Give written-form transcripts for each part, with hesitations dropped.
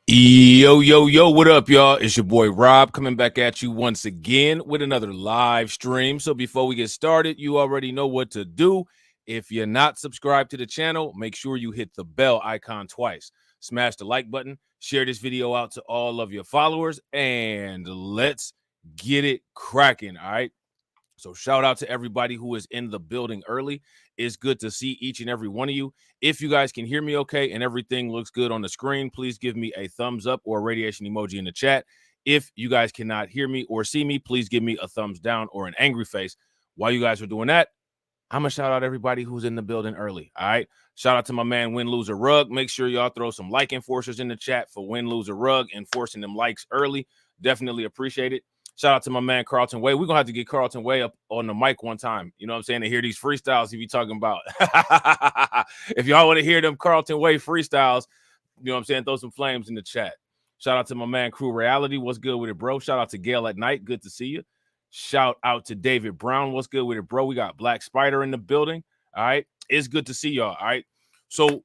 Yo, what up, y'all? It's your boy Rob coming back at you once again with another live stream. So before we get started, you already know what to do. If you're not subscribed to the channel, make sure you hit the bell icon twice. Smash the like button, share this video out to all of your followers, and let's get it cracking, all right? So shout out to everybody who is in the building early. It's good to see each and every one of you. If you guys can hear me okay and everything looks good on the screen, please give me a thumbs up or a radiation emoji in the chat. If you guys cannot hear me or see me, please give me a thumbs down or an angry face. While you guys are doing that, I'm going to shout out everybody who's in the building early, all right? Shout out to my man Win, Lose, or Rug. Make sure y'all throw some like enforcers in the chat for Win, Lose, or Rug, enforcing them likes early. Definitely appreciate it. Shout out to my man Carlton Way. We're going to have to get Carlton Way up on the mic one time. You know what I'm saying? To hear these freestyles he be talking about. If y'all want to hear them Carlton Way freestyles, you know what I'm saying? Throw some flames in the chat. Shout out to my man Crew Reality. What's good with it, bro? Shout out to Gail at Night. Good to see you. Shout out to David Brown. What's good with it, bro? We got Black Spider in the building. All right. It's good to see y'all. All right. So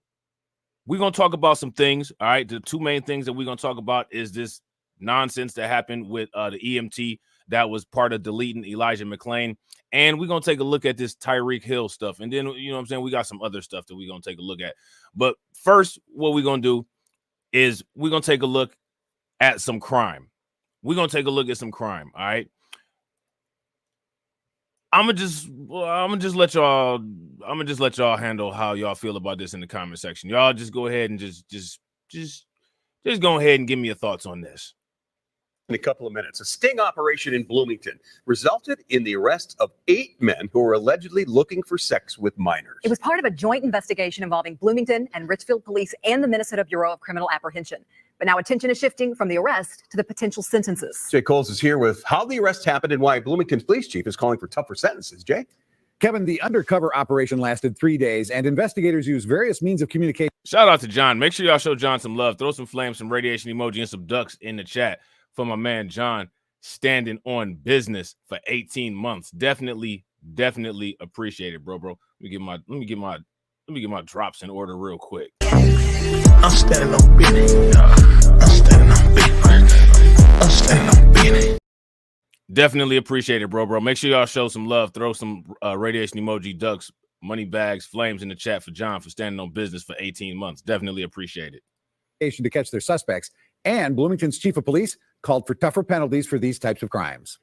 we're going to talk about some things. All right. The two main things that we're going to talk about is this nonsense that happened with the EMT that was part of deleting Elijah McClain. And we're going to take a look at this Tyreek Hill stuff. And then, you know what I'm saying, we got some other stuff that we're going to take a look at. But first, what we're going to do is we're going to take a look at some crime. We're going to take a look at some crime, all right? I'm gonna just let y'all handle how y'all feel about this in the comment section. Y'all just go ahead and just go ahead and give me your thoughts on this. In a couple of minutes, a sting operation in Bloomington resulted in the arrest of 8 men who were allegedly looking for sex with minors. It was part of a joint investigation involving Bloomington and Richfield Police and the Minnesota Bureau of Criminal Apprehension. But now attention is shifting from the arrest to the potential sentences. Jay Coles is here with how the arrest happened and why Bloomington's police chief is calling for tougher sentences. Jay? Kevin, the undercover operation lasted 3 days, and investigators used various means of communication. Shout out to John. Make sure y'all show John some love. Throw some flames, some radiation emoji, and some ducks in the chat for my man John standing on business for 18 months. Definitely appreciate it, bro. Let me get my drops in order real quick. I'm standing on business. I'm standing on business. Definitely appreciate it, bro. Make sure y'all show some love. Throw some radiation emoji, ducks, money bags, flames in the chat for John for standing on business for 18 months. Definitely appreciate it. To catch their suspects, and Bloomington's chief of police called for tougher penalties for these types of crimes.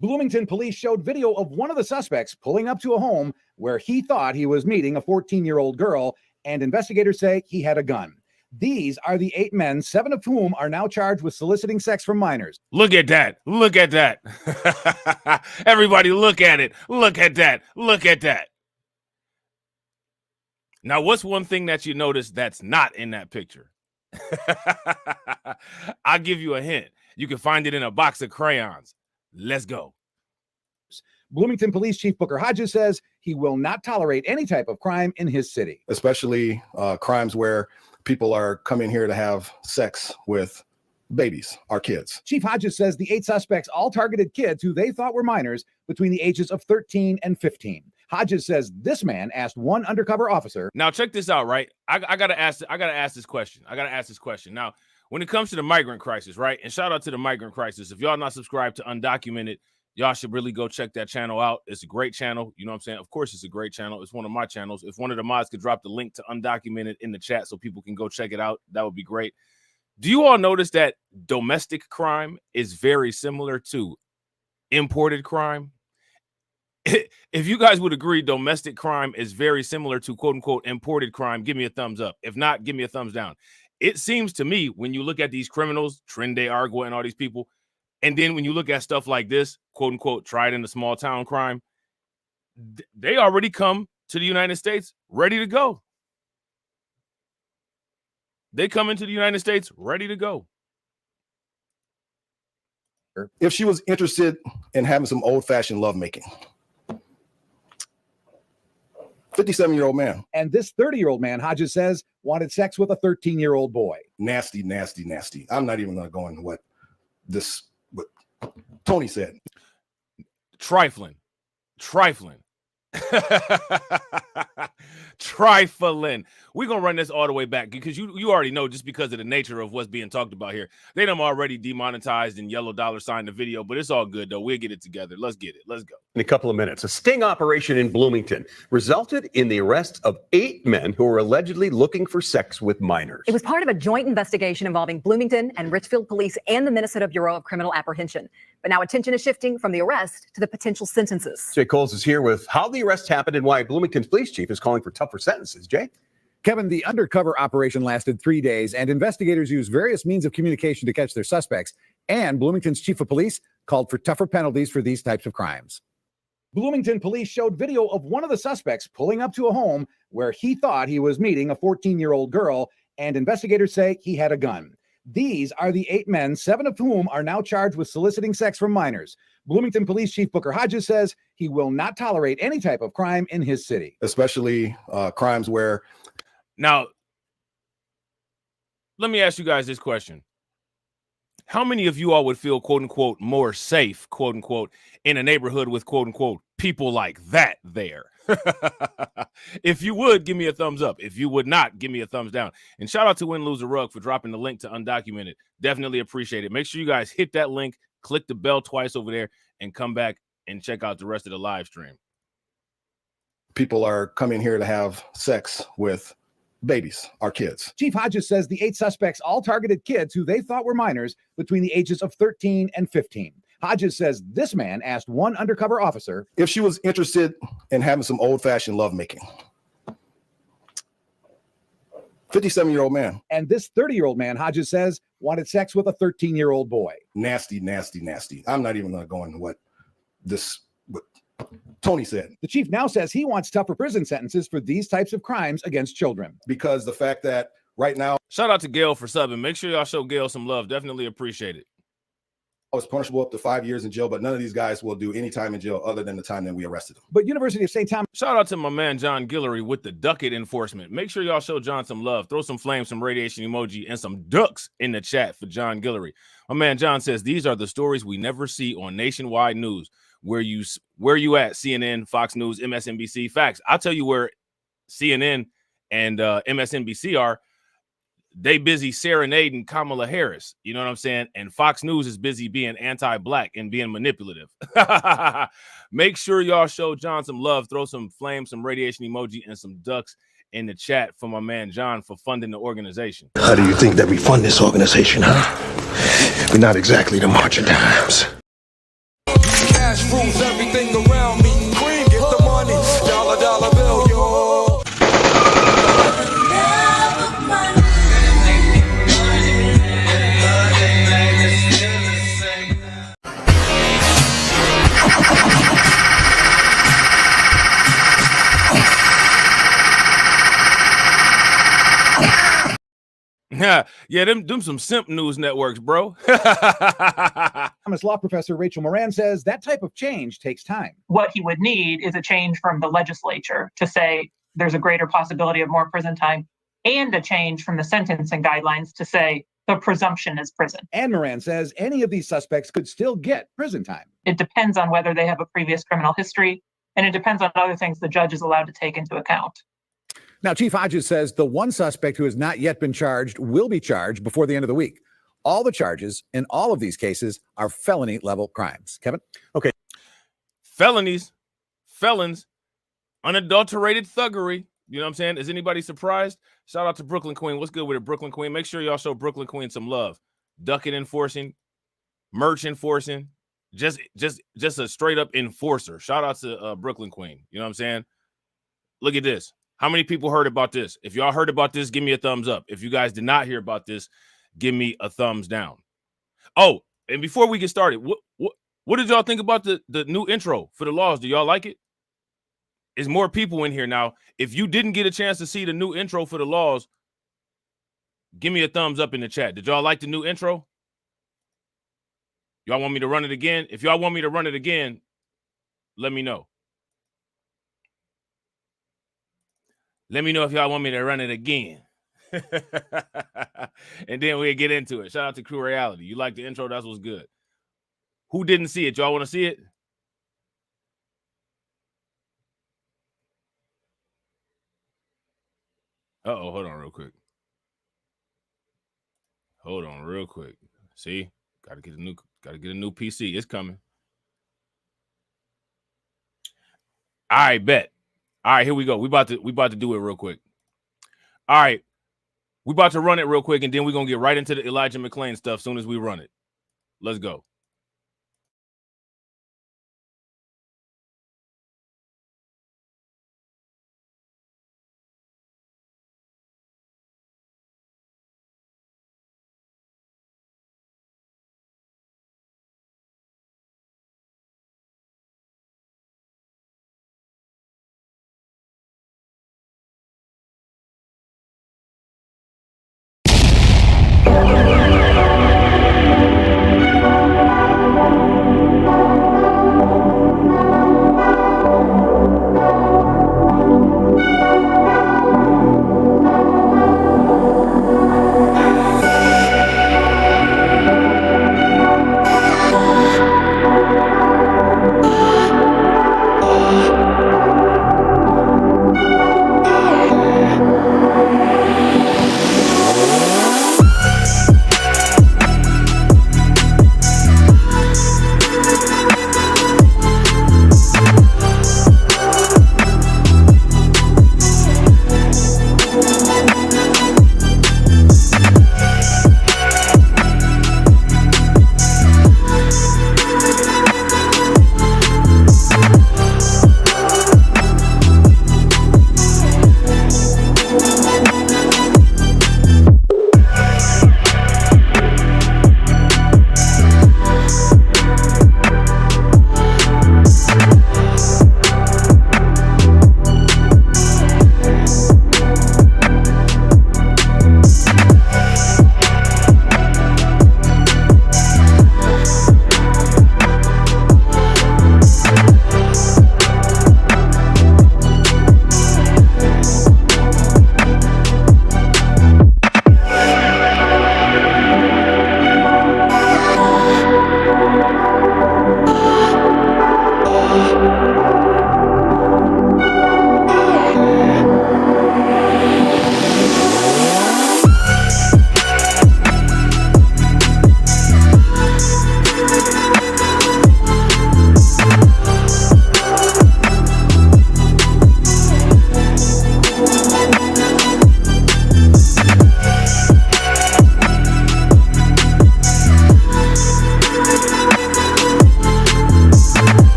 Bloomington police showed video of one of the suspects pulling up to a home where he thought he was meeting a 14-year-old girl, and investigators say he had a gun. These are the 8 men, 7 of whom are now charged with soliciting sex from minors. Look at that. Look at that. Everybody look at it. Look at that. Look at that. Now, what's one thing that you notice that's not in that picture? I'll give you a hint. You can find it in a box of crayons. Let's go. Bloomington Police Chief Booker Hodges says he will not tolerate any type of crime in his city. Especially crimes where people are coming here to have sex with babies, our kids. Chief Hodges says the 8 suspects all targeted kids who they thought were minors between the ages of 13 and 15. Hodges says this man asked one undercover officer. Now check this out, right? I gotta ask this question. Now, when it comes to the migrant crisis, right? And shout out to the migrant crisis. If y'all not subscribed to Undocumented, y'all should really go check that channel out. It's a great channel. You know what I'm saying? Of course, it's a great channel. It's one of my channels. If one of the mods could drop the link to Undocumented in the chat so people can go check it out, that would be great. Do you all notice that domestic crime is very similar to imported crime? If you guys would agree domestic crime is very similar to quote unquote imported crime, give me a thumbs up. If not, give me a thumbs down. It seems to me when you look at these criminals, Trende Argua and all these people, and then when you look at stuff like this, quote unquote, tried in a small town crime, they already come to the United States ready to go. They come into the United States ready to go. If she was interested in having some old-fashioned lovemaking. 57-year-old man. And this 30-year-old man, Hodges says, wanted sex with a 13-year-old boy. Nasty. I'm not even going to go into what Tony said. Trifling. Trifling. We're gonna run this all the way back because you already know, just because of the nature of what's being talked about here. They done already demonetized and yellow dollar signed the video, but it's all good though. We'll get it together. Let's get it. Let's go. In a couple of minutes, a sting operation in Bloomington resulted in the arrest of 8 men who were allegedly looking for sex with minors. It was part of a joint investigation involving Bloomington and Richfield Police and the Minnesota Bureau of Criminal Apprehension. But now attention is shifting from the arrest to the potential sentences. Jay Coles is here with how the arrest happened and why Bloomington's police chief is calling for tougher sentences. Jay? Kevin, the undercover operation lasted 3 days, and investigators used various means of communication to catch their suspects. And Bloomington's chief of police called for tougher penalties for these types of crimes. Bloomington police showed video of one of the suspects pulling up to a home where he thought he was meeting a 14-year-old girl, and investigators say he had a gun. These are the 8 men, 7 of whom are now charged with soliciting sex from minors. Bloomington Police Chief Booker Hodges says he will not tolerate any type of crime in his city. Especially crimes where... Now, let me ask you guys this question. How many of you all would feel, quote unquote, more safe, quote unquote, in a neighborhood with, quote unquote, people like that there? If you would, give me a thumbs up. If you would not, give me a thumbs down. And shout out to Win Lose a Rug for dropping the link to Undocumented. Definitely appreciate it. Make sure you guys hit that link, click the bell twice over there, and come back and check out the rest of the live stream. People are coming here to have sex with babies, our kids. Chief Hodges says the 8 suspects all targeted kids who they thought were minors between the ages of 13 and 15. Hodges says this man asked one undercover officer if she was interested in having some old-fashioned lovemaking. 57-year-old man. And this 30-year-old man, Hodges says, wanted sex with a 13-year-old boy. Nasty, nasty, nasty. I'm not even going to go into what Tony said. The chief now says he wants tougher prison sentences for these types of crimes against children. Because the fact that right now... Shout out to Gail for subbing. Make sure y'all show Gail some love. Definitely appreciate it. I was punishable up to 5 years in jail, but none of these guys will do any time in jail other than the time that we arrested them. But University of St. Thomas. Shout out to my man John Guillory with the ducket enforcement. Make sure y'all show John some love. Throw some flames, some radiation emoji, and some ducks in the chat for John Guillory. My man John says these are the stories we never see on nationwide news. Where you at? CNN, Fox News, MSNBC. Facts. I'll tell you where CNN and MSNBC are. They busy serenading Kamala Harris. You know what I'm saying? And Fox News is busy being anti-black and being manipulative. Make sure y'all show John some love. Throw some flames, some radiation emoji, and some ducks in the chat for my man John for funding the organization. How do you think that we fund this organization, huh? We're not exactly the March of Dimes. Cash rules everything around me. Cream, get the money. Dollar, dollar bill, yo. Yeah, them some simp news networks, bro. Thomas law professor Rachel Moran says that type of change takes time. What he would need is a change from the legislature to say there's a greater possibility of more prison time, and a change from the sentencing guidelines to say the presumption is prison. And Moran says any of these suspects could still get prison time. It depends on whether they have a previous criminal history, and it depends on other things the judge is allowed to take into account. Now, Chief Hodges says the one suspect who has not yet been charged will be charged before the end of the week. All the charges in all of these cases are felony level crimes. Kevin? Okay. Felons, unadulterated thuggery. You know what I'm saying? Is anybody surprised? Shout out to Brooklyn Queen. What's good with it, Brooklyn Queen? Make sure y'all show Brooklyn Queen some love. Ducket enforcing, merch enforcing, just a straight up enforcer. Shout out to Brooklyn Queen. You know what I'm saying? Look at this. How many people heard about this? If y'all heard about this, give me a thumbs up. If you guys did not hear about this, give me a thumbs down. Oh, and before we get started, what did y'all think about the new intro for the laws? Do y'all like it? There's more people in here now. If you didn't get a chance to see the new intro for the laws, give me a thumbs up in the chat. Did y'all like the new intro? Y'all want me to run it again? If y'all want me to run it again, let me know. Let me know if y'all want me to run it again. And then we'll get into it. Shout out to Crew Reality. You like the intro? That's what's good. Who didn't see it? Y'all want to see it? Uh-oh, hold on real quick. Hold on real quick. See? Gotta get a new PC. It's coming. All right, bet. All right, here we go. We about to do it real quick. All right. We about to run it real quick, and then we're gonna get right into the Elijah McClain stuff as soon as we run it. Let's go.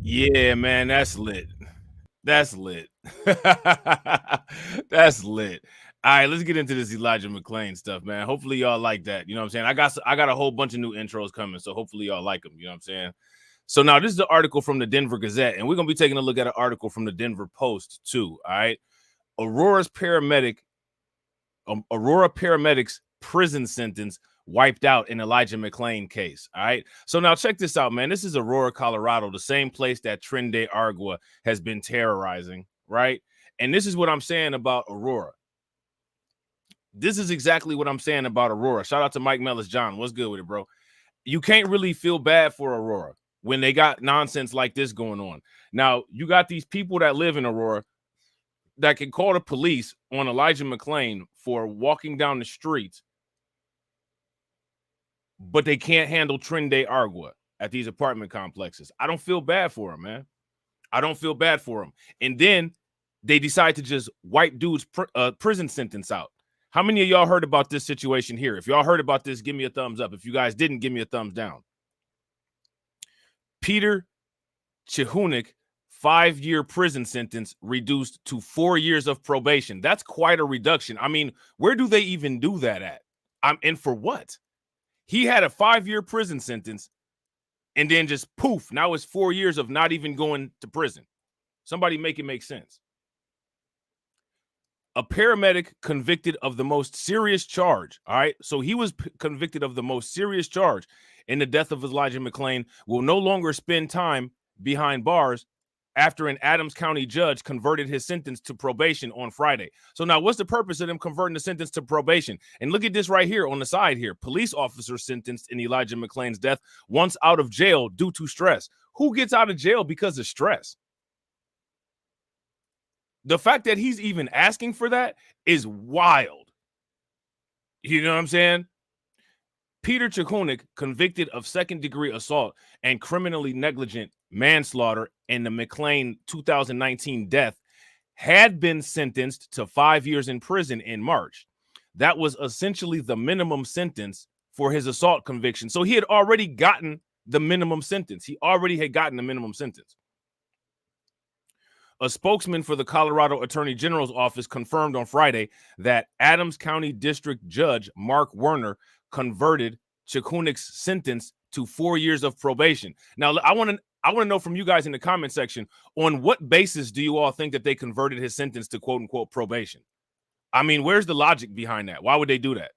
Yeah, man, that's lit. That's lit. That's lit. All right, let's get into this Elijah McClain stuff, man. Hopefully y'all like that. You know what I'm saying? I got a whole bunch of new intros coming, so hopefully y'all like them. You know what I'm saying? So now this is the article from the Denver Gazette, and we're gonna be taking a look at an article from the Denver Post too. All right, Aurora paramedics prison sentence wiped out in Elijah McClain case. All right. So now check this out, man. This is Aurora, Colorado, the same place that Trinde Argua has been terrorizing, right? And this is what I'm saying about Aurora. This is exactly what I'm saying about Aurora. Shout out to Mike Mellis John. What's good with it, bro? You can't really feel bad for Aurora when they got nonsense like this going on. Now, you got these people that live in Aurora that can call the police on Elijah McClain for walking down the street, but they can't handle Trinde Argua at these apartment complexes. I don't feel bad for him, man. I don't feel bad for him. And then they decide to just wipe dude's prison sentence out. How many of y'all heard about this situation here? If y'all heard about this, give me a thumbs up. If you guys didn't, give me a thumbs down. Peter Chihunik, 5-year prison sentence reduced to 4 years of probation. That's quite a reduction. I mean, where do they even do that at? And for what? He had a 5-year prison sentence and then just poof, now it's 4 years of not even going to prison. Somebody make it make sense. A paramedic convicted of the most serious charge. All right. So he was convicted of the most serious charge in the death of Elijah McClain, will no longer spend time behind bars after an Adams County judge converted his sentence to probation on Friday. So now what's the purpose of them converting the sentence to probation? And look at this right here on the side here. Police officer sentenced in Elijah McClain's death once out of jail due to stress. Who gets out of jail because of stress? The fact that he's even asking for that is wild. You know what I'm saying? Peter Chihunik, convicted of second-degree assault and criminally negligent manslaughter in the McClain 2019 death, had been sentenced to 5 years in prison in March. That was essentially the minimum sentence for his assault conviction. So he had already gotten the minimum sentence. He already had gotten the minimum sentence. A spokesman for the Colorado Attorney General's office confirmed on Friday that Adams County District Judge Mark Werner converted Chihunik's sentence to 4 years of probation. Now, I want to know from you guys in the comment section, on what basis do you all think that they converted his sentence to quote unquote probation? I mean, where's the logic behind that? Why would they do that?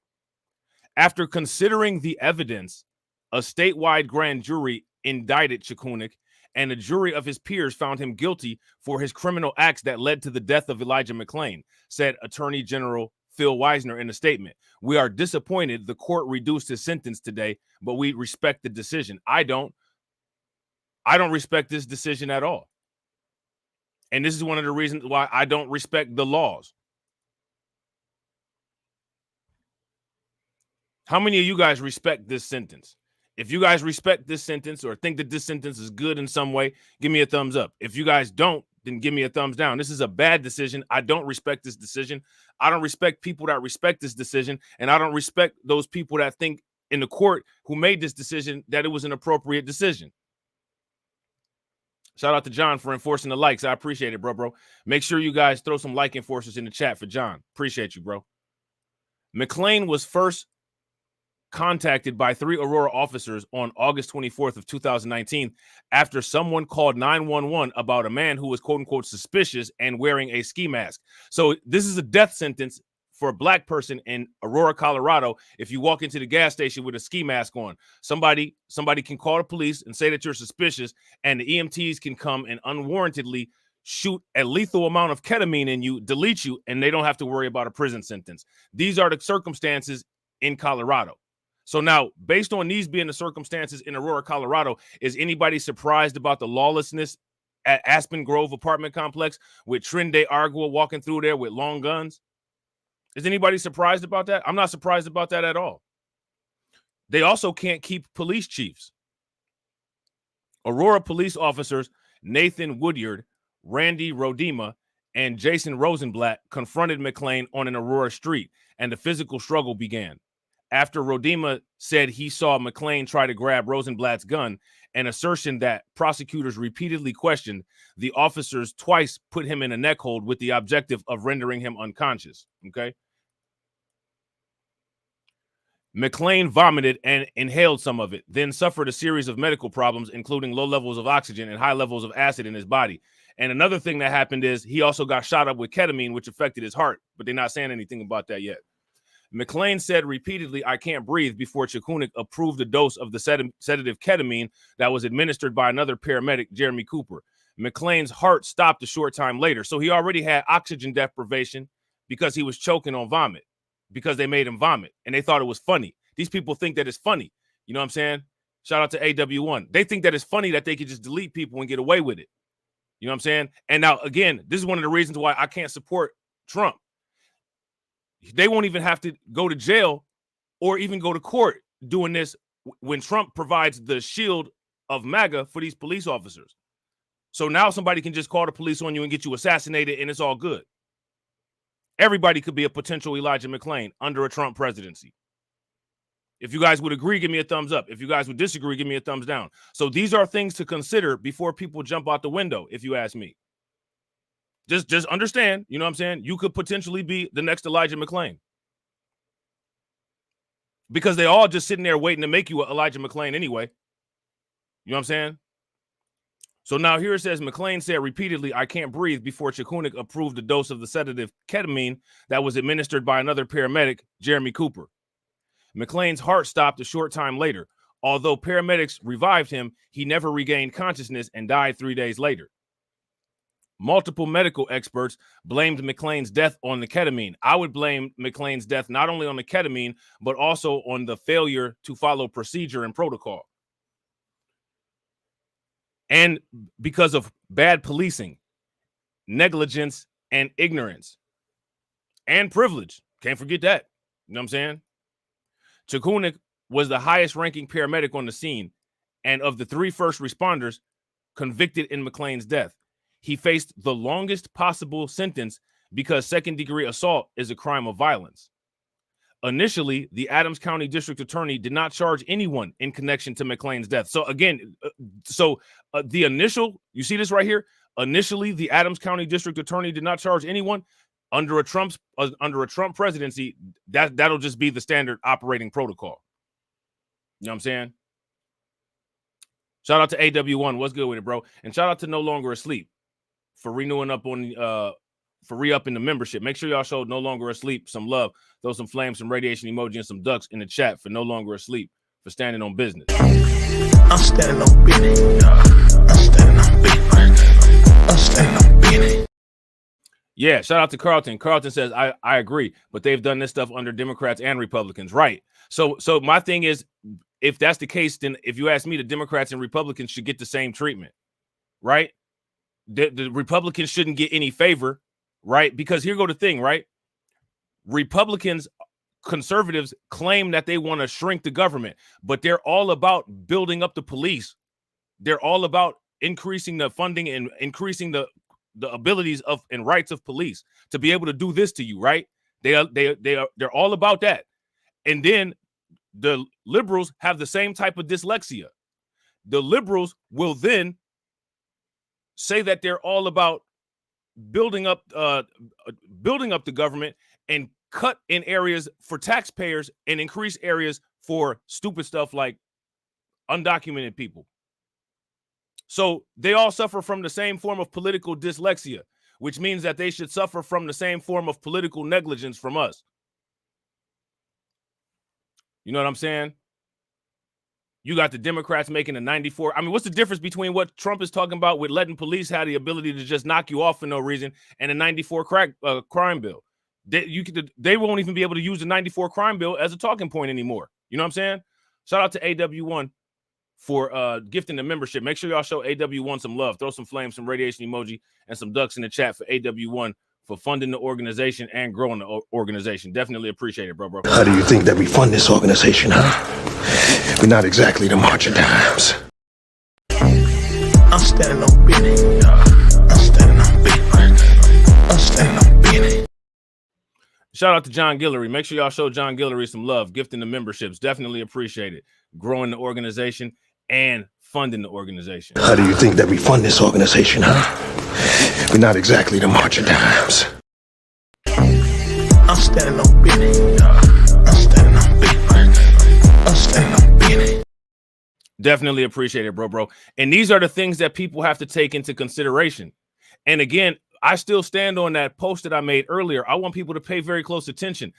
After considering the evidence, a statewide grand jury indicted Chihunik, and a jury of his peers found him guilty for his criminal acts that led to the death of Elijah McClain, said Attorney General Phil Weisner in a statement. We are disappointed the court reduced his sentence today, but we respect the decision. I don't respect this decision at all. And this is one of the reasons why I don't respect the laws. How many of you guys respect this sentence? If you guys respect this sentence or think that this sentence is good in some way, give me a thumbs up. If you guys don't, then give me a thumbs down. This is a bad decision. I don't respect this decision. I don't respect people that respect this decision. And I don't respect those people that think in the court who made this decision that it was an appropriate decision. Shout out to John for enforcing the likes. I appreciate it, bro. Make sure you guys throw some like enforcers in the chat for John. Appreciate you, bro. McClain was first contacted by 3 Aurora officers on August 24th of 2019 after someone called 911 about a man who was quote unquote suspicious and wearing a ski mask. So this is a death sentence for a black person in Aurora, Colorado. If you walk into the gas station with a ski mask on, somebody can call the police and say that you're suspicious, and the EMTs can come and unwarrantedly shoot a lethal amount of ketamine in you, delete you, and they don't have to worry about a prison sentence. These are the circumstances in Colorado. So now, based on these being the circumstances in Aurora, Colorado, is anybody surprised about the lawlessness at Aspen Grove apartment complex with Trinde Argua walking through there with long guns? Is anybody surprised about that? I'm not surprised about that at all. They also can't keep police chiefs. Aurora police officers Nathan Woodyard, Randy Rodema, and Jason Rosenblatt confronted McClain on an Aurora street, and the physical struggle began. After Rodema said he saw McClain try to grab Rosenblatt's gun an assertion that prosecutors repeatedly questioned. The officers twice put him in a neck hold with the objective of rendering him unconscious. Okay. McClain vomited and inhaled some of it, then suffered a series of medical problems, including low levels of oxygen and high levels of acid in his body. And another thing that happened is he also got shot up with ketamine, which affected his heart, but they're not saying anything about that yet. McClain said repeatedly, "I can't breathe," before Chicunik approved a dose of the sedative ketamine that was administered by another paramedic, Jeremy Cooper. McClain's heart stopped a short time later. So he already had oxygen deprivation because he was choking on vomit, because they made him vomit and they thought it was funny. These people think that it's funny. You know what I'm saying? Shout out to AW1. They think that it's funny that they could just delete people and get away with it. You know what I'm saying? And now, again, this is one of the reasons why I can't support Trump. They won't even have to go to jail or even go to court doing this when Trump provides the shield of MAGA for these police officers. So now somebody can just call the police on you and get you assassinated and it's all good. Everybody could be a potential Elijah McClain under a Trump presidency. If you guys would agree, give me a thumbs up. If you guys would disagree, give me a thumbs down. So these are things to consider before people jump out the window, if you ask me. Just understand, you know what I'm saying? You could potentially be the next Elijah McClain. Because they all just sitting there waiting to make you Elijah McClain anyway. You know what I'm saying? So now here it says, McClain said repeatedly, "I can't breathe," before Chicunik approved a dose of the sedative ketamine that was administered by another paramedic, Jeremy Cooper. McClain's heart stopped a short time later. Although paramedics revived him, he never regained consciousness and died 3 days later. Multiple medical experts blamed McClain's death on the ketamine. I would blame McClain's death not only on the ketamine, but also on the failure to follow procedure and protocol. And because of bad policing, negligence, and ignorance, and privilege. Can't forget that. You know what I'm saying? Chicunik was the highest ranking paramedic on the scene, and of the 3 first responders convicted in McClain's death, he faced the longest possible sentence because second-degree assault is a crime of violence. Initially, the Adams County District Attorney did not charge anyone in connection to McClain's death. So again, the initial, you see this right here? Initially, the Adams County District Attorney did not charge anyone. Under a Trump presidency, that'll just be the standard operating protocol. You know what I'm saying? Shout out to AW1. What's good with it, bro? And shout out to No Longer Asleep for renewing up on for re-upping the membership. Make sure y'all show No Longer Asleep some love. Throw some flames, some radiation emoji, and some ducks in the chat for No Longer Asleep for standing on business. I'm standing on business. I'm standing on business. I'm standing on business. Yeah, shout out to Carlton. Carlton says, I agree, but they've done this stuff under Democrats and Republicans. Right. So my thing is, if that's the case, then if you ask me, the Democrats and Republicans should get the same treatment. Right. The Republicans shouldn't get any favor. Right. Because here go the thing. Right. Republicans, conservatives claim that they want to shrink the government, but they're all about building up the police. They're all about increasing the funding and increasing the abilities of and rights of police to be able to do this to you, right? They're all about that. And then the liberals have the same type of dyslexia. The liberals will then say that they're all about building up the government and cut in areas for taxpayers and increase areas for stupid stuff like undocumented people. So they all suffer from the same form of political dyslexia, which means that they should suffer from the same form of political negligence from us. You know what I'm saying? You got the Democrats making a 94. I mean, what's the difference between what Trump is talking about with letting police have the ability to just knock you off for no reason and a 94 crime bill? They won't even be able to use the 94 crime bill as a talking point anymore. You know what I'm saying? Shout out to AW1 for gifting the membership. Make sure y'all show AW1 some love. Throw some flames, some radiation emoji, and some ducks in the chat for AW1 for funding the organization and growing the organization. Definitely appreciate it, bro. How do you think that we fund this organization, huh? We're not exactly the March of Dimes. I'm standing on business. I'm standing on business. I'm standing on business. Shout out to John Guillory. Make sure y'all show John Guillory some love. Gifting the memberships. Definitely appreciate it. Growing the organization and funding the organization. How do you think that we fund this organization, huh? We're not exactly the march of dimes. I'm standing on business. I'm standing on business. I'm standing on business. Definitely appreciate it, bro. And these are the things that people have to take into consideration. And again, I still stand on that post that I made earlier. I want people to pay very close attention.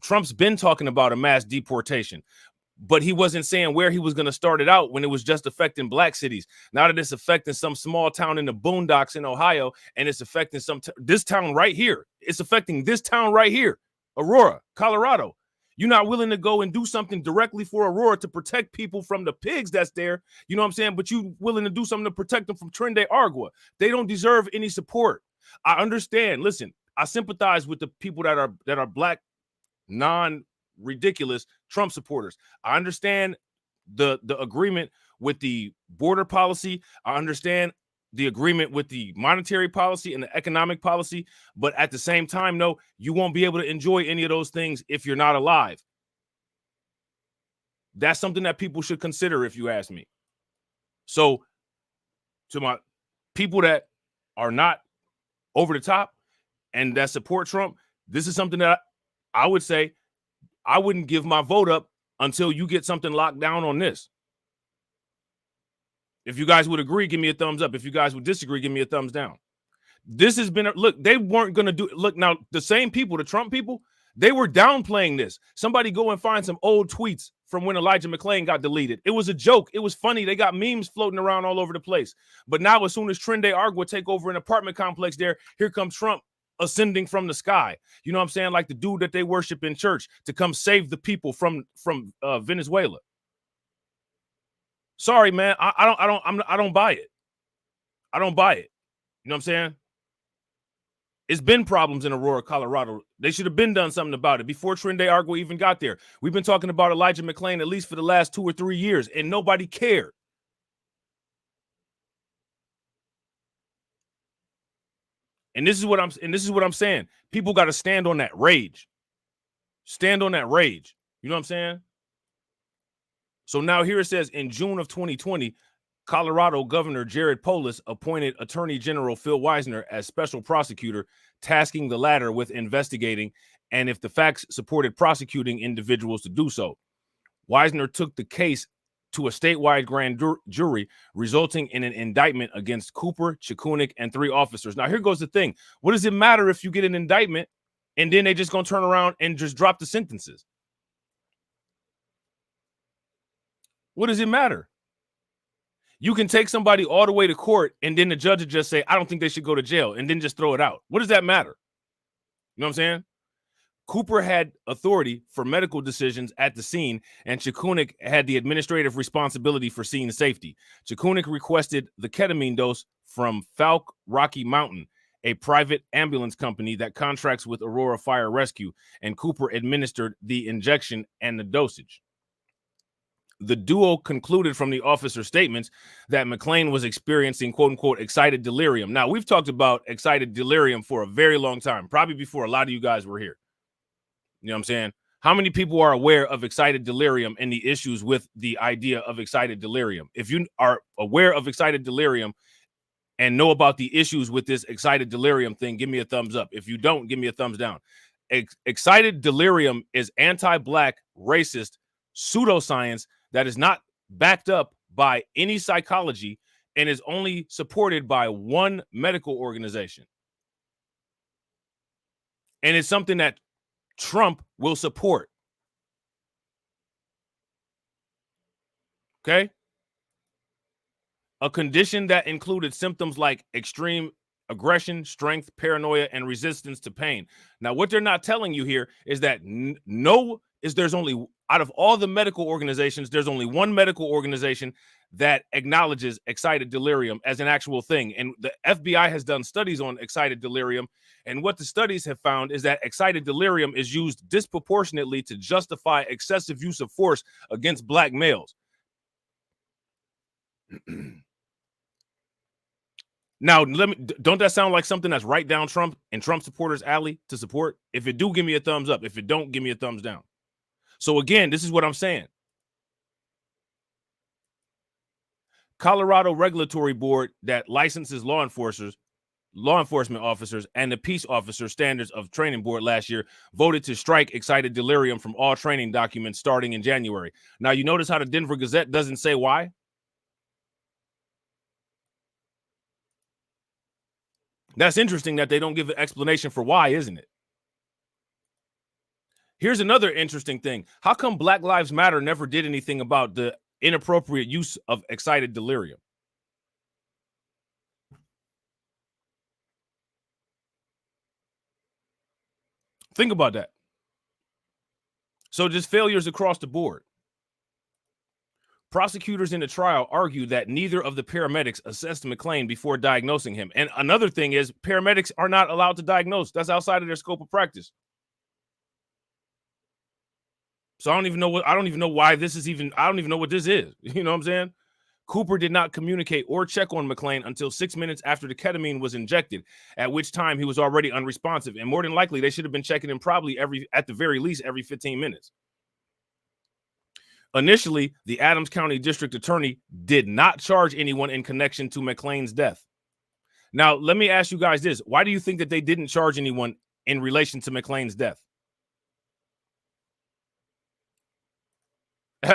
Trump's been talking about a mass deportation, but he wasn't saying where he was going to start it out when it was just affecting black cities. Now that it's affecting some small town in the boondocks in Ohio, and it's affecting this town right here. It's affecting this town right here, Aurora, Colorado. You're not willing to go and do something directly for Aurora to protect people from the pigs that's there. You know what I'm saying? But you willing to do something to protect them from Trinidad Agua. They don't deserve any support. I understand. Listen, I sympathize with the people that are black, non-ridiculous Trump supporters. I understand the agreement with the border policy. I understand the agreement with the monetary policy and the economic policy, but at the same time, no, you won't be able to enjoy any of those things if you're not alive. That's something that people should consider, if you ask me. So to my people that are not over the top and that support Trump, this is something that I would say I wouldn't give my vote up until you get something locked down on this. If you guys would agree, give me a thumbs up. If you guys would disagree, give me a thumbs down. This has been look, they weren't going to do look now. The same people, the Trump people, they were downplaying this. Somebody go and find some old tweets from when Elijah McClain got deleted. It was a joke. It was funny. They got memes floating around all over the place. But now, as soon as Trinidad Agua take over an apartment complex there, here comes Trump ascending from the sky. You know what I'm saying? Like the dude that they worship in church to come save the people from Venezuela. Sorry, man. I don't buy it. I don't buy it. You know what I'm saying? It's been problems in Aurora, Colorado. They should have been done something about it before Trinidad Agua even got there. We've been talking about Elijah McClain at least for the last 2 or 3 years, and nobody cared. And this is what I'm saying. People got to stand on that rage. Stand on that rage. You know what I'm saying? So now here it says in June of 2020, Colorado Governor Jared Polis appointed Attorney General Phil Wisner as special prosecutor, tasking the latter with investigating and, if the facts supported, prosecuting individuals to do so. Wisner took the case to a statewide grand jury, resulting in an indictment against Cooper, Chikunik, and 3 officers. Now, here goes the thing. What does it matter if you get an indictment and then they just going to turn around and just drop the sentences? What does it matter? You can take somebody all the way to court and then the judge would just say, I don't think they should go to jail, and then just throw it out. What does that matter? You know what I'm saying? Cooper had authority for medical decisions at the scene, and Chikunik had the administrative responsibility for scene safety. Chikunik requested the ketamine dose from Falk Rocky Mountain, a private ambulance company that contracts with Aurora Fire Rescue, and Cooper administered the injection and the dosage. The duo concluded from the officer's statements that McClain was experiencing, quote unquote, excited delirium. Now, we've talked about excited delirium for a very long time, probably before a lot of you guys were here. You know what I'm saying? How many people are aware of excited delirium and the issues with the idea of excited delirium? If you are aware of excited delirium and know about the issues with this excited delirium thing, give me a thumbs up. If you don't, give me a thumbs down. Excited delirium is anti-black, racist pseudoscience that is not backed up by any psychology and is only supported by one medical organization. And it's something that Trump will support. Okay? A condition that included symptoms like extreme aggression, strength, paranoia, and resistance to pain. Now, what they're not telling you here is that there's only, out of all the medical organizations, there's only one medical organization that acknowledges excited delirium as an actual thing. And the FBI has done studies on excited delirium. And what the studies have found is that excited delirium is used disproportionately to justify excessive use of force against black males. Now, don't that sound like something that's right down Trump and Trump supporters' alley to support? If it do, give me a thumbs up. If it don't, give me a thumbs down. So again, this is what I'm saying. Colorado Regulatory Board that licenses law enforcement officers and the Peace Officer Standards of Training Board last year voted to strike excited delirium from all training documents starting in January. Now, you notice how the Denver Gazette doesn't say why? That's interesting that they don't give an explanation for why, isn't it? Here's another interesting thing. How come Black Lives Matter never did anything about the inappropriate use of excited delirium? Think about that. So just failures across the board. Prosecutors in the trial argued that neither of the paramedics assessed McClain before diagnosing him. And another thing is paramedics are not allowed to diagnose. That's outside of their scope of practice. So I don't even know why this is even, I don't even know what this is. You know what I'm saying? Cooper did not communicate or check on McClain until 6 minutes after the ketamine was injected, at which time he was already unresponsive. And more than likely, they should have been checking him probably at the very least every 15 minutes. Initially, the Adams County District Attorney did not charge anyone in connection to McClain's death. Now, let me ask you guys this. Why do you think that they didn't charge anyone in relation to McClain's death?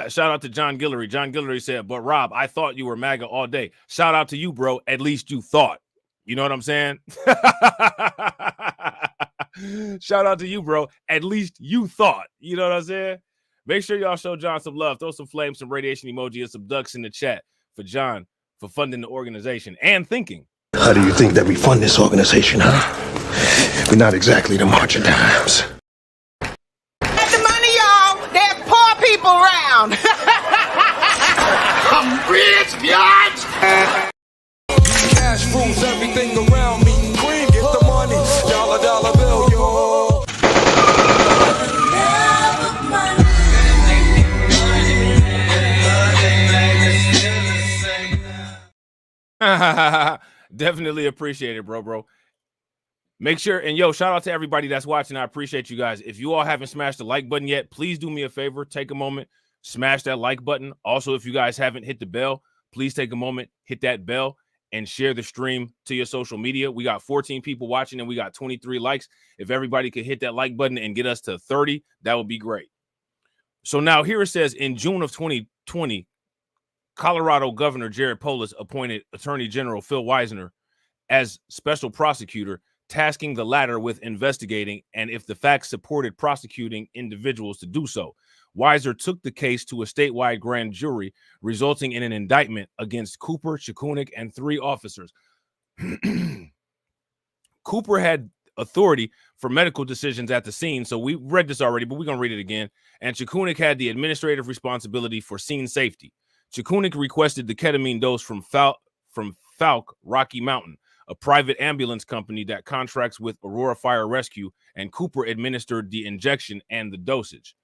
Shout out to John Guillory. John Guillory said, but Rob, I thought you were MAGA all day. Shout out to you, bro. At least you thought. You know what I'm saying? Shout out to you, bro. At least you thought. You know what I'm saying? Make sure y'all show John some love. Throw some flames, some radiation emoji, and some ducks in the chat for John for funding the organization and thinking. How do you think that we fund this organization, huh? We're not exactly the March of Dimes. Get the money, y'all. There's poor people around. I'm rich, bitch. Cash rules everything around me. Queen, get the money. Dollar bill, yo. Definitely appreciate it, bro. Make sure, and yo, shout out to everybody that's watching. I appreciate you guys. If you all haven't smashed the like button yet, please do me a favor. Take a moment, smash that like button. Also, if you guys haven't hit the bell, please take a moment, hit that bell, and share the stream to your social media. We got 14 people watching and we got 23 likes. If everybody could hit that like button and get us to 30, that would be great. So now here it says, in June of 2020, Colorado Governor Jared Polis appointed Attorney General Phil Weisner as special prosecutor, tasking the latter with investigating and, if the facts supported, prosecuting individuals to do so. Weiser took the case to a statewide grand jury, resulting in an indictment against Cooper, Chikunik, and 3 officers. Cooper had authority for medical decisions at the scene, so we read this already, but we're going to read it again. And Chikunik had the administrative responsibility for scene safety. Chikunik requested the ketamine dose from Falk Rocky Mountain, a private ambulance company that contracts with Aurora Fire Rescue, and Cooper administered the injection and the dosage.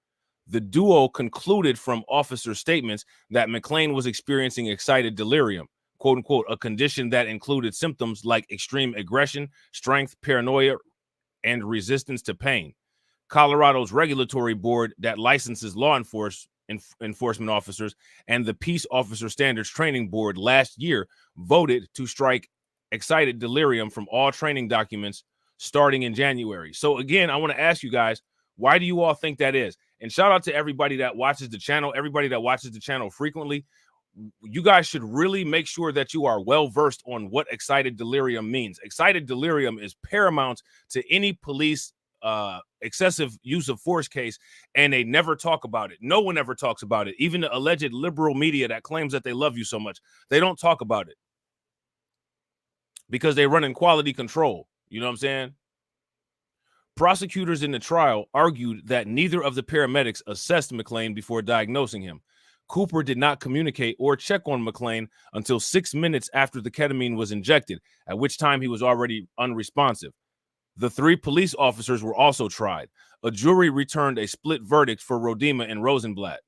The duo concluded from officer statements that McClain was experiencing excited delirium, quote unquote, a condition that included symptoms like extreme aggression, strength, paranoia, and resistance to pain. Colorado's regulatory board that licenses law enforcement officers and the Peace Officer Standards Training Board last year voted to strike excited delirium from all training documents starting in January. So again, I want to ask you guys, why do you all think that is? And shout out to everybody that watches the channel, everybody that watches the channel frequently. You guys should really make sure that you are well versed on what excited delirium means. Excited delirium is paramount to any police excessive use of force case, and they never talk about it. No one ever talks about it. Even the alleged liberal media that claims that they love you so much, they don't talk about it because they run in quality control. You know what I'm saying? Prosecutors in the trial argued that neither of the paramedics assessed McClain before diagnosing him. Cooper did not communicate or check on McClain until 6 minutes after the ketamine was injected, at which time he was already unresponsive. The 3 police officers were also tried. A jury returned a split verdict for Rodema and Rosenblatt.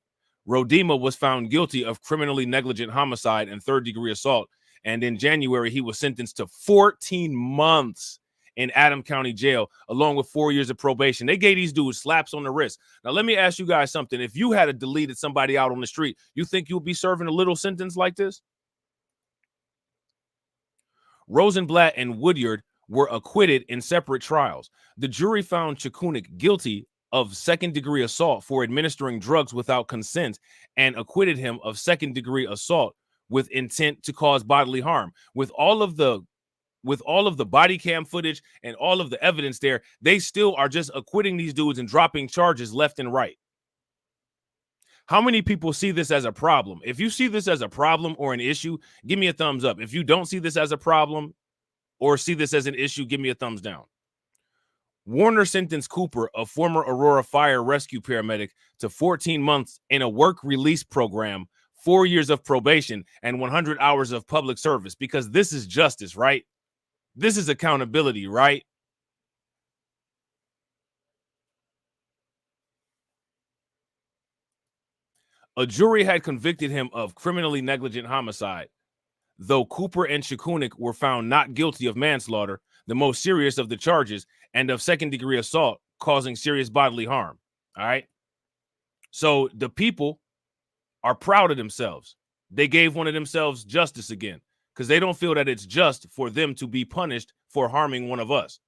Rodema was found guilty of criminally negligent homicide and third-degree assault, and in January, he was sentenced to 14 months in Adams County Jail, along with 4 years of probation. They gave these dudes slaps on the wrist. Now, let me ask you guys something. If you had deleted somebody out on the street, you think you'll be serving a little sentence like this? Rosenblatt and Woodyard were acquitted in separate trials. The jury found Chikunik guilty of second-degree assault for administering drugs without consent and acquitted him of second-degree assault with intent to cause bodily harm. With all of the body cam footage and all of the evidence there, they still are just acquitting these dudes and dropping charges left and right. How many people see this as a problem? If you see this as a problem or an issue, give me a thumbs up. If you don't see this as a problem or see this as an issue, give me a thumbs down. Warner sentenced Cooper, a former Aurora fire rescue paramedic, to 14 months in a work release program, 4 years of probation, and 100 hours of public service, because this is justice, right? This is accountability, right? A jury had convicted him of criminally negligent homicide, though Cooper and Chikunik were found not guilty of manslaughter, the most serious of the charges, and of second-degree assault causing serious bodily harm. All right? So the people are proud of themselves. They gave one of themselves justice again because they don't feel that it's just for them to be punished for harming one of us.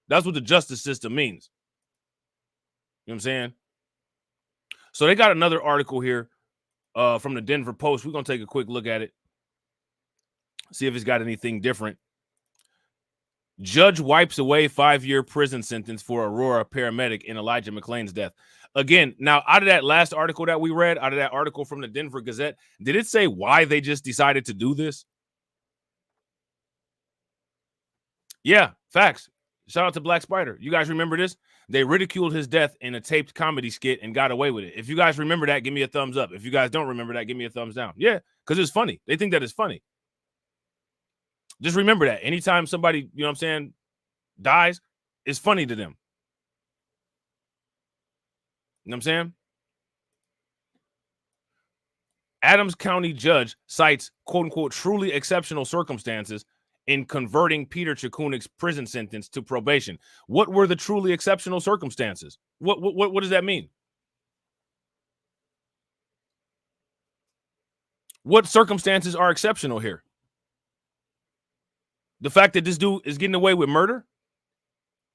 That's what the justice system means. You know what I'm saying? So they got another article here from the Denver Post. We're going to take a quick look at it. See if it's got anything different. Judge wipes away 5-year prison sentence for Aurora paramedic in Elijah McClain's death. Again, now out of that last article that we read, out of that article from the Denver Gazette, did it say why they just decided to do this? Yeah, facts. Shout out to Black Spider. You guys remember this? They ridiculed his death in a taped comedy skit and got away with it. If you guys remember that, give me a thumbs up. If you guys don't remember that, give me a thumbs down. Yeah, because it's funny. They think that it's funny. Just remember that. Anytime somebody, you know what I'm saying, dies, it's funny to them. You know what I'm saying? Adams County judge cites, quote unquote, truly exceptional circumstances in converting Peter Chikunik's prison sentence to probation. What were the truly exceptional circumstances? What does that mean? What circumstances are exceptional here? The fact that this dude is getting away with murder?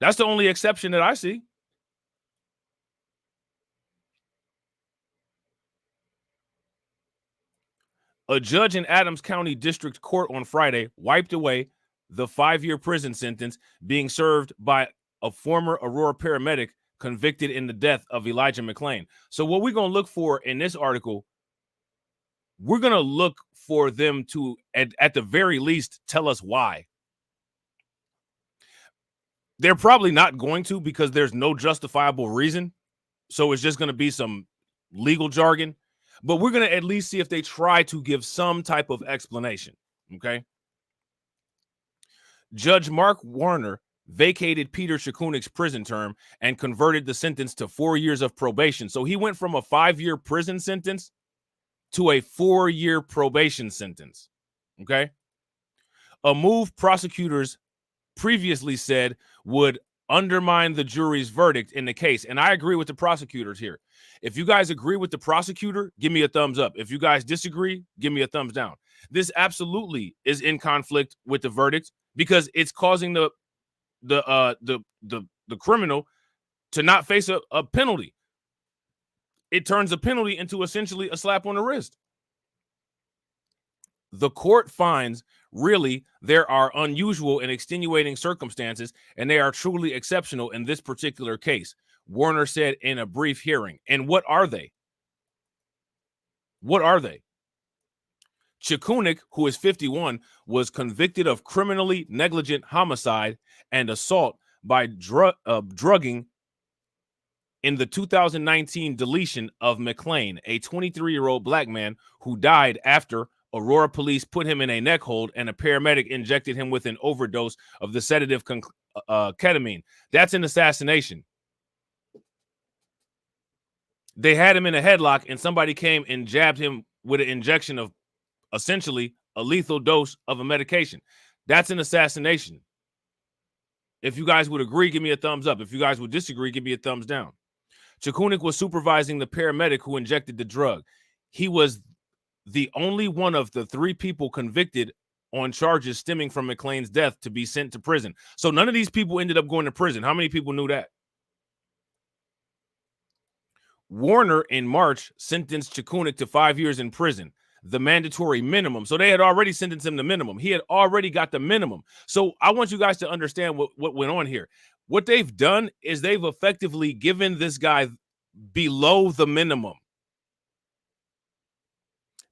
That's the only exception that I see. A judge in Adams County District Court on Friday wiped away the 5-year prison sentence being served by a former Aurora paramedic convicted in the death of Elijah McClain. So what we're going to look for in this article, we're going to look for them to, at the very least, tell us why. They're probably not going to, because there's no justifiable reason. So it's just going to be some legal jargon. But we're going to at least see if they try to give some type of explanation. Okay. Judge Mark Warner vacated Peter Chikunik's prison term and converted the sentence to 4 years of probation. So he went from a 5-year prison sentence to a 4-year probation sentence. Okay. A move prosecutors previously said would undermine the jury's verdict in the case. And I agree with the prosecutors here. If you guys agree with the prosecutor, give me a thumbs up. If you guys disagree, give me a thumbs down. This absolutely is in conflict with the verdict because it's causing the criminal to not face a penalty. It turns a penalty into essentially a slap on the wrist. The court finds really there are unusual and extenuating circumstances, and they are truly exceptional in this particular case, Warner said in a brief hearing. And what are they? What are they? Chikunik, who is 51, was convicted of criminally negligent homicide and assault by drugging in the 2019 deletion of McClain, a 23-year-old black man who died after Aurora police put him in a neck hold and a paramedic injected him with an overdose of the sedative ketamine. That's an assassination. They had him in a headlock and somebody came and jabbed him with an injection of essentially a lethal dose of a medication. That's an assassination. If you guys would agree, give me a thumbs up. If you guys would disagree, give me a thumbs down. Chikunik was supervising the paramedic who injected the drug. He was the only one of the 3 people convicted on charges stemming from McClain's death to be sent to prison. So none of these people ended up going to prison. How many people knew that? Warner in March sentenced Chikunik to 5 years in prison, the mandatory minimum. So they had already sentenced him to minimum. He had already got the minimum. So I want you guys to understand what went on here. What they've done is they've effectively given this guy below the minimum.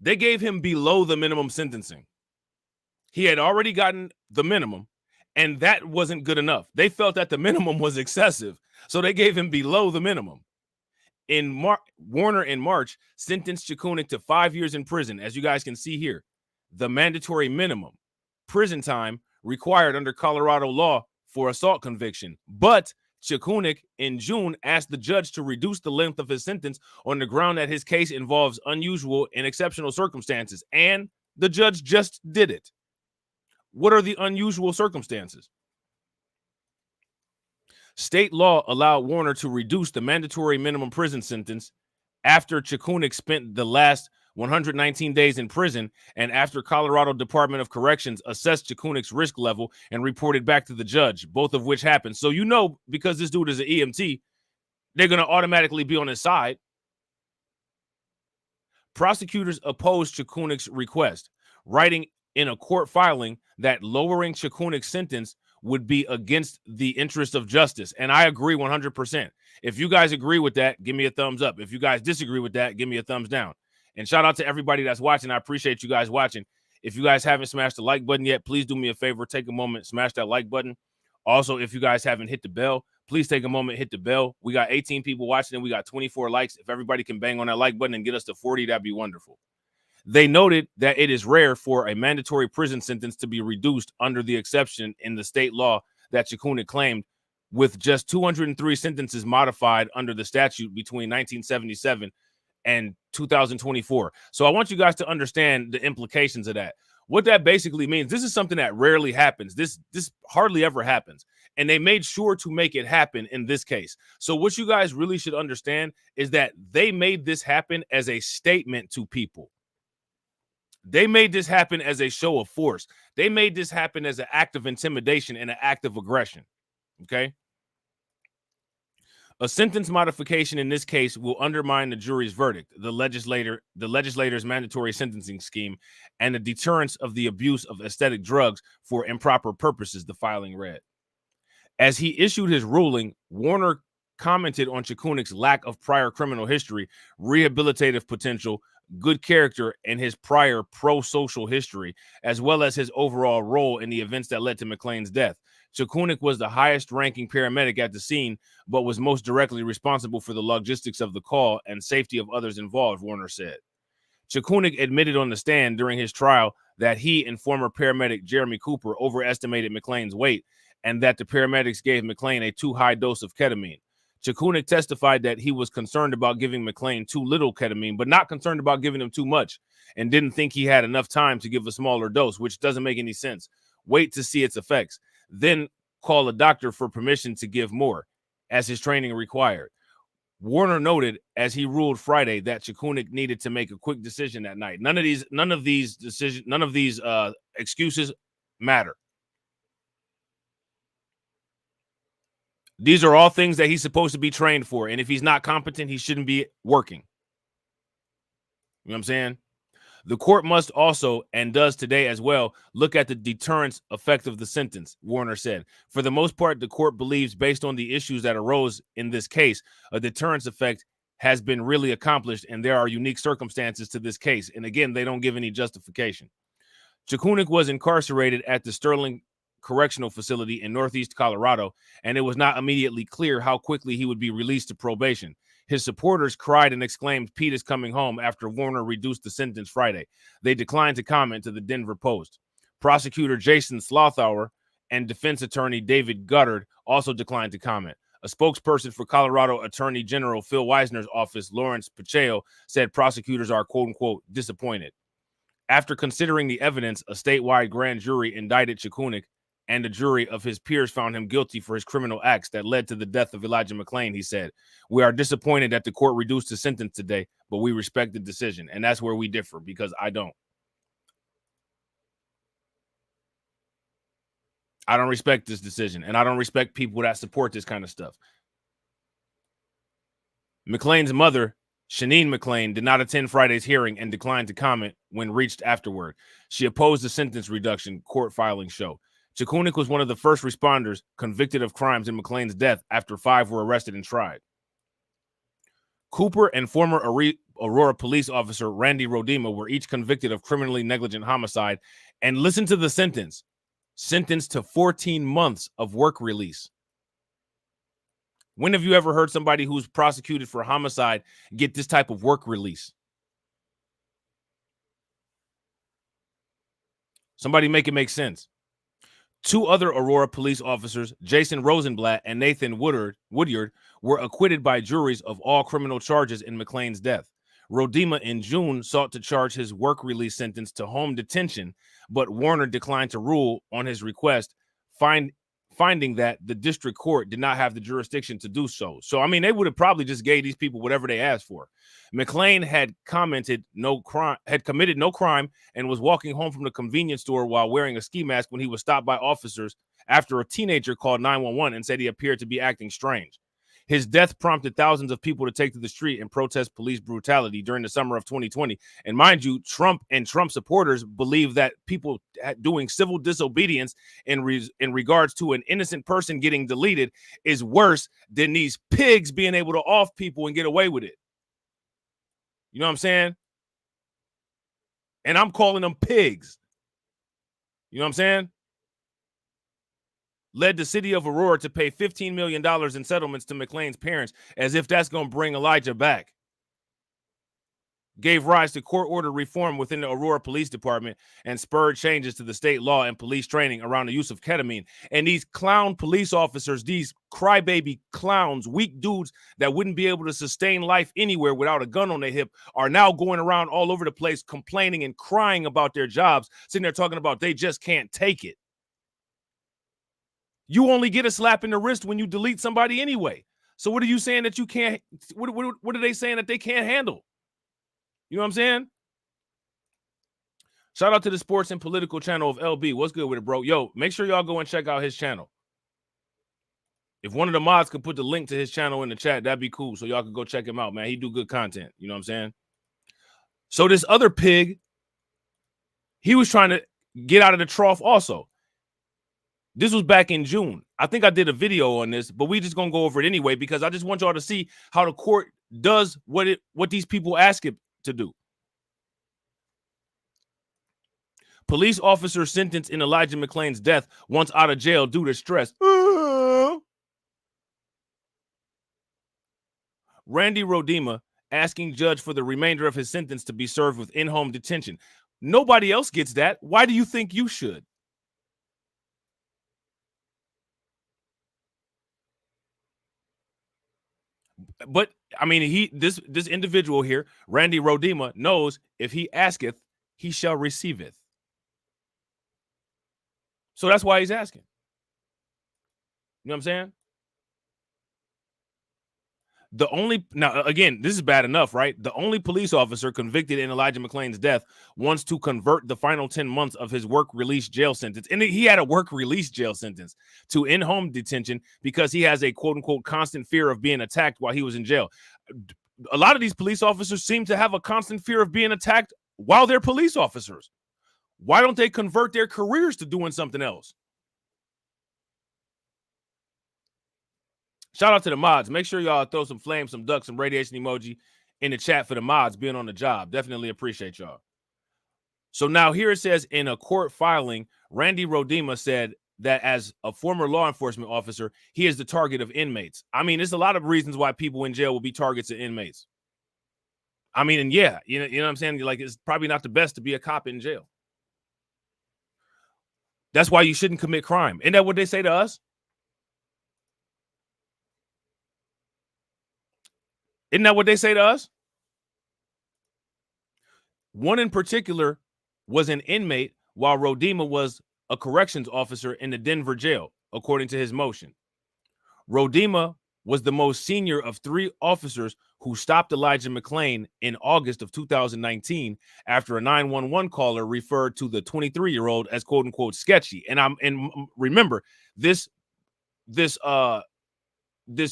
They gave him below the minimum sentencing. He had already gotten the minimum, and that wasn't good enough. They felt that the minimum was excessive, so they gave him below the minimum. Warner in March sentenced Chikunik to 5 years in prison, as you guys can see here. The mandatory minimum prison time required under Colorado law for assault conviction. But Chikunik in June asked the judge to reduce the length of his sentence on the ground that his case involves unusual and exceptional circumstances, and the judge just did it. What are the unusual circumstances? State law allowed Warner to reduce the mandatory minimum prison sentence after Chikunik spent the last 119 days in prison and after Colorado Department of Corrections assessed Chikunik's risk level and reported back to the judge, both of which happened. So you know, because this dude is an EMT, they're going to automatically be on his side. Prosecutors opposed Chikunik's request, writing in a court filing that lowering Chikunik's sentence would be against the interest of justice. And I agree 100%. If you guys agree with that, give me a thumbs up. If you guys disagree with that, give me a thumbs down. And shout out to everybody that's watching. I appreciate you guys watching. If you guys haven't smashed the like button yet, please do me a favor. Take a moment, smash that like button. Also, if you guys haven't hit the bell, please take a moment, hit the bell. We got 18 people watching and we got 24 likes. If everybody can bang on that like button and get us to 40, that'd be wonderful. They noted that it is rare for a mandatory prison sentence to be reduced under the exception in the state law that Chikunik claimed, with just 203 sentences modified under the statute between 1977 and 2024. So I want you guys to understand the implications of that. What that basically means, this is something that rarely happens. This hardly ever happens. And they made sure to make it happen in this case. So what you guys really should understand is that they made this happen as a statement to people. They made this happen as a show of force. They made this happen as an act of intimidation and an act of aggression. Okay? A sentence modification in this case will undermine the jury's verdict, the legislator's mandatory sentencing scheme, and the deterrence of the abuse of aesthetic drugs for improper purposes, the filing read. As he issued his ruling, Warner commented on Chikunik's lack of prior criminal history, rehabilitative potential, good character, and his prior pro-social history, as well as his overall role in the events that led to McClain's death. Chikunik was the highest-ranking paramedic at the scene, but was most directly responsible for the logistics of the call and safety of others involved, Warner said. Chikunik admitted on the stand during his trial that he and former paramedic Jeremy Cooper overestimated McClain's weight and that the paramedics gave McClain a too high dose of ketamine. Chikunik testified that he was concerned about giving McClain too little ketamine, but not concerned about giving him too much, and didn't think he had enough time to give a smaller dose, which doesn't make any sense. Wait to see its effects. Then call a doctor for permission to give more, as his training required. Warner noted as he ruled Friday that Chikunik needed to make a quick decision that night. None of these excuses matter. These are all things that he's supposed to be trained for. And if he's not competent, he shouldn't be working. You know what I'm saying? The court must also, and does today as well, look at the deterrence effect of the sentence, Warner said. For the most part, the court believes, based on the issues that arose in this case, a deterrence effect has been really accomplished, and there are unique circumstances to this case. And again, they don't give any justification. Chikunik was incarcerated at the Sterling Correctional Facility in Northeast Colorado, and it was not immediately clear how quickly he would be released to probation. His supporters cried and exclaimed, "Pete is coming home," after Warner reduced the sentence Friday. They declined to comment to the Denver Post. Prosecutor Jason Slothower and defense attorney David Goddard also declined to comment. A spokesperson for Colorado Attorney General Phil Weisner's office, Lawrence Pacheco, said prosecutors are, quote unquote, disappointed. After considering the evidence, a statewide grand jury indicted Chikunik, and a jury of his peers found him guilty for his criminal acts that led to the death of Elijah McClain, he said. We are disappointed that the court reduced the sentence today, but we respect the decision. And that's where we differ, because I don't. I don't respect this decision, and I don't respect people that support this kind of stuff. McClain's mother, Shanine McClain, did not attend Friday's hearing and declined to comment when reached afterward. She opposed the sentence reduction, court filings show. Jakunik was one of the first responders convicted of crimes in McClain's death after 5 were arrested and tried. Cooper and former Aurora police officer Randy Rodema were each convicted of criminally negligent homicide, and listen to the sentence, sentenced to 14 months of work release. When have you ever heard somebody who's prosecuted for homicide get this type of work release? Somebody make it make sense. 2 other Aurora police officers, Jason Rosenblatt and Nathan Woodyard, were acquitted by juries of all criminal charges in McClain's death. Rodema in June sought to charge his work release sentence to home detention, but Warner declined to rule on his request, finding that the district court did not have the jurisdiction to do so. So, I mean, they would have probably just gave these people whatever they asked for. McClain had committed no crime and was walking home from the convenience store while wearing a ski mask when he was stopped by officers after a teenager called 911 and said he appeared to be acting strange. His death prompted thousands of people to take to the street and protest police brutality during the summer of 2020. And mind you, Trump and Trump supporters believe that people doing civil disobedience in regards to an innocent person getting deleted is worse than these pigs being able to off people and get away with it. You know what I'm saying? And I'm calling them pigs. You know what I'm saying? Led the city of Aurora to pay $15 million in settlements to McClain's parents, as if that's going to bring Elijah back. Gave rise to court order reform within the Aurora Police Department and spurred changes to the state law and police training around the use of ketamine. And these clown police officers, these crybaby clowns, weak dudes that wouldn't be able to sustain life anywhere without a gun on their hip, are now going around all over the place complaining and crying about their jobs, sitting there talking about they just can't take it. You only get a slap in the wrist when you delete somebody anyway. So what are you saying that you can't? What are they saying that they can't handle? You know what I'm saying? Shout out to the sports and political channel of LB. What's good with it, bro? Yo, make sure y'all go and check out his channel. If one of the mods could put the link to his channel in the chat, that'd be cool. So y'all can go check him out, man. He do good content. You know what I'm saying? So this other pig, he was trying to get out of the trough also. This was back in June. I think I did a video on this, but we just gonna go over it anyway because I just want y'all to see how the court does what these people ask it to do. Police officer sentenced in Elijah McClain's death once out of jail due to stress. Randy Rodema asking judge for the remainder of his sentence to be served with in-home detention. Nobody else gets that. Why do you think you should? But I mean, this individual here, Randy Rodema, knows if he asketh, he shall receiveth. So that's why he's asking. You know what I'm saying? Now again, this is bad enough, right? The only police officer convicted in Elijah McClain's death wants to convert the final 10 months of his work release jail sentence, and he had a work release jail sentence, to in-home detention because he has a quote-unquote constant fear of being attacked while he was in jail. A lot of these police officers seem to have a constant fear of being attacked while they're police officers. Why don't they convert their careers to doing something else? Shout out to the mods. Make sure y'all throw some flames, some ducks, some radiation emoji in the chat for the mods being on the job. Definitely appreciate y'all. So now here it says in a court filing, Randy Rodema said that as a former law enforcement officer, he is the target of inmates. I mean, there's a lot of reasons why people in jail will be targets of inmates. I mean, and yeah, you know what I'm saying? Like, it's probably not the best to be a cop in jail. That's why you shouldn't commit crime. Isn't that what they say to us? Isn't that what they say to us? One in particular was an inmate while Rodema was a corrections officer in the Denver jail, according to his motion. Rodema was the most senior of 3 officers who stopped Elijah McClain in August of 2019 after a 911 caller referred to the 23-year-old as quote unquote sketchy. And remember, this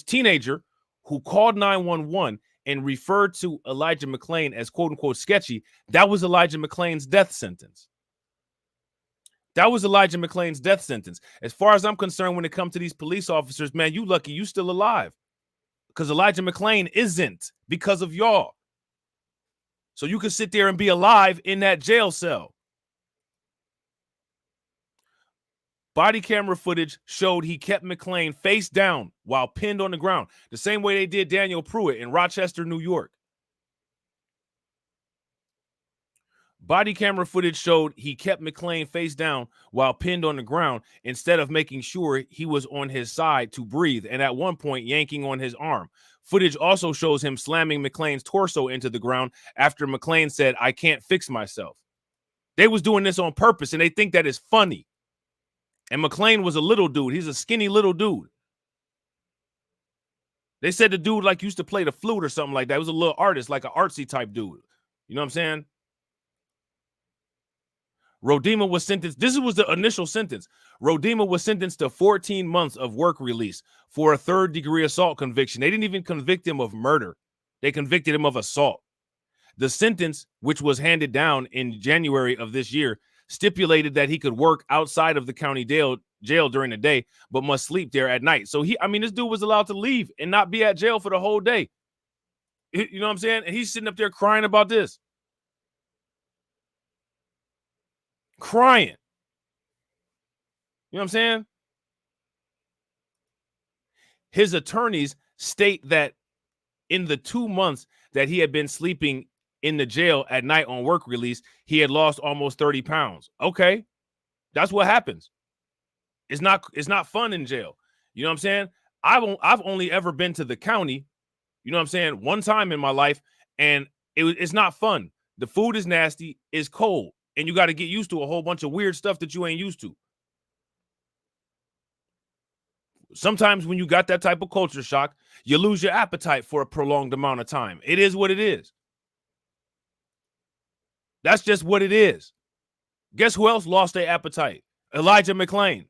teenager who called 911 and referred to Elijah McClain as quote unquote sketchy, that was Elijah McClain's death sentence. That was Elijah McClain's death sentence. As far as I'm concerned, when it comes to these police officers, man, you lucky you still alive. Because Elijah McClain isn't, because of y'all. So you can sit there and be alive in that jail cell. Body camera footage showed he kept McClain face down while pinned on the ground, the same way they did Daniel Pruitt in Rochester, New York. Body camera footage showed he kept McClain face down while pinned on the ground instead of making sure he was on his side to breathe, and at one point yanking on his arm. Footage also shows him slamming McClain's torso into the ground after McClain said, "I can't fix myself." They was doing this on purpose, and they think that is funny. And McClain was a little dude. He's a skinny little dude. They said the dude like used to play the flute or something like that. He was a little artist, like an artsy type dude. You know what I'm saying? Rodema was sentenced. This was the initial sentence. Rodema was sentenced to 14 months of work release for a third-degree assault conviction. They didn't even convict him of murder. They convicted him of assault. The sentence, which was handed down in January of this year, stipulated that he could work outside of the county jail during the day, but must sleep there at night. So this dude was allowed to leave and not be at jail for the whole day. You know what I'm saying? And he's sitting up there crying about this. Crying. You know what I'm saying? His attorneys state that in the 2 months that he had been sleeping in the jail at night on work release, he had lost almost 30 pounds. Okay. That's what happens. It's not fun in jail. You know what I'm saying? I've only ever been to the county, you know what I'm saying, one time in my life, and it's not fun. The food is nasty, it's cold, and you got to get used to a whole bunch of weird stuff that you ain't used to. Sometimes when you got that type of culture shock, you lose your appetite for a prolonged amount of time. It is what it is. That's just what it is. Guess who else lost their appetite? Elijah McClain.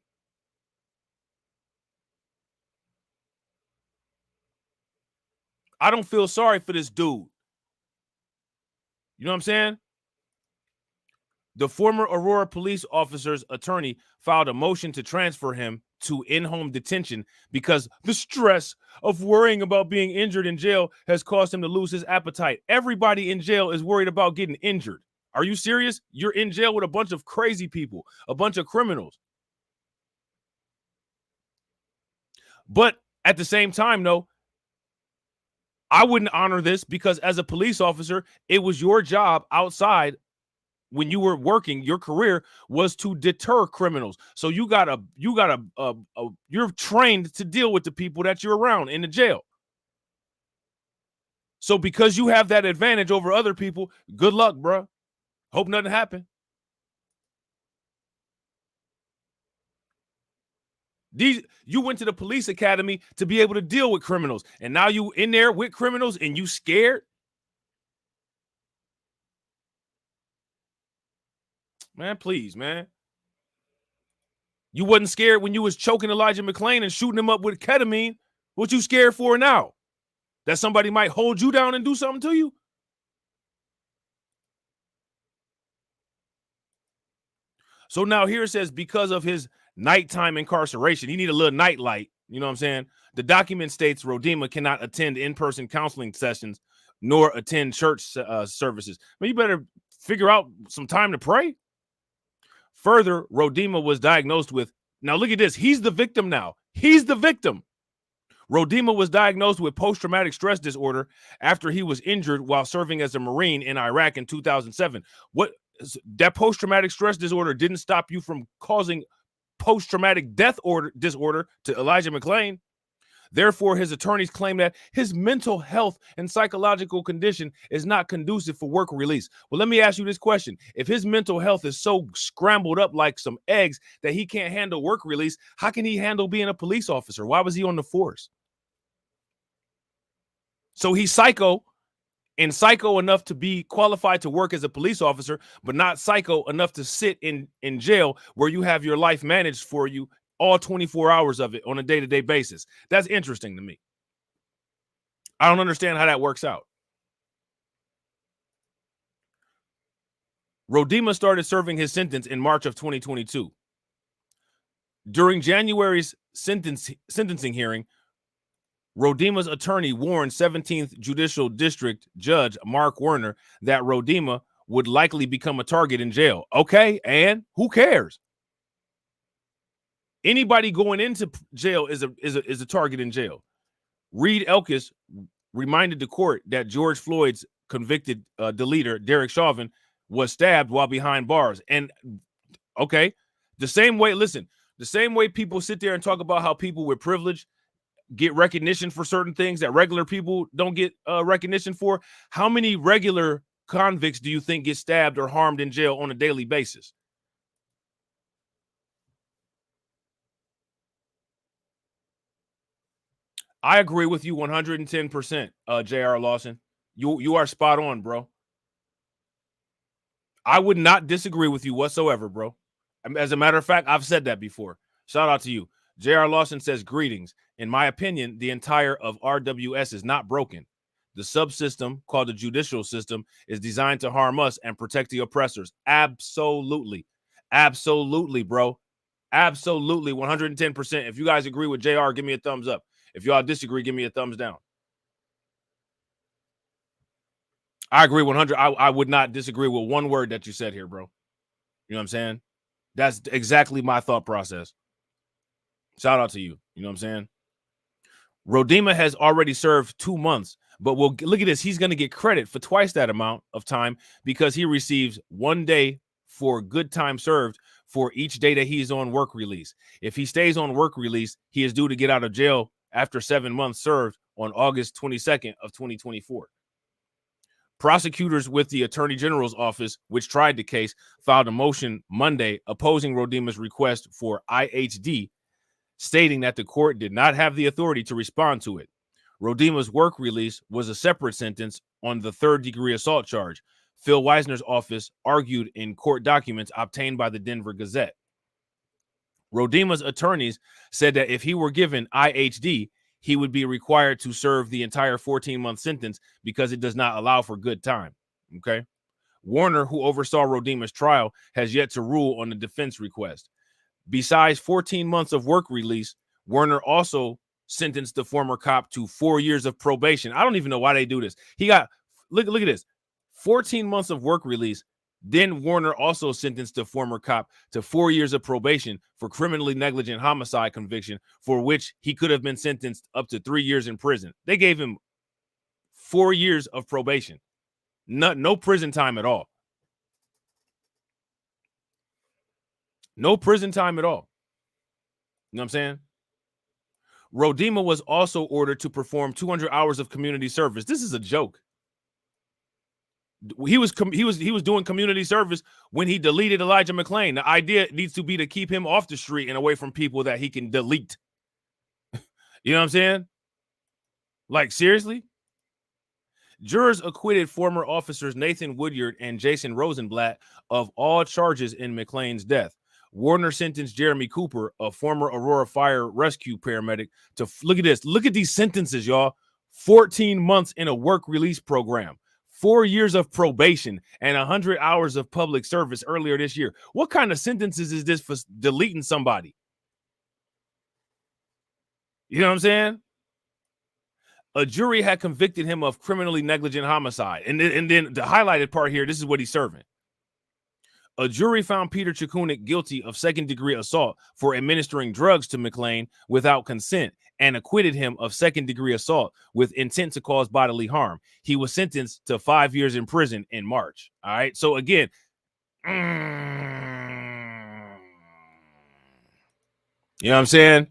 I don't feel sorry for this dude. You know what I'm saying? The former Aurora police officer's attorney filed a motion to transfer him to in-home detention because the stress of worrying about being injured in jail has caused him to lose his appetite. Everybody in jail is worried about getting injured. Are you serious? You're in jail with a bunch of crazy people, a bunch of criminals. But at the same time, though, I wouldn't honor this because as a police officer, it was your job outside when you were working. Your career was to deter criminals. So you're trained to deal with the people that you're around in the jail. So because you have that advantage over other people, good luck, bro. Hope nothing happened. You went to the police academy to be able to deal with criminals, and now you in there with criminals and you scared? Man, please, man. You wasn't scared when you was choking Elijah McClain and shooting him up with ketamine. What you scared for now? That somebody might hold you down and do something to you? So now here it says because of his nighttime incarceration, he need a little night light. You know what I'm saying? The document states Rodema cannot attend in-person counseling sessions nor attend church services. But you better figure out some time to pray. Further, Rodema was diagnosed with, now look at this, he's the victim now. He's the victim. Rodema was diagnosed with post-traumatic stress disorder after he was injured while serving as a Marine in Iraq in 2007. That post-traumatic stress disorder didn't stop you from causing post-traumatic disorder to Elijah McClain. Therefore, his attorneys claim that his mental health and psychological condition is not conducive for work release. Well, let me ask you this question. If his mental health is so scrambled up like some eggs that he can't handle work release, how can he handle being a police officer? Why was he on the force? So he's psycho and psycho enough to be qualified to work as a police officer, but not psycho enough to sit in jail where you have your life managed for you all 24 hours of it on a day-to-day basis. That's interesting to me. I don't understand how that works out. Rodema started serving his sentence in March of 2022. During January's sentencing hearing, Rodema's attorney warned 17th Judicial District Judge Mark Werner that Rodema would likely become a target in jail. Okay, and who cares? Anybody going into jail is a target in jail. Reed Elkis reminded the court that George Floyd's convicted deleter, Derek Chauvin, was stabbed while behind bars. And okay, the same way people sit there and talk about how people with privilege get recognition for certain things that regular people don't get recognition for. How many regular convicts do you think get stabbed or harmed in jail on a daily basis? I agree with you 110%, J.R. Lawson. You are spot on, bro. I would not disagree with you whatsoever, bro. As a matter of fact, I've said that before. Shout out to you. J.R. Lawson says, greetings. In my opinion, the entire of RWS is not broken. The subsystem called the judicial system is designed to harm us and protect the oppressors. Absolutely. Absolutely, bro. Absolutely, 110%. If you guys agree with JR, give me a thumbs up. If y'all disagree, give me a thumbs down. I agree 100. I would not disagree with one word that you said here, bro. You know what I'm saying? That's exactly my thought process. Shout out to you. You know what I'm saying? Rodema has already served 2 months, but we'll look at this. He's going to get credit for twice that amount of time because he receives 1 day for good time served for each day that he's on work release. If he stays on work release, he is due to get out of jail after 7 months served on August 22nd of 2024. Prosecutors with the Attorney General's office, which tried the case, filed a motion Monday opposing Rodema's request for IHD, stating that the court did not have the authority to respond to it. Rodema's work release was a separate sentence on the third-degree assault charge, Phil Weisner's office argued in court documents obtained by the Denver Gazette. Rodema's attorneys said that if he were given IHD, he would be required to serve the entire 14-month sentence because it does not allow for good time. Okay. Warner, who oversaw Rodema's trial, has yet to rule on the defense request. Besides 14 months of work release, Warner also sentenced the former cop to 4 years of probation. I don't even know why they do this. He got, look at this, 14 months of work release. Then Warner also sentenced the former cop to 4 years of probation for criminally negligent homicide conviction, for which he could have been sentenced up to 3 years in prison. They gave him 4 years of probation. No prison time at all. No prison time at all. You know what I'm saying? Rodema was also ordered to perform 200 hours of community service. This is a joke. He was doing community service when he deleted Elijah McClain. The idea needs to be to keep him off the street and away from people that he can delete. You know what I'm saying? Like, seriously? Jurors acquitted former officers Nathan Woodyard and Jason Rosenblatt of all charges in McClain's death. Warner sentenced Jeremy Cooper, a former Aurora Fire Rescue paramedic, to look at this. Look at these sentences, y'all. 14 months in a work release program. 4 years of probation and 100 hours of public service earlier this year. What kind of sentences is this for deleting somebody? You know what I'm saying? A jury had convicted him of criminally negligent homicide. And then the highlighted part here, this is what he's serving. A jury found Peter Chikunik guilty of second-degree assault for administering drugs to McClain without consent and acquitted him of second-degree assault with intent to cause bodily harm. He was sentenced to 5 years in prison in March. All right. So again, you know what I'm saying?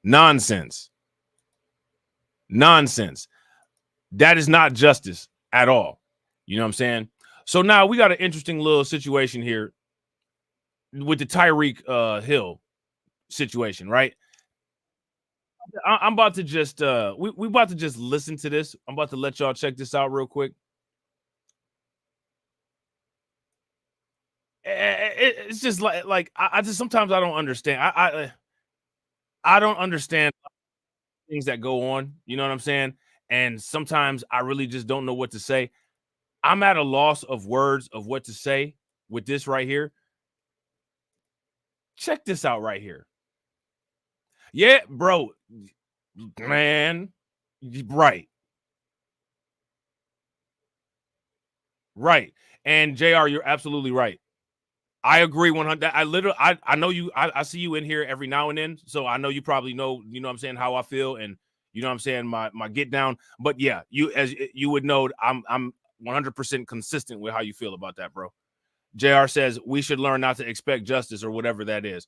Nonsense. Nonsense. That is not justice at all. You know what I'm saying? So now we got an interesting little situation here with the Tyreek Hill situation, right? I'm about to just we about to just listen to this. I'm about to let y'all check this out real quick. It's just like I just sometimes I don't understand. I don't understand things that go on. You know what I'm saying? And sometimes I really just don't know what to say. I'm at a loss of words of what to say with this right here. Check this out right here. Yeah, bro, man, right. Right. And JR, you're absolutely right. I agree 100. I know you. I see you in here every now and then, so I know you probably know. You know what I'm saying, how I feel, and you know what I'm saying, my get down. But yeah, you as you would know, I'm 100% consistent with how you feel about that, bro. JR says we should learn not to expect justice or whatever that is.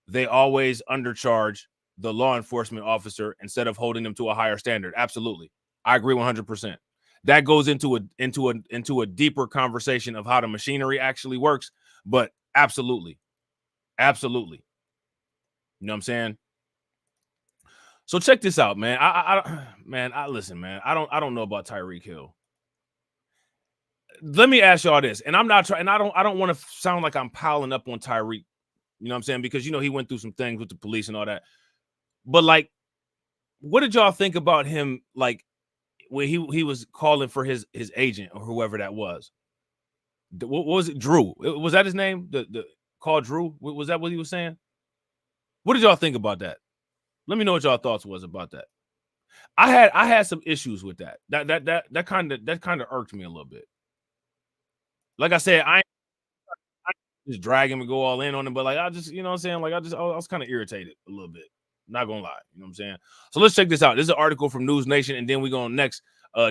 They always undercharge the law enforcement officer instead of holding them to a higher standard. Absolutely, I agree 100%. That goes into a deeper conversation of how the machinery actually works. But absolutely. Absolutely. You know what I'm saying? So check this out, man. I listen, man. I don't know about Tyreek Hill. Let me ask y'all this. And I'm not trying, and I don't want to sound like I'm piling up on Tyreek. You know what I'm saying? Because you know he went through some things with the police and all that. But like, what did y'all think about him, like when he was calling for his agent or whoever that was? What was it? Drew. Was that his name? The call Drew? Was that what he was saying? What did y'all think about that? Let me know what y'all thoughts was about that. I had some issues with that. That kind of irked me a little bit. Like I said, I just drag him and go all in on him, but like I just, you know what I'm saying? Like I was kind of irritated a little bit. Not gonna lie, you know what I'm saying? So let's check this out. This is an article from News Nation, and then we're gonna next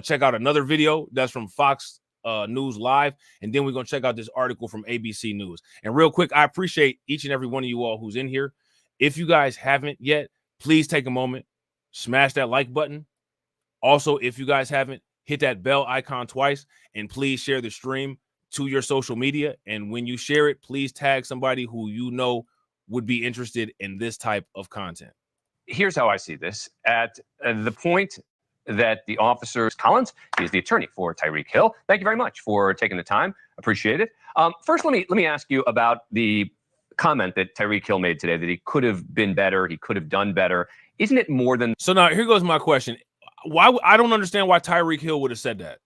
check out another video that's from Fox News Live, and then we're gonna check out this article from ABC News. And real quick, I appreciate each and every one of you all who's in here. If you guys haven't yet, please take a moment, smash that like button. Also, if you guys haven't, hit that bell icon twice, and please share the stream to your social media. And when you share it, please tag somebody who you know would be interested in this type of content. Here's how I see this. At the point that the officer, Collins, is the attorney for Tyreek Hill. Thank you very much for taking the time. Appreciate it. First, let me ask you about the comment that Tyreek Hill made today, that he could have been better, he could have done better. Isn't it more than... So now here goes my question. Why I don't understand why Tyreek Hill would have said that.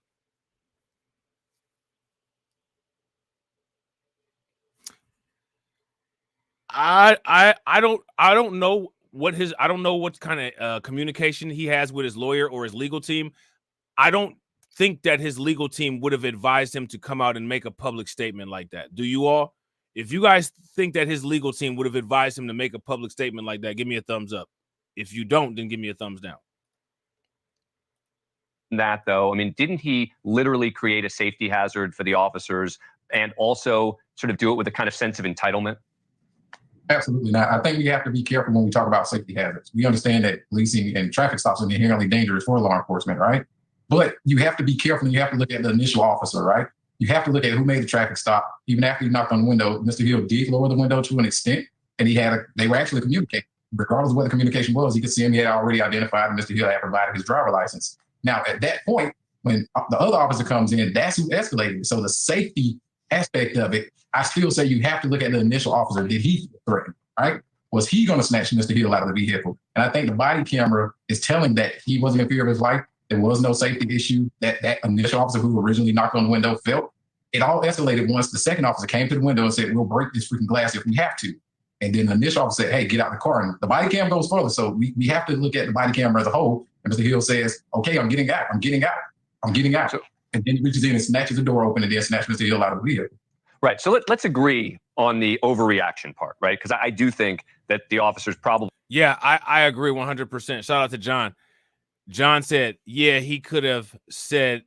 I don't know what kind of communication he has with his lawyer or his legal team. I don't think that his legal team would have advised him to come out and make a public statement like that. Do you all? If you guys think that his legal team would have advised him to make a public statement like that, give me a thumbs up. If you don't, then give me a thumbs down. That though, I mean, didn't he literally create a safety hazard for the officers and also sort of do it with a kind of sense of entitlement? Absolutely not. I think we have to be careful when we talk about safety hazards. We understand that policing and traffic stops are inherently dangerous for law enforcement, right? But you have to be careful, and you have to look at the initial officer, right? You have to look at who made the traffic stop. Even after you knocked on the window, Mr. Hill did lower the window to an extent, and they were actually communicating. Regardless of what the communication was, you could see him, he had already identified, and Mr. Hill had provided his driver license. Now, at that point, when the other officer comes in, that's who escalated. So the safety aspect of it, I still say you have to look at the initial officer. Did he threaten, right? Was he going to snatch Mr. Hill out of the vehicle? And I think the body camera is telling that he wasn't in fear of his life. There was no safety issue that initial officer who originally knocked on the window felt. It all escalated once the second officer came to the window and said, we'll break this freaking glass if we have to. And then the initial officer said, hey, get out of the car. And the body cam goes further. So we have to look at the body camera as a whole. And Mr. Hill says, okay, I'm getting out. And then he reaches in and snatches the door open and then snatches Mr. Hill out of the vehicle. Right. So let's agree on the overreaction part, right? Because I do think that the officers probably... Yeah, I agree 100%. Shout out to John. John said, yeah, he could have said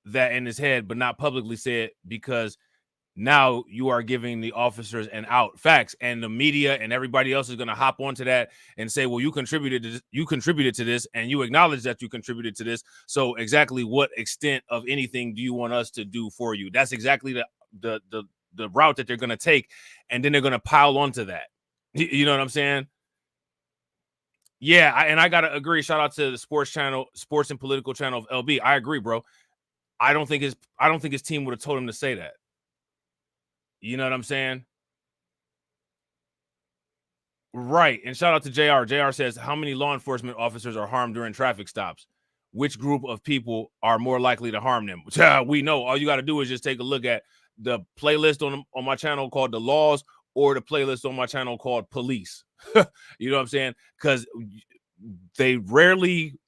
that in his head, but not publicly said, because now you are giving the officers an out. Facts. And the media and everybody else is going to hop onto that and say, well, you contributed to this, and you acknowledge that you contributed to this. So exactly what extent of anything do you want us to do for you? That's exactly the route that they're going to take. And then they're going to pile onto that. You know what I'm saying? Yeah, I gotta agree. Shout out to the sports and political channel of LB. I agree, bro. I don't think his team would have told him to say that. You know what I'm saying? Right. And shout out to JR. JR says, how many law enforcement officers are harmed during traffic stops? Which group of people are more likely to harm them? We know. All you got to do is just take a look at the playlist on my channel called The Laws, or the playlist on my channel called Police. You know what I'm saying? Because they rarely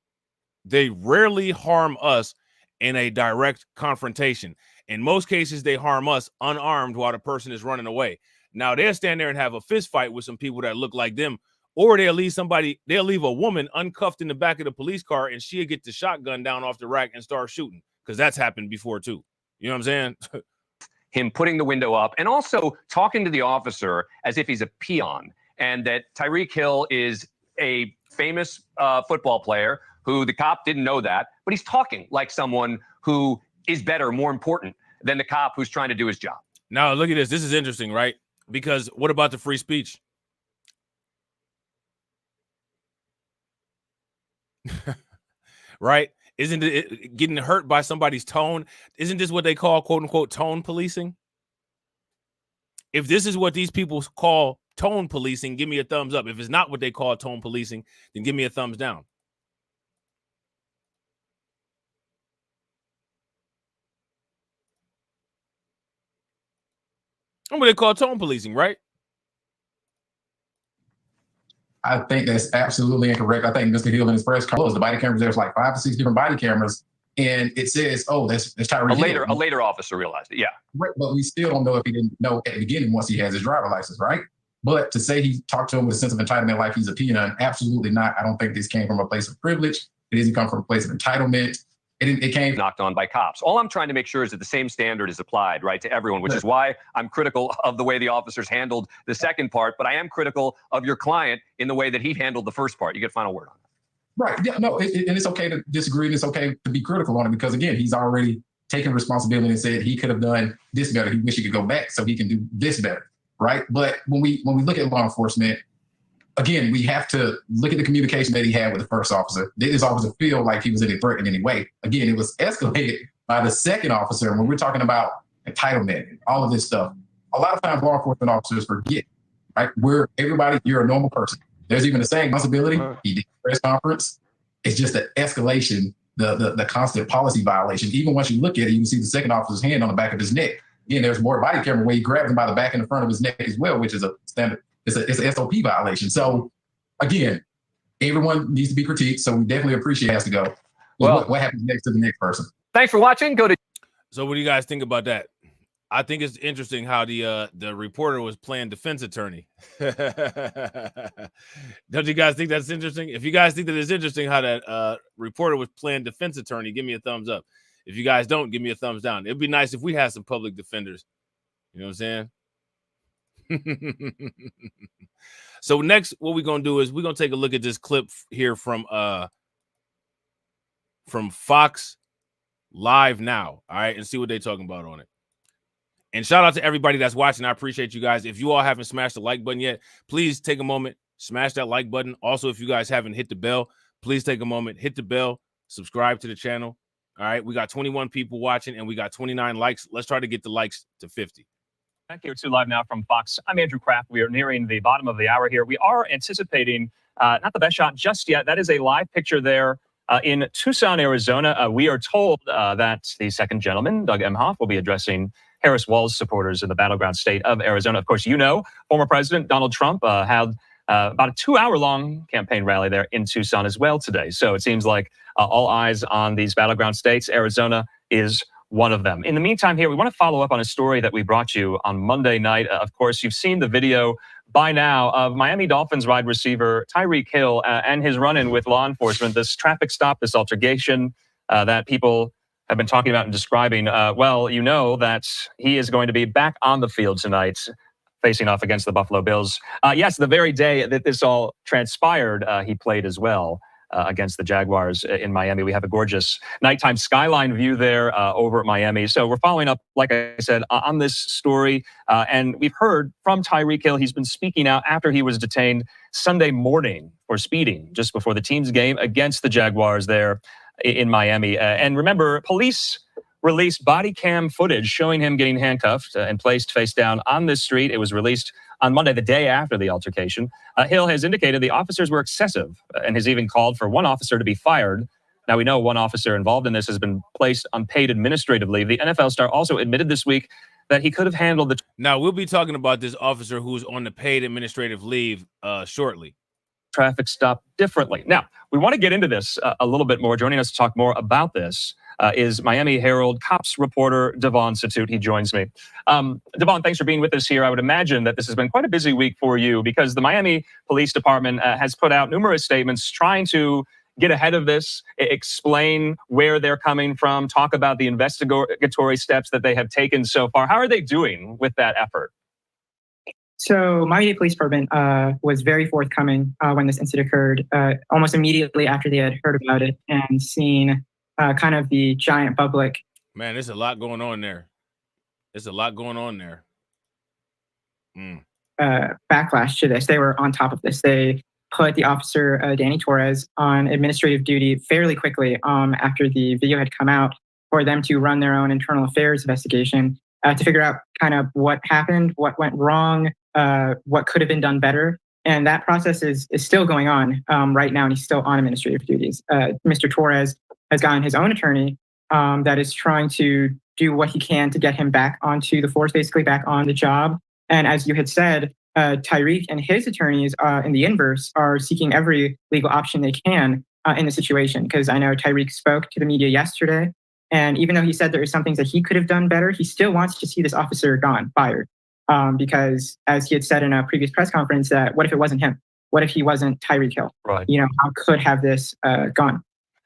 harm us in a direct confrontation. In most cases, they harm us unarmed while the person is running away. Now they'll stand there and have a fist fight with some people that look like them, or they'll leave a woman uncuffed in the back of the police car, and she'll get the shotgun down off the rack and start shooting, because that's happened before too. You know what I'm saying? Him putting the window up and also talking to the officer as if he's a peon, and that Tyreek Hill is a famous football player who the cop didn't know that, but he's talking like someone who is better, more important than the cop who's trying to do his job. Now, look at this. This is interesting, right? Because what about the free speech? Right? Isn't it getting hurt by somebody's tone? Isn't this what they call, quote unquote, tone policing? If this is what these people call tone policing, give me a thumbs up. If it's not what they call tone policing, then give me a thumbs down. What they call tone policing, right? I think that's absolutely incorrect. I think Mr. Hill in his press conference, the body cameras, there's like 5 to 6 different body cameras, and it says, "Oh, that's Tyreek Hill." A later officer realized it. Yeah, right, but we still don't know if he didn't know at the beginning once he has his driver license, right? But to say he talked to him with a sense of entitlement like he's a peon, absolutely not. I don't think this came from a place of privilege. It doesn't come from a place of entitlement. It came knocked on by cops. All I'm trying to make sure is that the same standard is applied, right, to everyone, which is why I'm critical of the way the officers handled the second part, but I am critical of your client in the way that he handled the first part. You get a final word on that. Right. Yeah, no, and it's okay to disagree, and it's okay to be critical on it, because again, he's already taken responsibility and said he could have done this better. He wish he could go back so he can do this better, right? But when we look at law enforcement, again, we have to look at the communication that he had with the first officer. Did this officer feel like he was any threat in any way? Again, it was escalated by the second officer. And when we're talking about entitlement and all of this stuff, a lot of times law enforcement officers forget, right? You're a normal person. There's even the same possibility. He did a press conference. It's just the escalation, the constant policy violation. Even once you look at it, you can see the second officer's hand on the back of his neck. Again, there's more body camera where he grabbed him by the back and the front of his neck as well, which is a standard. It's an SOP violation. So again, everyone needs to be critiqued. So we definitely appreciate it has to go. Well, what happens next to the next person? Thanks for watching. So what do you guys think about that? I think it's interesting how the reporter was playing defense attorney. Don't you guys think that's interesting? If you guys think that it's interesting how that reporter was playing defense attorney, give me a thumbs up. If you guys don't, give me a thumbs down. It'd be nice if we had some public defenders. You know what I'm saying? So next, what we're gonna do is we're gonna take a look at this clip here from Fox Live Now, all right, and see what they're talking about on it. And shout out to everybody that's watching. I appreciate you guys. If you all haven't smashed the like button yet, please take a moment, smash that like button. Also, if you guys haven't hit the bell, please take a moment, hit the bell, subscribe to the channel. All right, we got 21 people watching and we got 29 likes. Let's try to get the likes to 50. Back here to Live Now from Fox. I'm Andrew Kraft. We are nearing the bottom of the hour here. We are anticipating not the best shot just yet. That is a live picture there in Tucson, Arizona. We are told that the second gentleman, Doug Emhoff, will be addressing Harris Walz supporters in the battleground state of Arizona. Of course, you know, former President Donald Trump had about a 2-hour-long campaign rally there in Tucson as well today. So it seems like all eyes on these battleground states. Arizona is one of them. In the meantime here, we want to follow up on a story that we brought you on Monday night. Of course, you've seen the video by now of Miami Dolphins wide receiver Tyreek Hill and his run-in with law enforcement, this traffic stop, this altercation that people have been talking about and describing. Well, you know that he is going to be back on the field tonight, facing off against the Buffalo Bills. Yes, the very day that this all transpired, he played as well. against the Jaguars in Miami. We have a gorgeous nighttime skyline view there over at Miami. So we're following up, like I said, on this story. And we've heard from Tyreek Hill. He's been speaking out after he was detained Sunday morning for speeding just before the team's game against the Jaguars there in Miami. And remember, police released body cam footage showing him getting handcuffed and placed face down on this street. It was released on Monday, the day after the altercation. Hill has indicated the officers were excessive and has even called for one officer to be fired. Now, we know one officer involved in this has been placed on paid administrative leave. The NFL star also admitted this week that he could have handled the... Now, we'll be talking about this officer who's on the paid administrative leave shortly. Traffic stop differently. Now, we want to get into this a little bit more. Joining us to talk more about this is Miami Herald Cops reporter Devon Satut. He joins me. Devon, thanks for being with us here. I would imagine that this has been quite a busy week for you because the Miami Police Department has put out numerous statements trying to get ahead of this, explain where they're coming from, talk about the investigatory steps that they have taken so far. How are they doing with that effort? So Miami Police Department was very forthcoming when this incident occurred, almost immediately after they had heard about it and seen kind of the giant public. Man, there's a lot going on there. There's a lot going on there. Backlash to this. They were on top of this. They put the officer, Danny Torres, on administrative duty fairly quickly after the video had come out for them to run their own internal affairs investigation to figure out kind of what happened, what went wrong, what could have been done better. And that process is still going on right now, and he's still on administrative duties. Mr. Torres has gotten his own attorney that is trying to do what he can to get him back onto the force, basically back on the job. And as you had said, Tyreek and his attorneys in the inverse are seeking every legal option they can in the situation. Because I know Tyreek spoke to the media yesterday, and even though he said there are some things that he could have done better, he still wants to see this officer gone, fired. Because as he had said in a previous press conference, that what if it wasn't him? What if he wasn't Tyreek Hill? Right. You know, how could have this gone?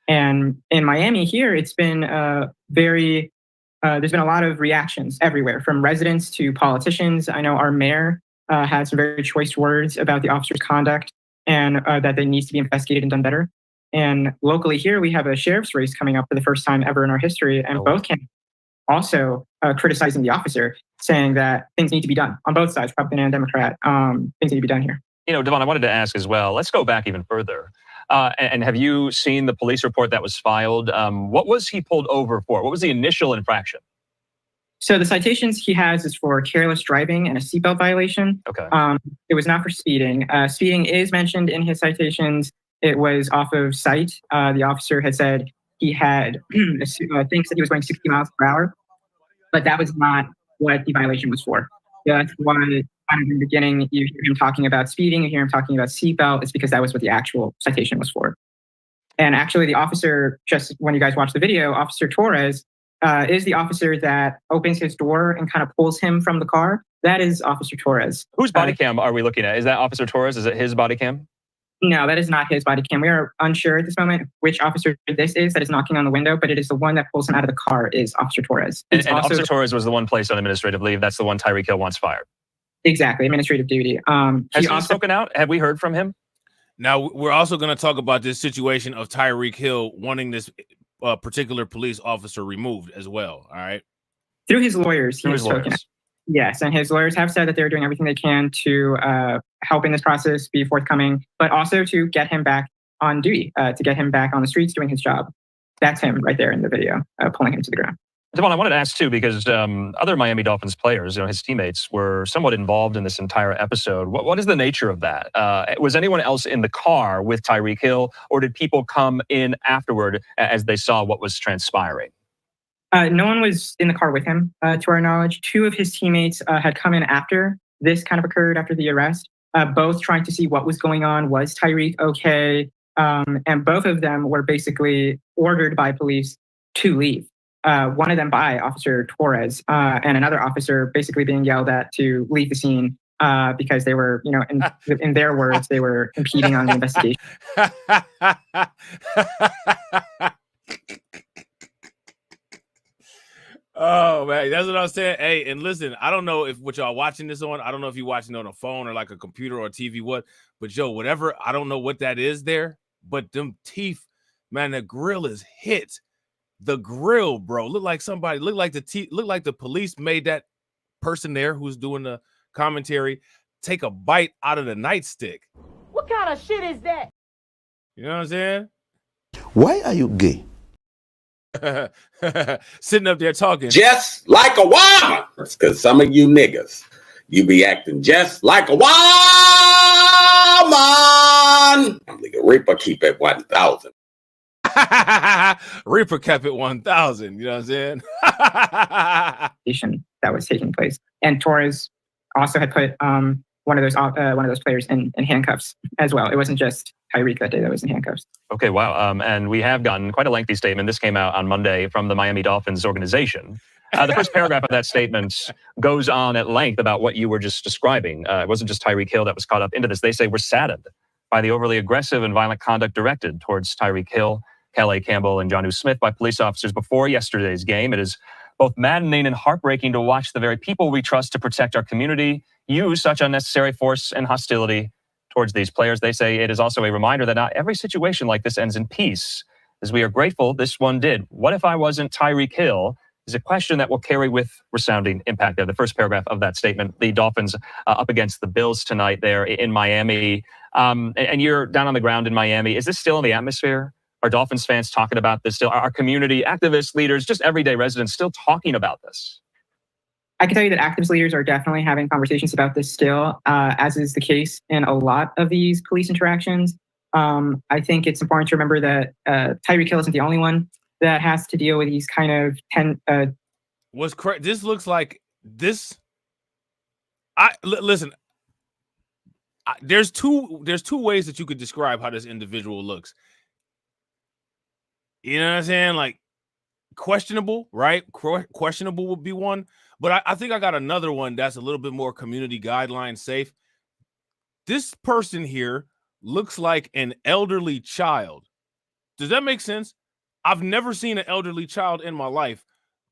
And in Miami here, it's been there's been a lot of reactions everywhere, from residents to politicians. I know our mayor had some very choice words about the officer's conduct and that they needs to be investigated and done better. And locally here, we have a sheriff's race coming up for the first time ever in our history. And both candidates also criticizing the officer, saying that things need to be done on both sides, Republican and Democrat. Things need to be done here. You know, Devon, I wanted to ask as well, let's go back even further. And have you seen the police report that was filed? What was he pulled over for? What was the initial infraction? So the citations he has is for careless driving and a seatbelt violation. Okay. It was not for speeding. Speeding is mentioned in his citations. It was off of sight. The officer had said he had thinks that he was going 60 miles per hour, but that was not what the violation was for. That's why in the beginning you hear him talking about speeding, you hear him talking about seatbelt. It's because that was what the actual citation was for. And actually the officer, just when you guys watch the video, Officer Torres is the officer that opens his door and kind of pulls him from the car. That is Officer Torres. Whose body cam are we looking at? Is that Officer Torres? Is it his body cam? No, that is not his body cam. We are unsure at this moment which officer this is that is knocking on the window, but it is the one that pulls him out of the car is Officer Torres. And Officer Torres was the one placed on administrative leave. That's the one Tyreek Hill wants fired. Exactly, administrative duty. Has he spoken out? Have we heard from him? Now, we're also going to talk about this situation of Tyreek Hill wanting this particular police officer removed as well. All right. Through his lawyers, he has spoken. Yes, and his lawyers have said that they're doing everything they can to help in this process, be forthcoming, but also to get him back on duty, to get him back on the streets doing his job. That's him right there in the video, pulling him to the ground. Devon, I wanted to ask too, because other Miami Dolphins players, his teammates, were somewhat involved in this entire episode. What is the nature of that? Was anyone else in the car with Tyreek Hill, or did people come in afterward as they saw what was transpiring? No one was in the car with him, to our knowledge. Two of his teammates had come in after this kind of occurred, after the arrest, both trying to see what was going on. Was Tyreek okay? And both of them were basically ordered by police to leave. One of them by Officer Torres, and another officer basically being yelled at to leave the scene because they were, in their words, they were impeding on the investigation. Oh man, that's what I was saying. Hey, and listen, I don't know if what y'all watching this on. I don't know if you're watching it on a phone or like a computer or a TV, but Joe, whatever. I don't know what that is there. but them teeth, man, the grill is hit. The grill, bro, look like the police made that person there who's doing the commentary take a bite out of the nightstick. What kind of shit is that? You know what I'm saying? Why are you gay? Sitting up there talking just like a woman. That's because some of you niggas, you be acting just like a woman. Nigga, Reaper keep it 1,000. Reaper kept it 1,000. You know what I'm saying? That was taking place, and Torres also had put one of those players in handcuffs as well. It wasn't just Tyreek that day that was in handcuffs. Okay, wow. And we have gotten quite a lengthy statement. This came out on Monday from the Miami Dolphins organization. The first paragraph of that statement goes on at length about what you were just describing. It wasn't just Tyreek Hill that was caught up into this. They say we're saddened by the overly aggressive and violent conduct directed towards Tyreek Hill, Calais Campbell, and Jonnu Smith by police officers before yesterday's game. It is both maddening and heartbreaking to watch the very people we trust to protect our community use such unnecessary force and hostility towards these players. They say it is also a reminder that not every situation like this ends in peace, as we are grateful this one did. What if I wasn't Tyreek Hill? Is a question that will carry with resounding impact there. The first paragraph of that statement, the Dolphins up against the Bills tonight there in Miami. And you're down on the ground in Miami. Is this still in the atmosphere? Are Dolphins fans talking about this still? Are community activists, leaders, just everyday residents still talking about this? I can tell you that activist leaders are definitely having conversations about this still, as is the case in a lot of these police interactions. I think it's important to remember that Tyreek Hill isn't the only one that has to deal with these kind of this looks like this. Listen. There's two ways that you could describe how this individual looks. You know what I'm saying? Like questionable, right? Questionable would be one, but I think I got another one that's a little bit more community guideline safe. This person here looks like an elderly child. Does that make sense? I've never seen an elderly child in my life,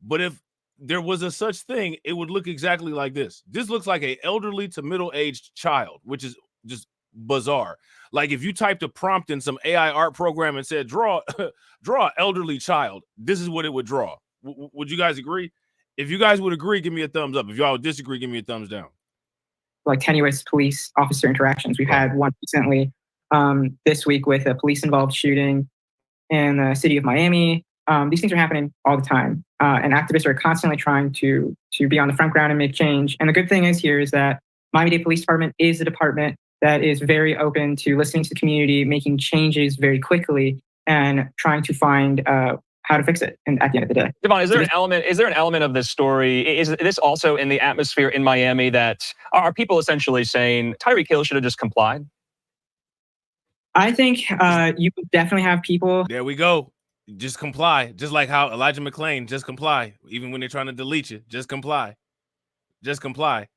but if there was a such thing, it would look exactly like this. This looks like an elderly to middle-aged child, which is just bizarre. Like if you typed a prompt in some AI art program and said, draw an elderly child, this is what it would draw. Would you guys agree? If you guys would agree, give me a thumbs up. If y'all would disagree, give me a thumbs down. Like tenuous police officer interactions. We've had one recently this week with a police-involved shooting in the city of Miami. These things are happening all the time, and activists are constantly trying to be on the front ground and make change. And the good thing is that Miami-Dade Police Department is a department that is very open to listening to the community, making changes very quickly, and trying to find how to fix it. And at the end of the day, Devon, is there an element of this story? Is this also in the atmosphere in Miami that are people essentially saying Tyreek Hill should have just complied? I think you definitely have people. There we go. Just comply. Just like how Elijah McClain, just comply. Even when they're trying to delete you, just comply. Just comply.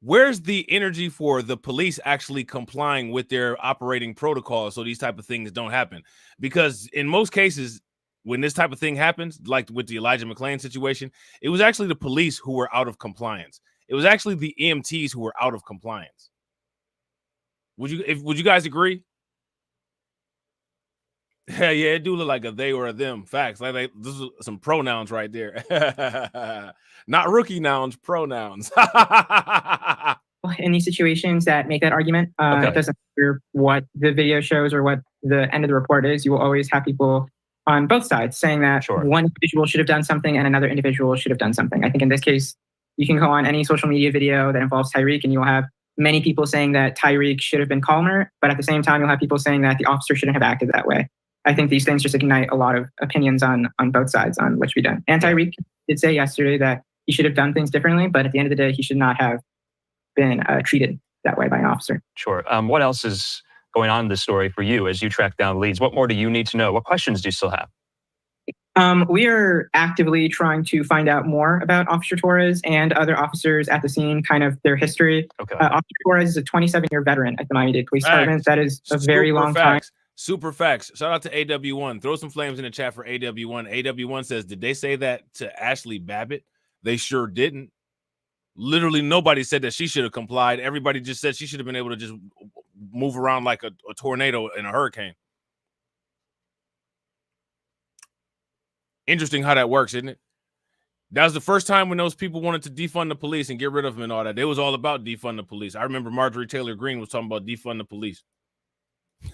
Where's the energy for the police actually complying with their operating protocols so these type of things don't happen? Because in most cases, when this type of thing happens, like with the Elijah McClain situation, it was actually the police who were out of compliance. It was actually the EMTs who were out of compliance. Would you guys agree? Yeah, it do look like a they or a them. Facts. Like this is some pronouns right there. Not rookie nouns, pronouns. In these situations that make that argument, it doesn't matter what the video shows or what the end of the report is. You will always have people on both sides saying that one individual should have done something and another individual should have done something. I think in this case, you can go on any social media video that involves Tyreek and you'll have many people saying that Tyreek should have been calmer, but at the same time, you'll have people saying that the officer shouldn't have acted that way. I think these things just ignite a lot of opinions on both sides on what should be done. And Tyreek did say yesterday that he should have done things differently, but at the end of the day, he should not have been treated that way by an officer. Sure. What else is going on in this story for you as you track down leads? What more do you need to know? What questions do you still have? We are actively trying to find out more about Officer Torres and other officers at the scene, kind of their history. Officer Torres is a 27-year veteran at the Miami-Dade Police Department. That is a very long time. Super facts. Shout out to AW1. Throw some flames in the chat for AW1. AW1 says, did they say that to Ashley Babbitt? They sure didn't. Literally nobody said that she should have complied. Everybody just said she should have been able to just move around like a tornado in a hurricane. Interesting how that works, isn't it? That was the first time when those people wanted to defund the police and get rid of them and all that. It was all about defund the police. I remember Marjorie Taylor Greene was talking about defund the police.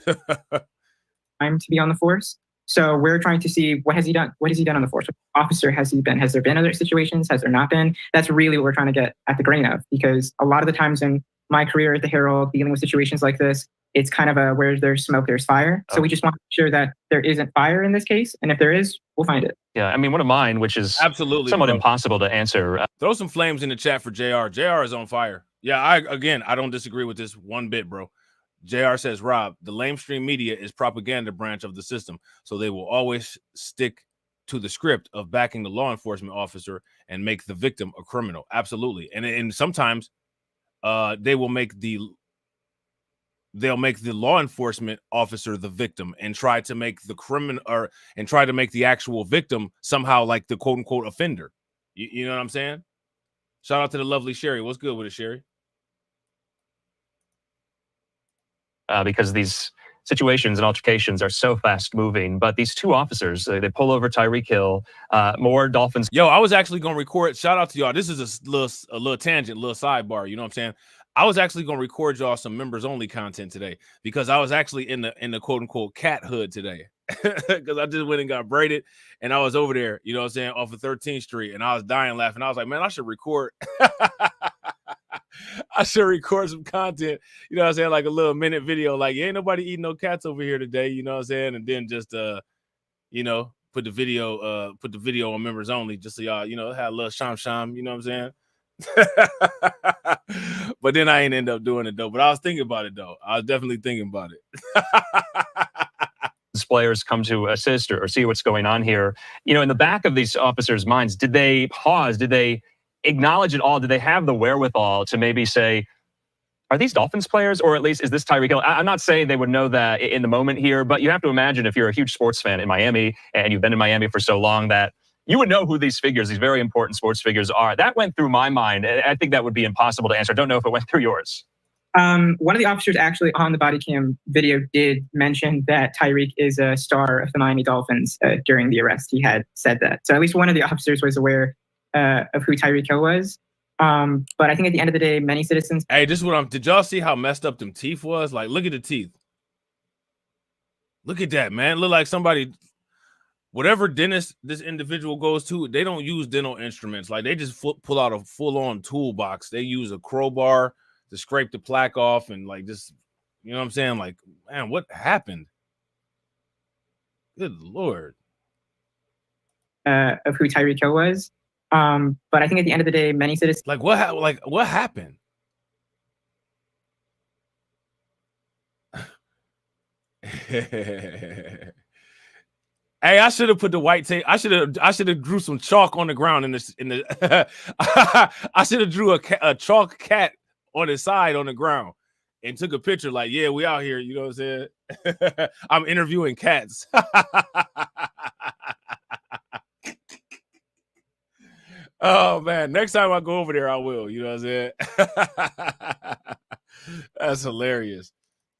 Time to be on the force. So we're trying to see what has he done? What has he done on the force? What officer has he been? Has there been other situations? Has there not been? That's really what we're trying to get at the grain of, because a lot of the times in my career at the Herald, dealing with situations like this, it's kind of a where there's smoke, there's fire. So we just want to make sure that there isn't fire in this case. And if there is, we'll find it. Yeah, I mean, one of mine, which is absolutely somewhat impossible to answer. Throw some flames in the chat for JR. JR is on fire. Yeah, I don't disagree with this one bit, bro. JR says, Rob, the lamestream media is propaganda branch of the system, so they will always stick to the script of backing the law enforcement officer and make the victim a criminal. Absolutely. And sometimes they'll make the law enforcement officer the victim and try to make the criminal and try to make the actual victim somehow like the quote unquote offender. You know what I'm saying? Shout out to the lovely Sherry. What's good with it, Sherry? Because these situations and altercations are so fast moving. But these two officers, they pull over Tyreek Hill, more Dolphins. Yo, I was actually going to record. Shout out to y'all. This is a little tangent, a little sidebar. You know what I'm saying? I was actually going to record y'all some members only content today because I was actually in the quote unquote cat hood today because I just went and got braided and I was over there, you know what I'm saying, off of 13th Street, and I was dying laughing. I was like, man, I should record. I should record some content, you know what I'm saying, like a little minute video, like, ain't nobody eating no cats over here today, you know what I'm saying, and then just you know, put the video on members only, just so y'all, you know, have a little sham, you know what I'm saying. But then I ain't end up doing it though. But I was thinking about it though. I was definitely thinking about it. Players come to assist or see what's going on here. You know, in the back of these officers' minds, did they pause? Did they acknowledge it all? Did they have the wherewithal to maybe say, are these Dolphins players, or at least is this Tyreek Hill? I'm not saying they would know that in the moment here, but you have to imagine if you're a huge sports fan in Miami and you've been in Miami for so long that you would know who these figures, these very important sports figures are. That went through my mind. I think that would be impossible to answer. I don't know if it went through yours. One of the officers actually on the body cam video did mention that Tyreek is a star of the Miami Dolphins during the arrest. He had said that. So at least one of the officers was aware of who Tyreek Hill was. But I think at the end of the day, many citizens. Hey, this is what did y'all see how messed up them teeth was? Like, look at the teeth. Look at that, man. Look like somebody, whatever dentist this individual goes to, they don't use dental instruments. Like, they just pull out a full-on toolbox. They use a crowbar to scrape the plaque off and like just, you know what I'm saying? Like, man, what happened? Good Lord. Of who Tyreek Hill was. But I think at the end of the day, many citizens. Like, what happened? Hey, I should have put the white tape. I should have drew some chalk on the ground in the I should have drew a chalk cat on his side on the ground and took a picture like, yeah, we out here, you know what I'm saying? I'm interviewing cats. Oh man, next time I go over there, I will, you know what I'm saying? That's hilarious.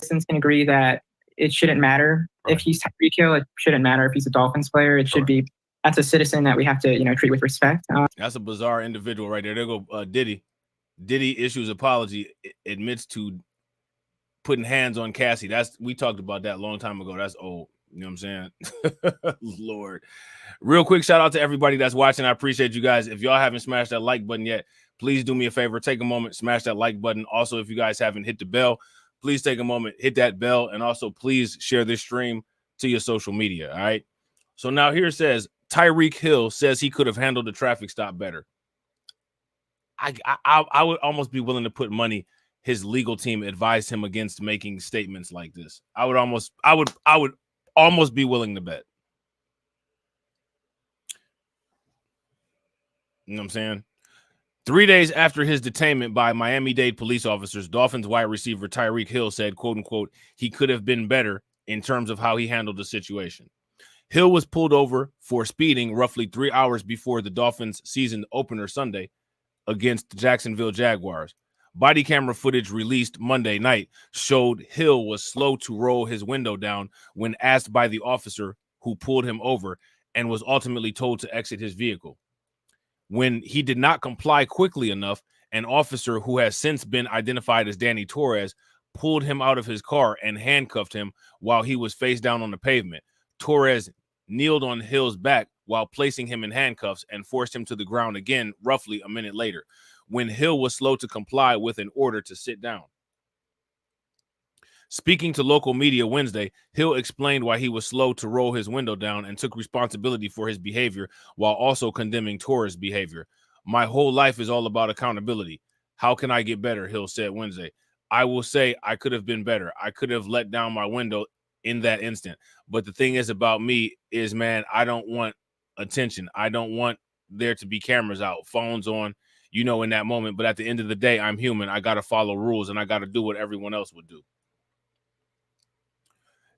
Citizens can agree that it shouldn't matter if he's Tyreek Hill. It shouldn't matter if he's a Dolphins player. It should be, that's a citizen that we have to, you know, treat with respect. That's a bizarre individual right there. There go Diddy. Diddy issues apology, admits to putting hands on Cassie. We talked about that a long time ago. That's old. You know what I'm saying? Lord. Real quick, shout out to everybody that's watching. I appreciate you guys. If y'all haven't smashed that like button yet, please do me a favor. Take a moment, smash that like button. Also, if you guys haven't hit the bell, please take a moment, hit that bell, and also please share this stream to your social media. All right. So now here it says Tyreek Hill says he could have handled the traffic stop better. I would almost be willing to put money his legal team advised him against making statements like this. I would almost be willing to bet. You know what I'm saying? 3 days after his detainment by Miami-Dade police officers, Dolphins wide receiver Tyreek Hill said, quote unquote, he could have been better in terms of how he handled the situation. Hill was pulled over for speeding roughly 3 hours before the Dolphins season opener Sunday against the Jacksonville Jaguars. Body camera footage released Monday night showed Hill was slow to roll his window down when asked by the officer who pulled him over and was ultimately told to exit his vehicle. When he did not comply quickly enough, an officer who has since been identified as Danny Torres pulled him out of his car and handcuffed him while he was face down on the pavement. Torres kneeled on Hill's back while placing him in handcuffs and forced him to the ground again roughly a minute later, when Hill was slow to comply with an order to sit down. Speaking to local media Wednesday, Hill explained why he was slow to roll his window down and took responsibility for his behavior while also condemning Torres' behavior. My whole life is all about accountability. How can I get better? Hill said Wednesday. I will say I could have been better. I could have let down my window in that instant. But the thing is about me is, man, I don't want attention. I don't want there to be cameras out, phones on, you know, in that moment. But at the end of the day, I'm human. I got to follow rules and I got to do what everyone else would do.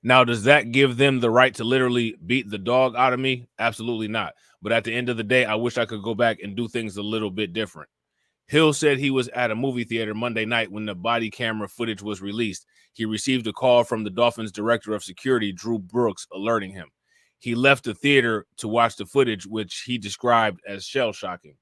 Now, does that give them the right to literally beat the dog out of me? Absolutely not. But at the end of the day, I wish I could go back and do things a little bit different. Hill said he was at a movie theater Monday night when the body camera footage was released. He received a call from the Dolphins director of security, Drew Brooks, alerting him. He left the theater to watch the footage, which he described as shell-shocking.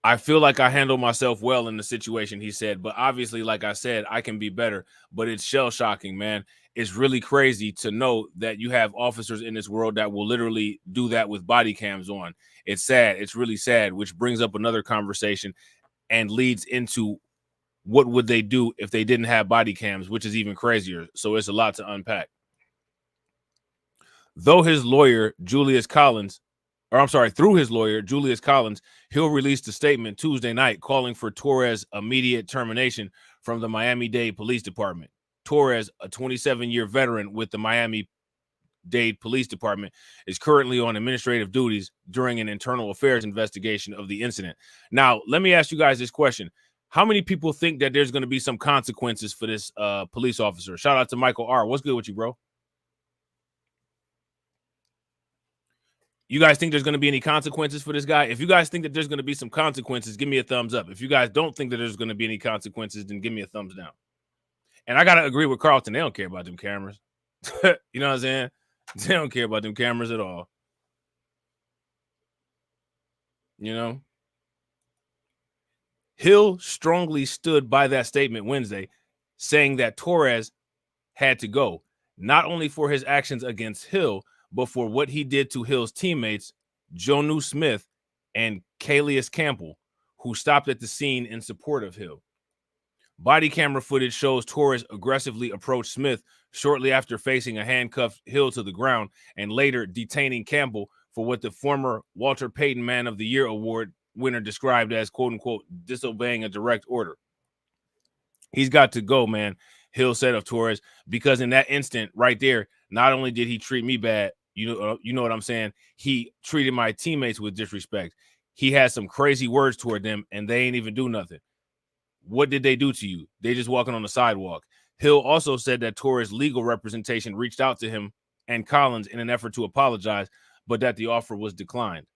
I feel like I handled myself well in the situation, he said, but obviously, like I said, I can be better, but it's shell-shocking, man. It's really crazy to know that you have officers in this world that will literally do that with body cams on. It's sad. It's really sad, which brings up another conversation and leads into what would they do if they didn't have body cams, which is even crazier. So it's a lot to unpack. Through his lawyer, Julius Collins, Hill released a statement Tuesday night calling for Torres' immediate termination from the Miami-Dade Police Department. Torres, a 27-year veteran with the Miami-Dade Police Department, is currently on administrative duties during an internal affairs investigation of the incident. Now, let me ask you guys this question. How many people think that there's going to be some consequences for this police officer? Shout out to Michael R. What's good with you, bro? You guys think there's going to be any consequences for this guy? If you guys think that there's going to be some consequences, give me a thumbs up. If you guys don't think that there's going to be any consequences, then give me a thumbs down. And I got to agree with Carlton. They don't care about them cameras. You know what I'm saying? They don't care about them cameras at all. You know? Hill strongly stood by that statement Wednesday, saying that Torres had to go, not only for his actions against Hill, but for what he did to Hill's teammates, Jonu Smith and Calais Campbell, who stopped at the scene in support of Hill. Body camera footage shows Torres aggressively approach Smith shortly after facing a handcuffed Hill to the ground and later detaining Campbell for what the former Walter Payton Man of the Year award winner described as, quote unquote, disobeying a direct order. He's got to go, man, Hill said of Torres, because in that instant right there, not only did he treat me bad, you know what I'm saying? He treated my teammates with disrespect. He had some crazy words toward them, and they ain't even do nothing. What did they do to you? They just walking on the sidewalk. Hill also said that Torres' legal representation reached out to him and Collins in an effort to apologize, but that the offer was declined.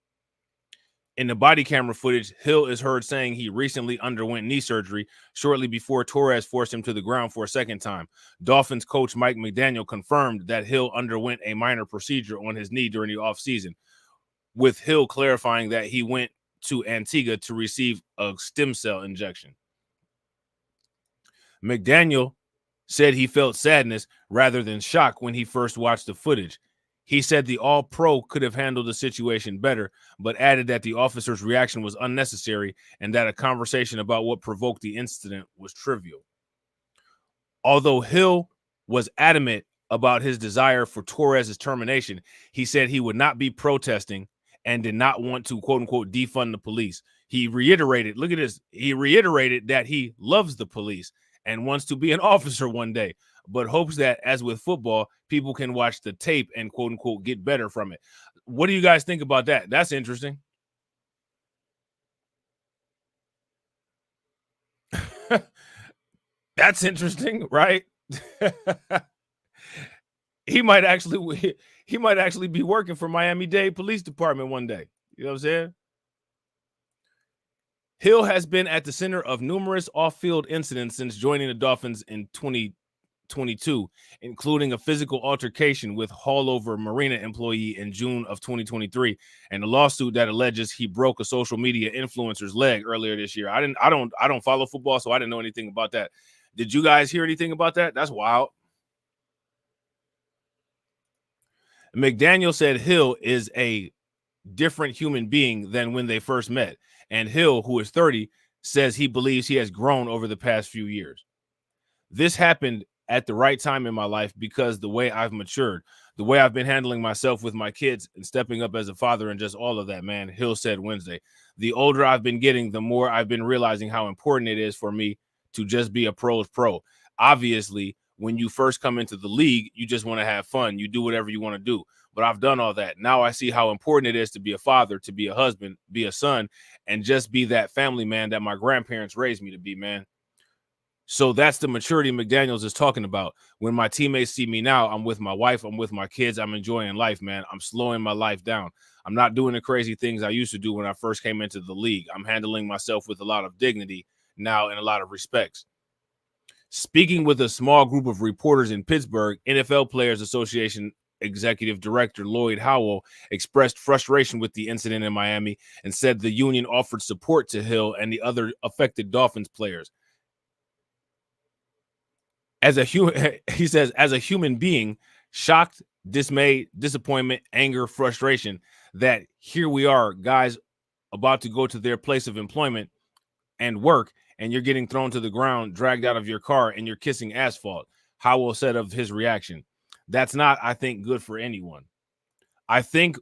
In the body camera footage, Hill is heard saying he recently underwent knee surgery shortly before Torres forced him to the ground for a second time. Dolphins coach Mike McDaniel confirmed that Hill underwent a minor procedure on his knee during the offseason, with Hill clarifying that he went to Antigua to receive a stem cell injection. McDaniel said he felt sadness rather than shock when he first watched the footage. He said the All-Pro could have handled the situation better, but added that the officer's reaction was unnecessary and that a conversation about what provoked the incident was trivial. Although Hill was adamant about his desire for Torres' termination, he said he would not be protesting and did not want to, quote-unquote, defund the police. He reiterated, look at this, he reiterated that he loves the police and wants to be an officer one day, but hopes that, as with football, people can watch the tape and, quote unquote, get better from it. What do you guys think about that? That's interesting. That's interesting, right? He might actually be working for Miami-Dade Police Department one day. You know what I'm saying? Hill has been at the center of numerous off-field incidents since joining the Dolphins in 2022, including a physical altercation with Haulover Marina employee in June of 2023, and a lawsuit that alleges he broke a social media influencer's leg earlier this year. I don't follow football, so I didn't know anything about that. Did you guys hear anything about that? That's wild. McDaniel said Hill is a different human being than when they first met. And Hill, who is 30, says he believes he has grown over the past few years. This happened at the right time in my life because the way I've matured, the way I've been handling myself with my kids and stepping up as a father and just all of that, man, Hill said Wednesday. The older I've been getting, the more I've been realizing how important it is for me to just be a pro's pro. Obviously, when you first come into the league, you just want to have fun. You do whatever you want to do. But I've done all that. Now I see how important it is to be a father, to be a husband, be a son, and just be that family man that my grandparents raised me to be, man. So that's the maturity McDaniels is talking about. When my teammates see me now, I'm with my wife, I'm with my kids, I'm enjoying life, man. I'm slowing my life down. I'm not doing the crazy things I used to do when I first came into the league. I'm handling myself with a lot of dignity now and a lot of respects. Speaking with a small group of reporters in Pittsburgh, NFL Players Association Executive Director Lloyd Howell expressed frustration with the incident in Miami and said the union offered support to Hill and the other affected Dolphins players. As a human, he says, as a human being, shocked, dismay, disappointment, anger, frustration, that here we are, guys about to go to their place of employment and work, and you're getting thrown to the ground, dragged out of your car, and you're kissing asphalt. Howell said of his reaction. That's not, I think, good for anyone. I think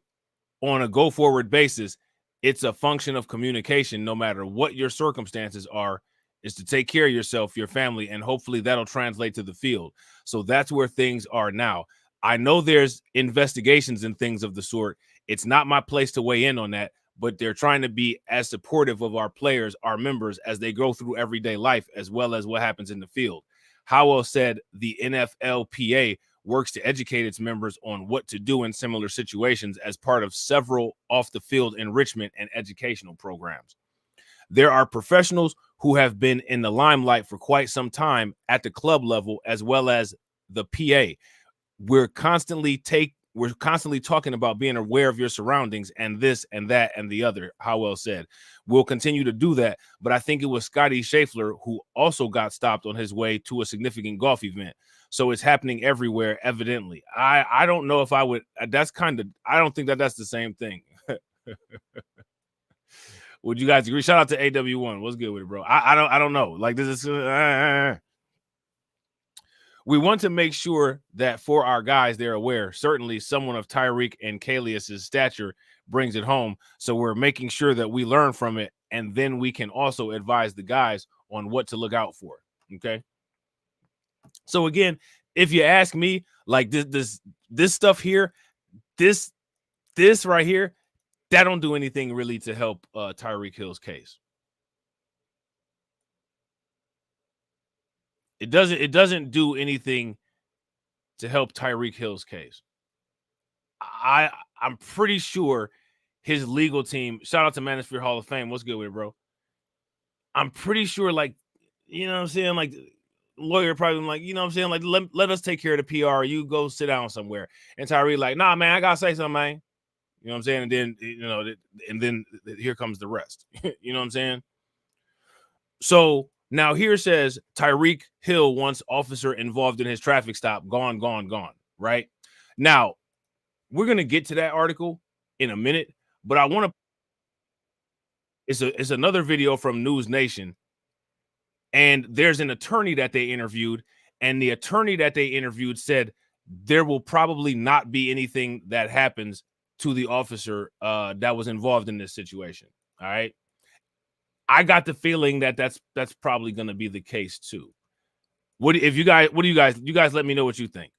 on a go-forward basis, it's a function of communication, no matter what your circumstances are, is to take care of yourself, your family, and hopefully that'll translate to the field. So that's where things are now. I know there's investigations and things of the sort. It's not my place to weigh in on that, but they're trying to be as supportive of our players, our members, as they go through everyday life, as well as what happens in the field. Howell said the NFLPA works to educate its members on what to do in similar situations as part of several off-the-field enrichment and educational programs. There are professionals who have been in the limelight for quite some time at the club level as well as the PA. We're constantly talking about being aware of your surroundings and this and that and the other, Howell said. We'll continue to do that, but I think it was Scotty Scheffler who also got stopped on his way to a significant golf event. So it's happening everywhere, evidently. I don't know if I would, I don't think that that's the same thing. Would you guys agree? Shout out to AW1. What's good with it, bro? I don't know. Like, this is we want to make sure that for our guys, they're aware. Certainly someone of Tyreek and Kalius's stature brings it home. So we're making sure that we learn from it, and then we can also advise the guys on what to look out for. Okay. So again, if you ask me, like this stuff here, this right here, that don't do anything really to help Tyreek Hill's case. It doesn't do anything to help Tyreek Hill's case. I'm pretty sure his legal team, shout out to Manosphere Hall of Fame. What's good with it, bro? I'm pretty sure, like, you know what I'm saying? Like, lawyer probably like, you know what I'm saying? Like, let us take care of the PR. You go sit down somewhere. And Tyreek like, nah, man, I got to say something, man. You know what I'm saying? And then, and then here comes the rest. You know what I'm saying? So now here says Tyreek Hill wants officer involved in his traffic stop. Gone. Right now, we're going to get to that article in a minute, but I want to, it's another video from News Nation. And there's an attorney that they interviewed, and the attorney that they interviewed said there will probably not be anything that happens to the officer that was involved in this situation. All right. I got the feeling that that's probably going to be the case too. What do you guys let me know what you think.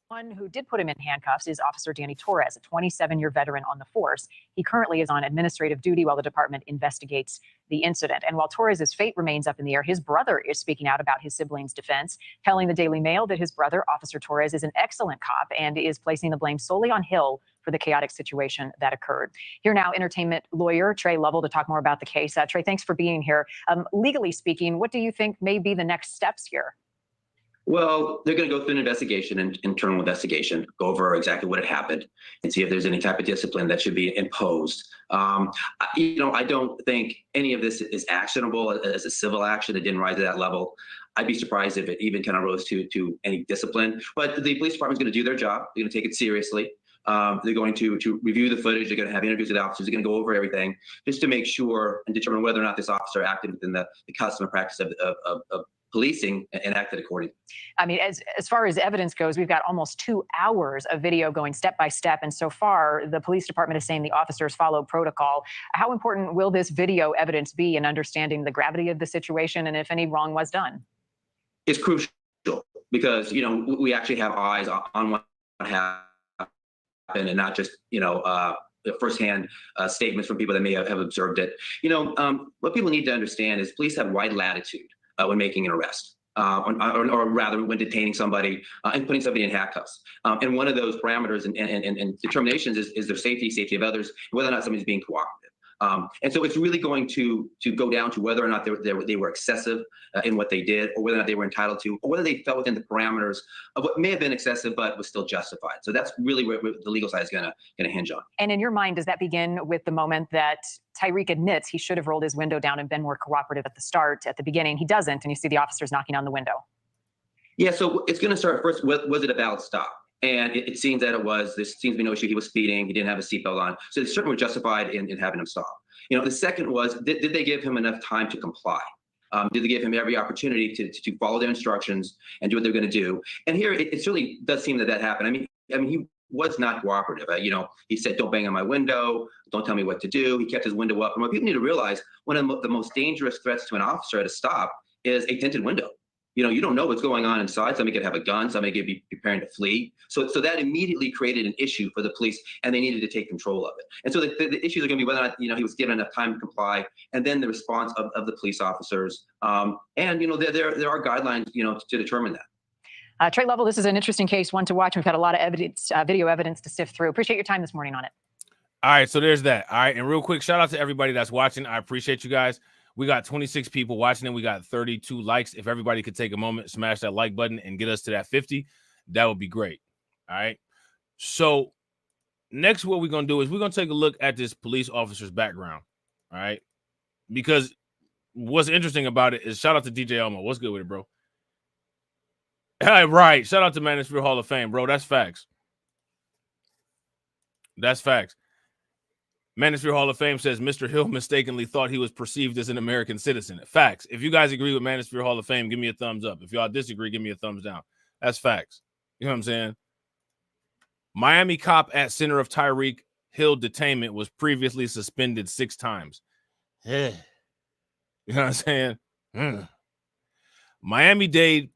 One who did put him in handcuffs is Officer Danny Torres, a 27-year veteran on the force. He currently is on administrative duty while the department investigates the incident. And while Torres's fate remains up in the air, his brother is speaking out about his siblings' defense, telling the Daily Mail that his brother, Officer Torres, is an excellent cop and is placing the blame solely on Hill for the chaotic situation that occurred. Here now, entertainment lawyer Trey Lovell to talk more about the case. Trey, thanks for being here. Legally speaking, what do you think may be the next steps here? Well, they're going to go through an investigation, an internal investigation, go over exactly what had happened and see if there's any type of discipline that should be imposed. I don't think any of this is actionable as a civil action. It didn't rise to that level. I'd be surprised if it even kind of rose to any discipline. But the police department's going to do their job. They're going to take it seriously. They're going to review the footage. They're going to have interviews with officers. They're going to go over everything just to make sure and determine whether or not this officer acted within the custom and practice of policing and acted accordingly. I mean, as far as evidence goes, we've got almost 2 hours of video going step by step. And so far, the police department is saying the officers followed protocol. How important will this video evidence be in understanding the gravity of the situation and if any wrong was done? It's crucial because, we actually have eyes on what happened and not just, firsthand statements from people that may have observed it. What people need to understand is police have wide latitude when making an arrest, or rather when detaining somebody and putting somebody in handcuffs. And one of those parameters and determinations is their safety of others, whether or not somebody's being cooperative. And so it's really going to go down to whether or not they were excessive in what they did, or whether or not they were entitled to, or whether they fell within the parameters of what may have been excessive but was still justified. So that's really where the legal side is going to hinge on. And in your mind, does that begin with the moment that Tyreek admits he should have rolled his window down and been more cooperative at the beginning? He doesn't, and you see the officers knocking on the window. Yeah, so it's going to start first. Was it a valid stop? And it seems that it was. There seems to be no issue. He was speeding. He didn't have a seatbelt on. So they certainly were justified in having him stop. The second was, did they give him enough time to comply? Did they give him every opportunity to follow their instructions and do what they're going to do? And here, it certainly does seem that happened. I mean, he was not cooperative. He said, "Don't bang on my window. Don't tell me what to do." He kept his window up. And what people need to realize, one of the most dangerous threats to an officer at a stop is a tinted window. You don't know what's going on inside. Somebody could have a gun. Somebody could be preparing to flee. So that immediately created an issue for the police, and they needed to take control of it. And so the issues are going to be whether or not he was given enough time to comply, and then the response of the police officers. There are guidelines to determine that. Trey Lovell, this is an interesting case, one to watch. We've got a lot of evidence, video evidence to sift through. Appreciate your time this morning on it. All right, so there's that. All right, and real quick, shout out to everybody that's watching. I appreciate you guys. We got 26 people watching and we got 32 likes. If everybody could take a moment, smash that like button and get us to that 50, that would be great. All right. So next, what we're going to do is we're going to take a look at this police officer's background. All right. Because what's interesting about it is, shout out to DJ Elmo. What's good with it, bro? Right. Shout out to Manosphere Hall of Fame, bro. That's facts. That's facts. Manosphere Hall of Fame says Mr. Hill mistakenly thought he was perceived as an American citizen. Facts. If you guys agree with Manosphere Hall of Fame, give me a thumbs up. If y'all disagree, give me a thumbs down. That's facts. You know what I'm saying? Miami cop at center of Tyreek Hill detainment was previously suspended 6 times. You know what I'm saying? Miami-Dade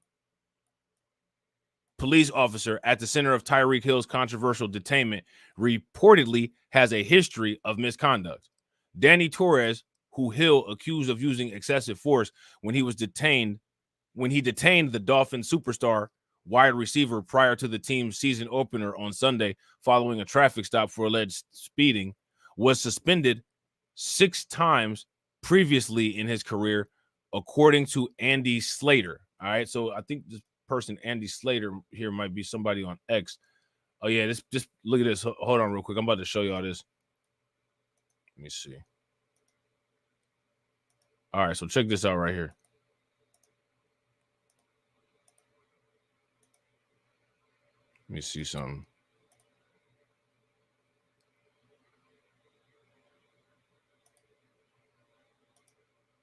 police officer at the center of Tyreek Hill's controversial detainment reportedly has a history of misconduct. Danny Torres, who Hill accused of using excessive force when he detained the Dolphins superstar wide receiver prior to the team's season opener on Sunday following a traffic stop for alleged speeding, was suspended 6 times previously in his career, according to Andy Slater. All right, so I think this person, Andy Slater, here might be somebody on X. Oh yeah, just look at this. Hold on real quick. I'm about to show y'all this. Let me see. All right, so check this out right here. Let me see something.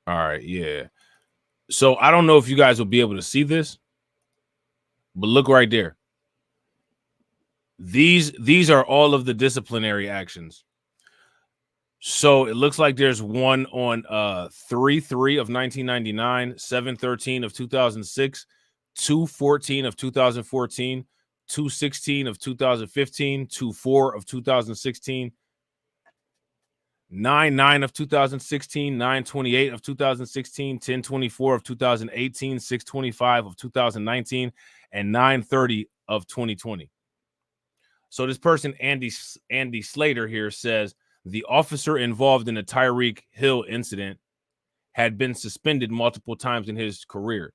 All right, yeah. So I don't know if you guys will be able to see this, but look right there. These are all of the disciplinary actions. So it looks like there's one on 3/3 of 1999, 7/13 of 2006, 2/14 of 2014, 2/16 of 2015, 2/4 of 2016, 9/9 of 2016, 9/28 of 2016, 10/24 of 2018, 6/25 of 2019, and 9/30 of 2020. So this person, Andy Slater here, says the officer involved in the Tyreek Hill incident had been suspended multiple times in his career.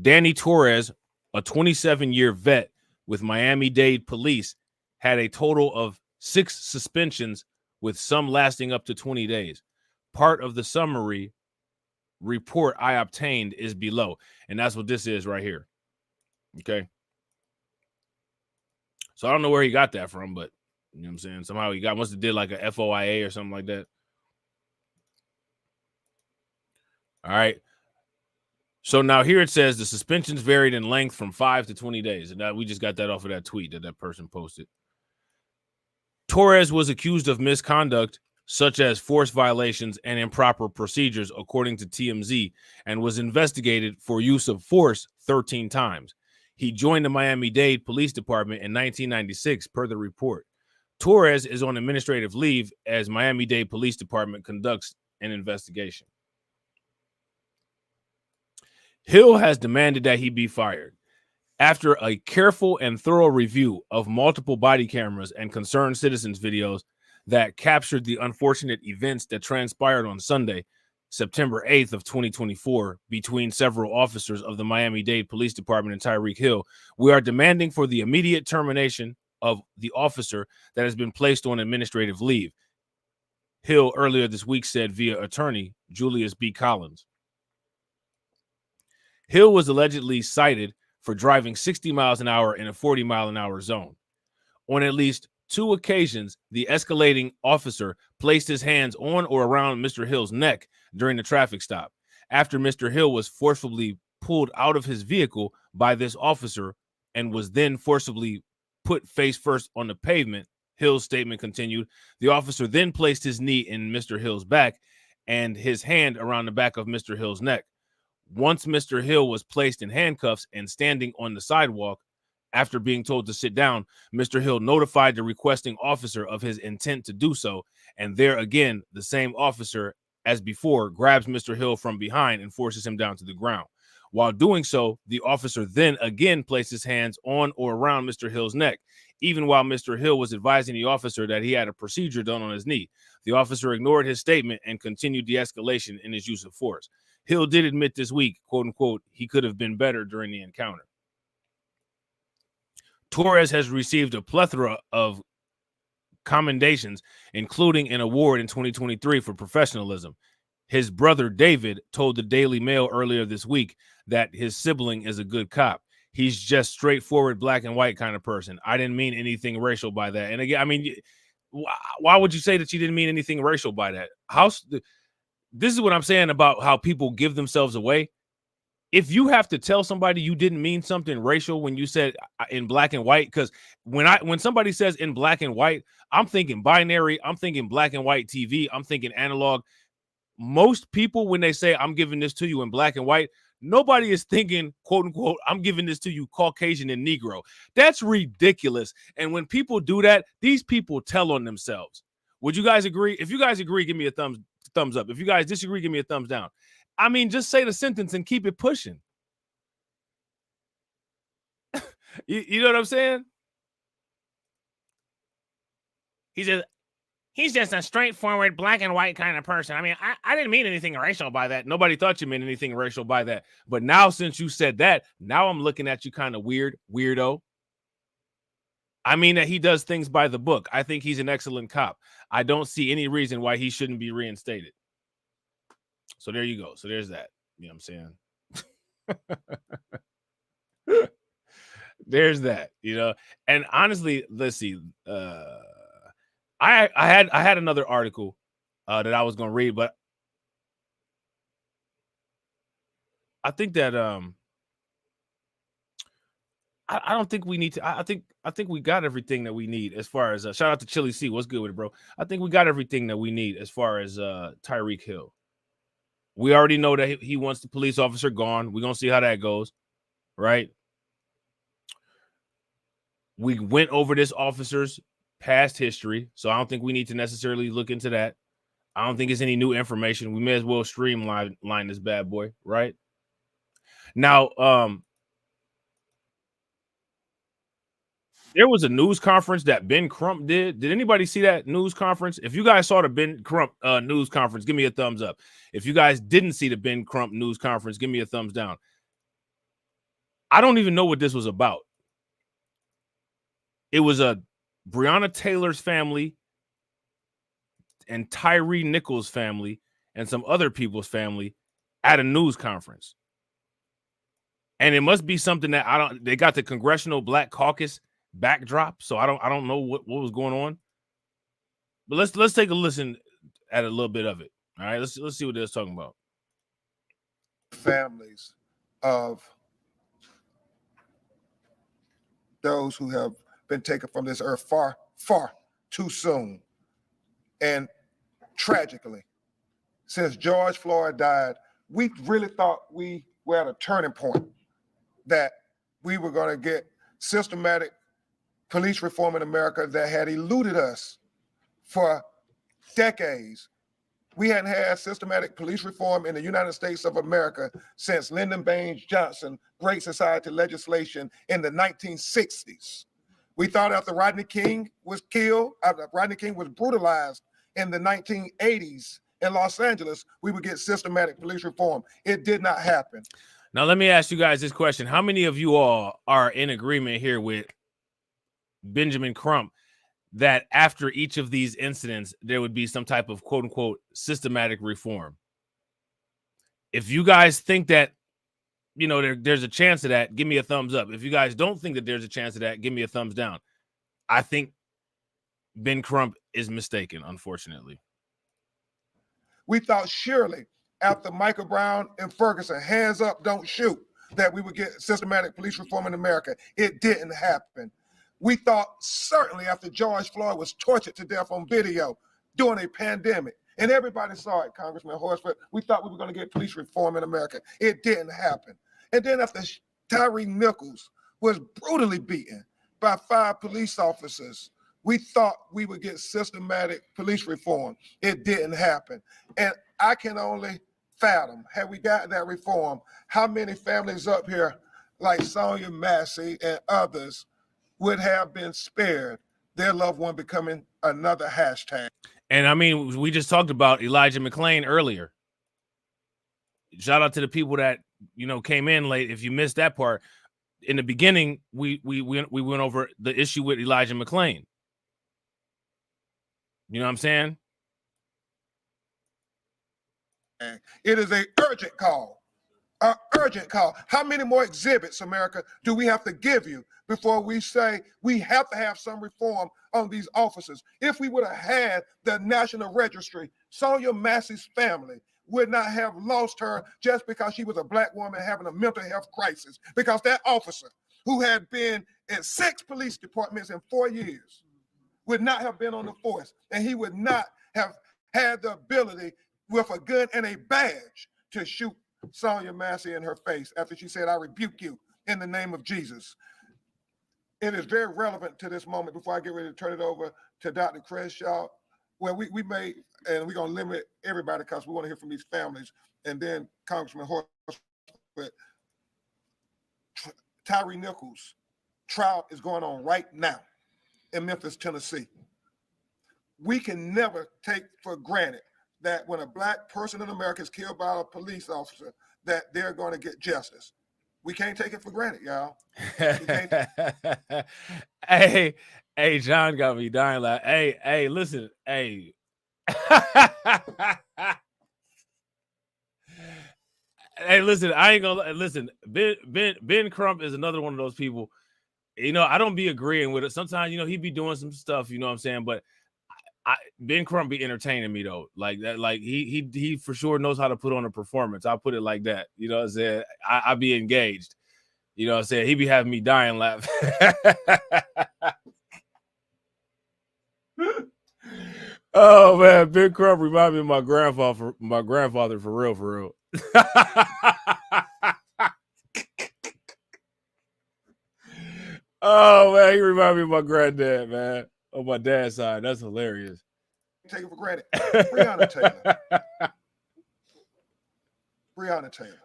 Danny Torres, a 27-year vet with Miami-Dade police, had a total of 6 suspensions, with some lasting up to 20 days. Part of the summary report I obtained is below. And that's what this is right here. Okay. So I don't know where he got that from, but you know what I'm saying? Somehow he must have did like a FOIA or something like that. All right. So now here it says the suspensions varied in length from 5 to 20 days. And we just got that off of that tweet that person posted. Torres was accused of misconduct such as force violations and improper procedures, according to TMZ, and was investigated for use of force 13 times. He joined the Miami-Dade Police Department in 1996, per the report. Torres is on administrative leave as Miami-Dade Police Department conducts an investigation. Hill has demanded that he be fired. After a careful and thorough review of multiple body cameras and concerned citizens videos that captured the unfortunate events that transpired on Sunday, September 8th of 2024, between several officers of the Miami-Dade Police Department and Tyreek Hill, we are demanding for the immediate termination of the officer that has been placed on administrative leave, Hill earlier this week said via attorney Julius B. Collins. Hill was allegedly cited for driving 60 miles an hour in a 40-mile-an-hour zone. On at least 2 occasions, the escalating officer placed his hands on or around Mr. Hill's neck during the traffic stop. After Mr. Hill was forcibly pulled out of his vehicle by this officer and was then forcibly put face first on the pavement, Hill's statement continued. The officer then placed his knee in Mr. Hill's back and his hand around the back of Mr. Hill's neck. Once Mr. Hill was placed in handcuffs and standing on the sidewalk, after being told to sit down, Mr. Hill notified the requesting officer of his intent to do so, and there again, the same officer as before grabs Mr. Hill from behind and forces him down to the ground. While doing so, the officer then again placed his hands on or around Mr. Hill's neck, even while Mr. Hill was advising the officer that he had a procedure done on his knee. The officer ignored his statement and continued the escalation in his use of force. Hill did admit this week, quote unquote, he could have been better during the encounter. Torres has received a plethora of commendations, including an award in 2023 for professionalism. His brother David told the Daily Mail earlier this week that his sibling is a good cop. He's just straightforward black and white kind of person. I didn't mean anything racial by that. And again, I mean, why would you say that you didn't mean anything racial by that? This is what I'm saying about how people give themselves away. If you have to tell somebody you didn't mean something racial when you said in black and white, because when somebody says in black and white, I'm thinking binary, I'm thinking black and white TV, I'm thinking analog. Most people, when they say I'm giving this to you in black and white, nobody is thinking, quote unquote, I'm giving this to you Caucasian and Negro. That's ridiculous. And when people do that, these people tell on themselves. Would you guys agree? If you guys agree, give me a thumbs up. If you guys disagree, give me a thumbs down. I mean, just say the sentence and keep it pushing. you know what I'm saying? He's just a straightforward black and white kind of person. I mean, I didn't mean anything racial by that. Nobody thought you meant anything racial by that. But now, since you said that, now I'm looking at you kind of weird, weirdo. I mean that he does things by the book. I think he's an excellent cop. I don't see any reason why he shouldn't be reinstated. So there you go. So there's that. You know what I'm saying? There's that, you know. And honestly, let's see. I had another article that I was going to read, but I think that I don't think we need to. I think we got everything that we need as far as shout out to Chili C. What's good with it, bro? I think we got everything that we need as far as Tyreek Hill. We already know that he wants the police officer gone. We're going to see how that goes, right? We went over this officer's past history, so I don't think we need to necessarily look into that. I don't think it's any new information. We may as well streamline this bad boy, right? Now, there was a news conference that Ben Crump did. Did anybody see that news conference? If you guys saw the Ben Crump news conference, give me a thumbs up. If you guys didn't see the Ben Crump news conference, give me a thumbs down. I don't even know what this was about. It was a Breonna Taylor's family and Tyreek Nichols' family and some other people's family at a news conference. And it must be something that they got the Congressional Black Caucus backdrop, so I don't know what was going on. But let's take a listen at a little bit of it. All right, let's see what they're talking about. Families of those who have been taken from this earth far, far too soon. And tragically, since George Floyd died, we really thought we were at a turning point, that we were going to get systematic police reform in America that had eluded us for decades. We hadn't had systematic police reform in the United States of America since Lyndon Baines Johnson Great Society legislation in the 1960s. We thought after Rodney King was killed, after Rodney King was brutalized in the 1980s in Los Angeles, we would get systematic police reform. It did not happen. Now, let me ask you guys this question. How many of you all are in agreement here with Benjamin Crump that after each of these incidents, there would be some type of quote unquote systematic reform? If you guys think that, you know, there's a chance of that, give me a thumbs up. If you guys don't think that there's a chance of that, give me a thumbs down. I think Ben Crump is mistaken, unfortunately. We thought surely after Michael Brown and Ferguson, hands up, don't shoot, that we would get systematic police reform in America. It didn't happen. We thought certainly after George Floyd was tortured to death on video during a pandemic, and everybody saw it, Congressman Horsford, we thought we were going to get police reform in America. It didn't happen. And then after Tyreek Nichols was brutally beaten by 5 police officers, we thought we would get systematic police reform. It didn't happen. And I can only fathom, had we gotten that reform, how many families up here like Sonia Massey and others would have been spared their loved one becoming another hashtag. And I mean, we just talked about Elijah McClain earlier. Shout out to the people that, you know, came in late. If you missed that part, in the beginning, we went over the issue with Elijah McClain. You know what I'm saying? It is an urgent call. An urgent call. How many more exhibits, America, do we have to give you before we say we have to have some reform on these officers? If we would have had the National Registry, Sonia Massey's family would not have lost her just because she was a Black woman having a mental health crisis, because that officer who had been in 6 police departments in 4 years would not have been on the force, and he would not have had the ability with a gun and a badge to shoot Sonia Massey in her face after she said, "I rebuke you in the name of Jesus." It is very relevant to this moment before I get ready to turn it over to Dr. Crenshaw, where we made, and we're going to limit everybody because we want to hear from these families, and then Congressman Horst. But Tyreek Nichols' trial is going on right now in Memphis, Tennessee. We can never take for granted that when a Black person in America is killed by a police officer, that they're going to get justice. We can't take it for granted, y'all. Hey, John got me dying. Like, hey, listen, hey. Hey, listen, I ain't gonna listen. Ben Crump is another one of those people. You know, I don't be agreeing with it. Sometimes, you know, he be doing some stuff, you know what I'm saying? But Ben Crump be entertaining me though. Like that, like he for sure knows how to put on a performance. I'll put it like that. You know what I'm saying? I be engaged. You know what I'm saying? He be having me dying laughing. Oh man, Ben Crump remind me of my grandfather for real. Oh man, he remind me of my granddad, man. On my dad's side. That's hilarious. Take it for granted. Breonna Taylor. Breonna Taylor.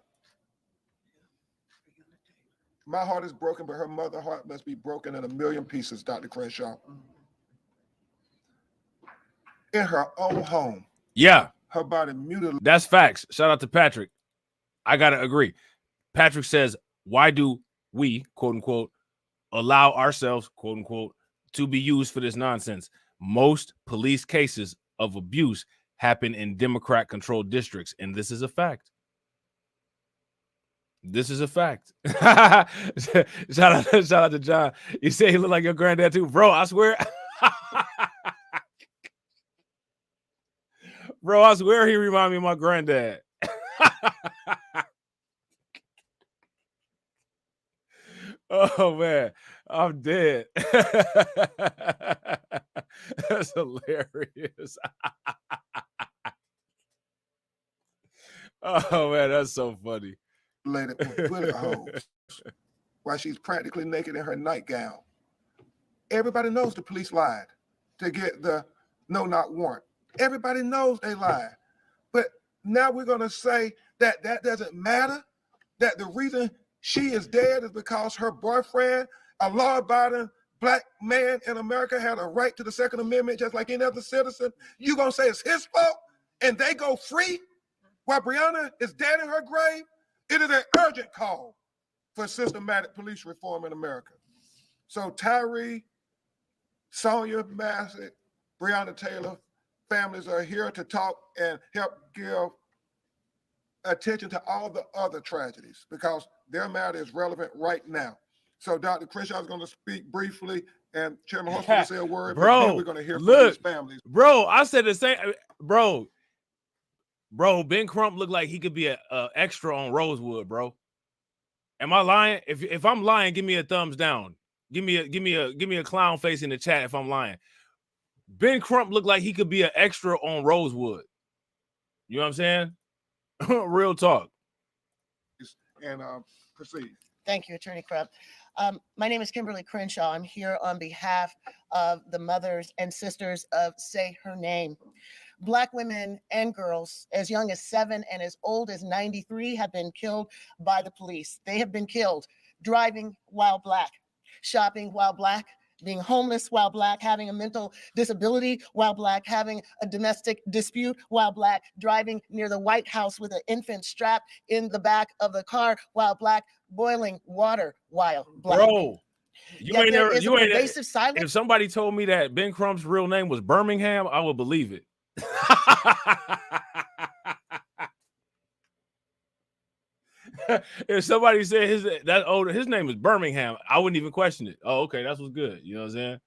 My heart is broken, but her mother's heart must be broken in a million pieces, Dr. Crenshaw. In her own home. Yeah. Her body mutilated. That's facts. Shout out to Patrick. I got to agree. Patrick says, why do we, quote unquote, allow ourselves, quote unquote, to be used for this nonsense? Most police cases of abuse happen in Democrat-controlled districts, and this is a fact. This is a fact. shout out to John. You say he look like your granddad too, bro. I swear. Bro, I swear he remind me of my granddad. Oh man, I'm dead. That's hilarious. Oh man, that's so funny. With bullet holes while she's practically naked in her nightgown. Everybody knows the police lied to get the no-knock warrant. Everybody knows they lied. But now we're going to say that that doesn't matter, that the reason she is dead is because her boyfriend, a law-abiding black man in America, had a right to the Second Amendment just like any other citizen. You going to say it's his fault and they go free while Breonna is dead in her grave? It is an urgent call for systematic police reform in America. So Tyreek, Sonia Bassett, Breonna Taylor, families are here to talk and help give attention to all the other tragedies because their matter is relevant right now. So Dr. Crenshaw is going to speak briefly and Chairman Horst will say a word, bro, but then we're going to hear from these families. Bro, I said the same. Bro, Ben Crump looked like he could be a extra on Rosewood, bro. Am I lying? If I'm lying, give me a thumbs down. Give me a clown face in the chat if I'm lying. Ben Crump looked like he could be an extra on Rosewood. You know what I'm saying? Real talk. And proceed. Thank you, Attorney Crump. My name is Kimberly Crenshaw. I'm here on behalf of the mothers and sisters of Say Her Name. Black women and girls as young as 7 and as old as 93 have been killed by the police. They have been killed driving while Black, shopping while Black, being homeless while Black, having a mental disability while Black, having a domestic dispute while Black, driving near the White House with an infant strapped in the back of the car while Black, boiling water while Black. Bro, you ain't never, pervasive silence. If somebody told me that Ben Crump's real name was Birmingham, I would believe it. If somebody said his name is Birmingham, I wouldn't even question it. Oh, okay, that's what's good. You know what I'm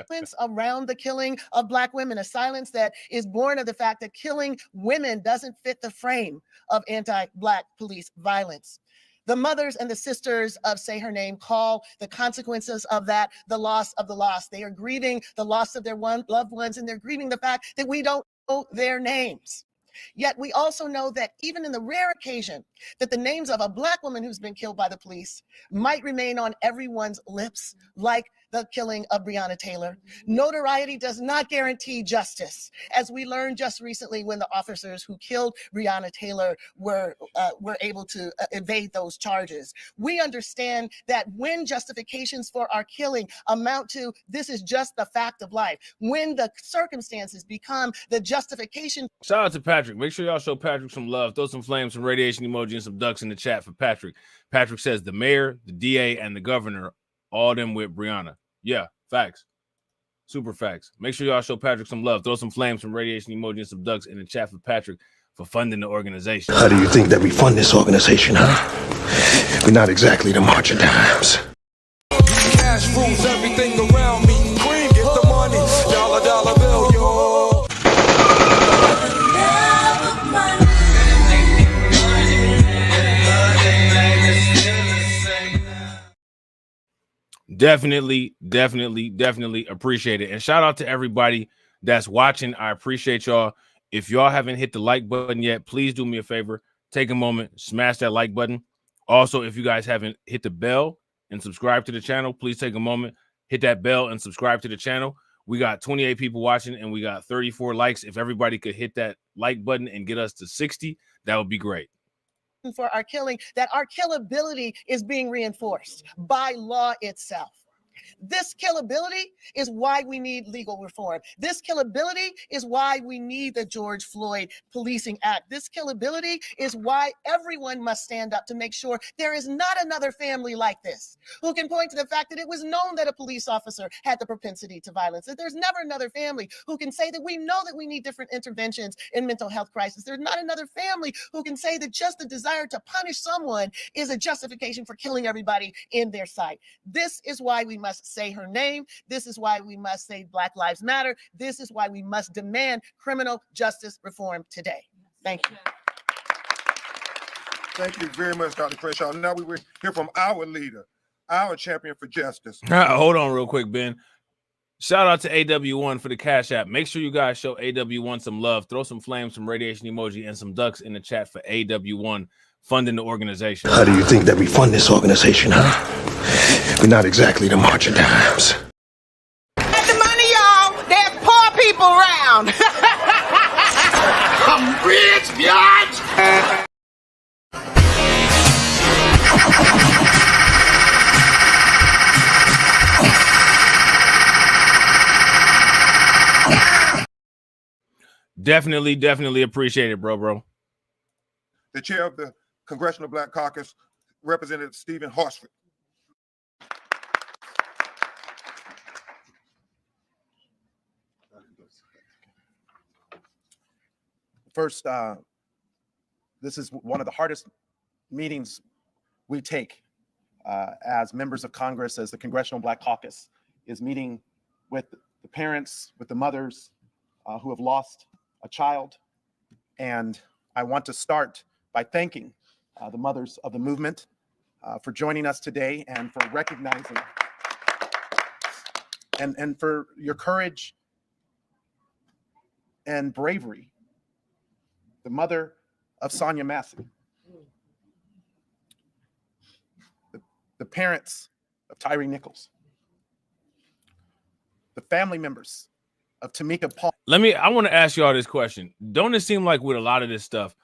saying? Around the killing of Black women, a silence that is born of the fact that killing women doesn't fit the frame of anti-Black police violence. The mothers and the sisters of Say Her Name call the consequences of that the loss of the lost. They are grieving the loss of their loved ones, and they're grieving the fact that we don't know their names. Yet we also know that even in the rare occasion that the names of a Black woman who's been killed by the police might remain on everyone's lips, like the killing of Breonna Taylor, notoriety does not guarantee justice, as we learned just recently when the officers who killed Breonna Taylor were able to evade those charges. We understand that when justifications for our killing amount to this is just the fact of life, when the circumstances become the justification. Shout out to Patrick. Make sure y'all show Patrick some love. Throw some flames, some radiation emoji, and some ducks in the chat for Patrick. Patrick says the mayor, the DA, and the governor, all them with Breonna. Yeah, facts. Super facts. Make sure y'all show Patrick some love. Throw some flames, some radiation emoji, and some ducks in the chat for Patrick for funding the organization. How do you think that we fund this organization, huh? We're not exactly the March of Dimes. Cash rules everything around me. Cream, get the money. Dollar, dollar bill, yo. Definitely appreciate it. And shout out to everybody that's watching. I appreciate y'all. If y'all haven't hit the like button yet, please do me a favor. Take a moment, smash that like button. Also, if you guys haven't hit the bell and subscribe to the channel, please take a moment, hit that bell and subscribe to the channel. We got 28 people watching and we got 34 likes. If everybody could hit that like button and get us to 60, that would be great. for our killing that our killability is being reinforced by law itself. This killability is why we need legal reform. This killability is why we need the George Floyd Policing Act. This killability is why everyone must stand up to make sure there is not another family like this who can point to the fact that it was known that a police officer had the propensity to violence, that there's never another family who can say that we know that we need different interventions in mental health crisis. There's not another family who can say that just the desire to punish someone is a justification for killing everybody in their sight. This is why we must say her name. This is why we must say Black Lives Matter. This is why we must demand criminal justice reform today. Thank you. Thank you very much, Dr. Crenshaw. Now we will hear from our leader, our champion for justice. Hold on real quick, Ben. Shout out to AW1 for the Cash App. Make sure you guys show AW1 some love. Throw some flames, some radiation emoji, and some ducks in the chat for AW1 funding the organization. How do you think that we fund this organization, huh? We're not exactly the March of Dimes. Get the money, y'all. There's poor people around. I'm rich, biatch. Definitely appreciate it, bro. The chair of the Congressional Black Caucus, Representative Stephen Horsford. First, this is one of the hardest meetings we take as members of Congress, as the Congressional Black Caucus is meeting with the parents, with the mothers who have lost a child. And I want to start by thanking the mothers of the movement for joining us today and for recognizing and for your courage and bravery. The mother of Sonia Massey, the parents of Tyreek Nichols, the family members of Tamika Paul. I want to ask you all this question. Don't it seem like with a lot of this stuff,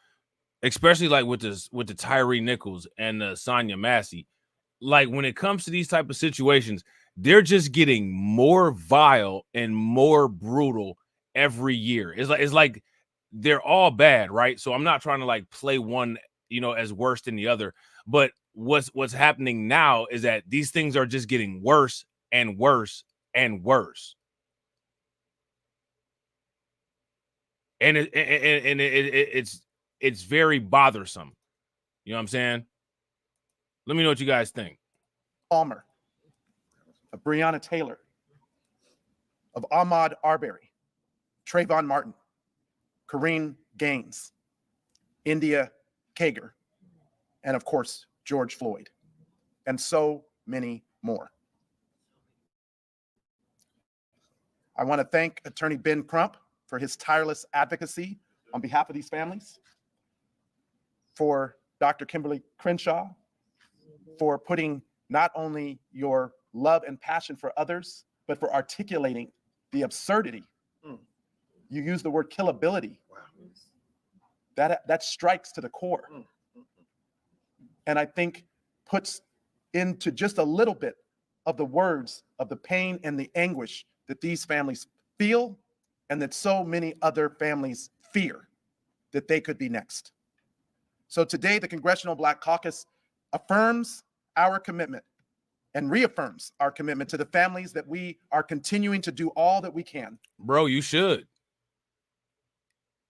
especially like with the Tyreek Nichols and the Sonia Massey, like when it comes to these type of situations, they're just getting more vile and more brutal every year. It's like they're all bad, right? So I'm not trying to like play one, as worse than the other. But what's happening now is that these things are just getting worse and worse and worse. And it's very bothersome. You know what I'm saying? Let me know what you guys think. Palmer, of Breonna Taylor, of Ahmaud Arbery, Trayvon Martin, Kareen Gaines, India Kager, and of course, George Floyd, and so many more. I want to thank Attorney Ben Crump for his tireless advocacy on behalf of these families, for Dr. Kimberly Crenshaw, for putting not only your love and passion for others, but for articulating the absurdity. You use the word killability. That strikes to the core. And I think puts into just a little bit of the words of the pain and the anguish that these families feel and that so many other families fear that they could be next. So today, the Congressional Black Caucus affirms our commitment and reaffirms our commitment to the families that we are continuing to do all that we can. Bro, you should.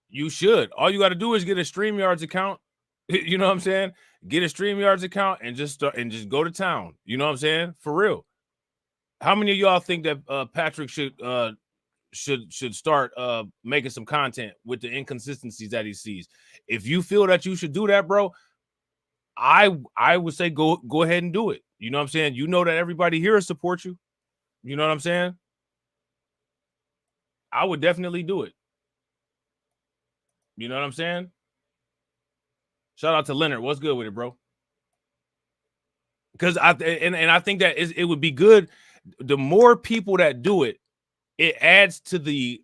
You should. All you got to do is get a StreamYards account. You know what I'm saying? Get a StreamYards account and just go to town. You know what I'm saying? For real. How many of y'all think that Patrick should start making some content with the inconsistencies that he sees? If you feel that you should do that, bro, I would say go ahead and do it. You know what I'm saying? You know that everybody here support you. You know what I'm saying? I would definitely do it. You know what I'm saying? Shout out to Leonard. What's good with it, bro? Because I think that it would be good. The more people that do it, it adds to the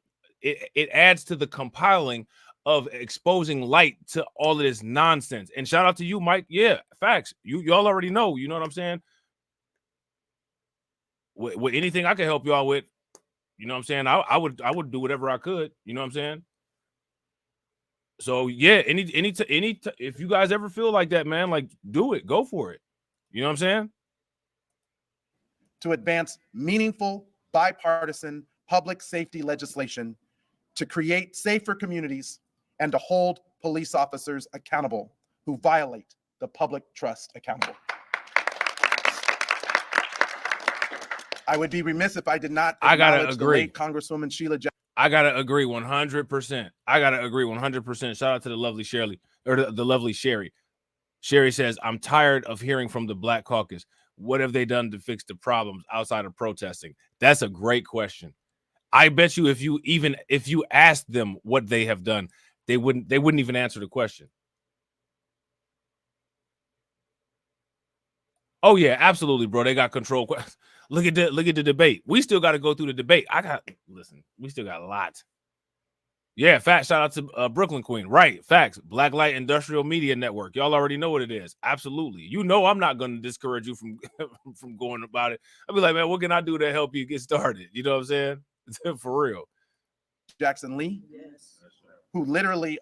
compiling of exposing light to all of this nonsense. And shout out to you, Mike. Yeah, facts. Y'all already know. You know what I'm saying? With anything I can help y'all with, you know what I'm saying? I would do whatever I could. You know what I'm saying? So yeah, if you guys ever feel like that, man, like do it, go for it. You know what I'm saying? To advance meaningful, bipartisan public safety legislation to create safer communities and to hold police officers accountable who violate the public trust accountable. I would be remiss if I did not acknowledge the late Congresswoman Sheila Jackson. I gotta agree 100%. I gotta agree 100%. Shout out to the lovely Shirley, or the lovely Sherry. Sherry says, I'm tired of hearing from the Black Caucus. What have they done to fix the problems outside of protesting? That's a great question. I bet you if you asked them what they have done, they wouldn't even answer the question. Oh yeah, absolutely, bro. They got control. Look at the debate. We still got to go through the debate. We still got a lot. Yeah, facts. Shout out to Brooklyn Queen. Right, facts. Blacklight Industrial Media Network. Y'all already know what it is. Absolutely. You know I'm not going to discourage you from from going about it. I'll be like, man, what can I do to help you get started? You know what I'm saying? For real. Jackson Lee, who literally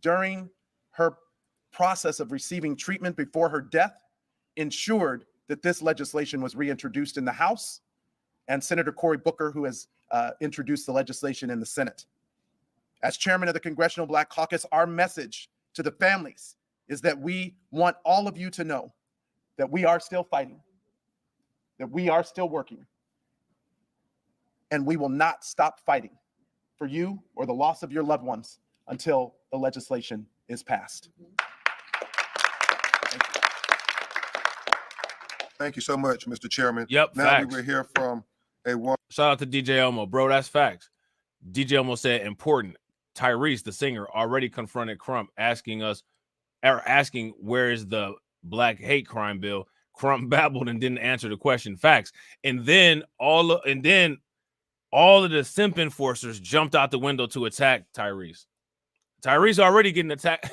during her process of receiving treatment before her death ensured that this legislation was reintroduced in the House, and Senator Cory Booker, who has introduced the legislation in the Senate. As chairman of the Congressional Black Caucus, our message to the families is that we want all of you to know that we are still fighting, that we are still working, and we will not stop fighting for you or the loss of your loved ones until the legislation is passed. Thank you so much, Mr. Chairman. Yep. Now facts. we will hear from a one. Shout out to DJ Elmo, bro. That's facts. DJ Elmo said, important. Tyrese, the singer, already confronted Crump, asking where is the black hate crime bill. Crump babbled and didn't answer the question. Facts. And then all of the simp enforcers jumped out the window to attack Tyrese. Tyrese already getting attacked.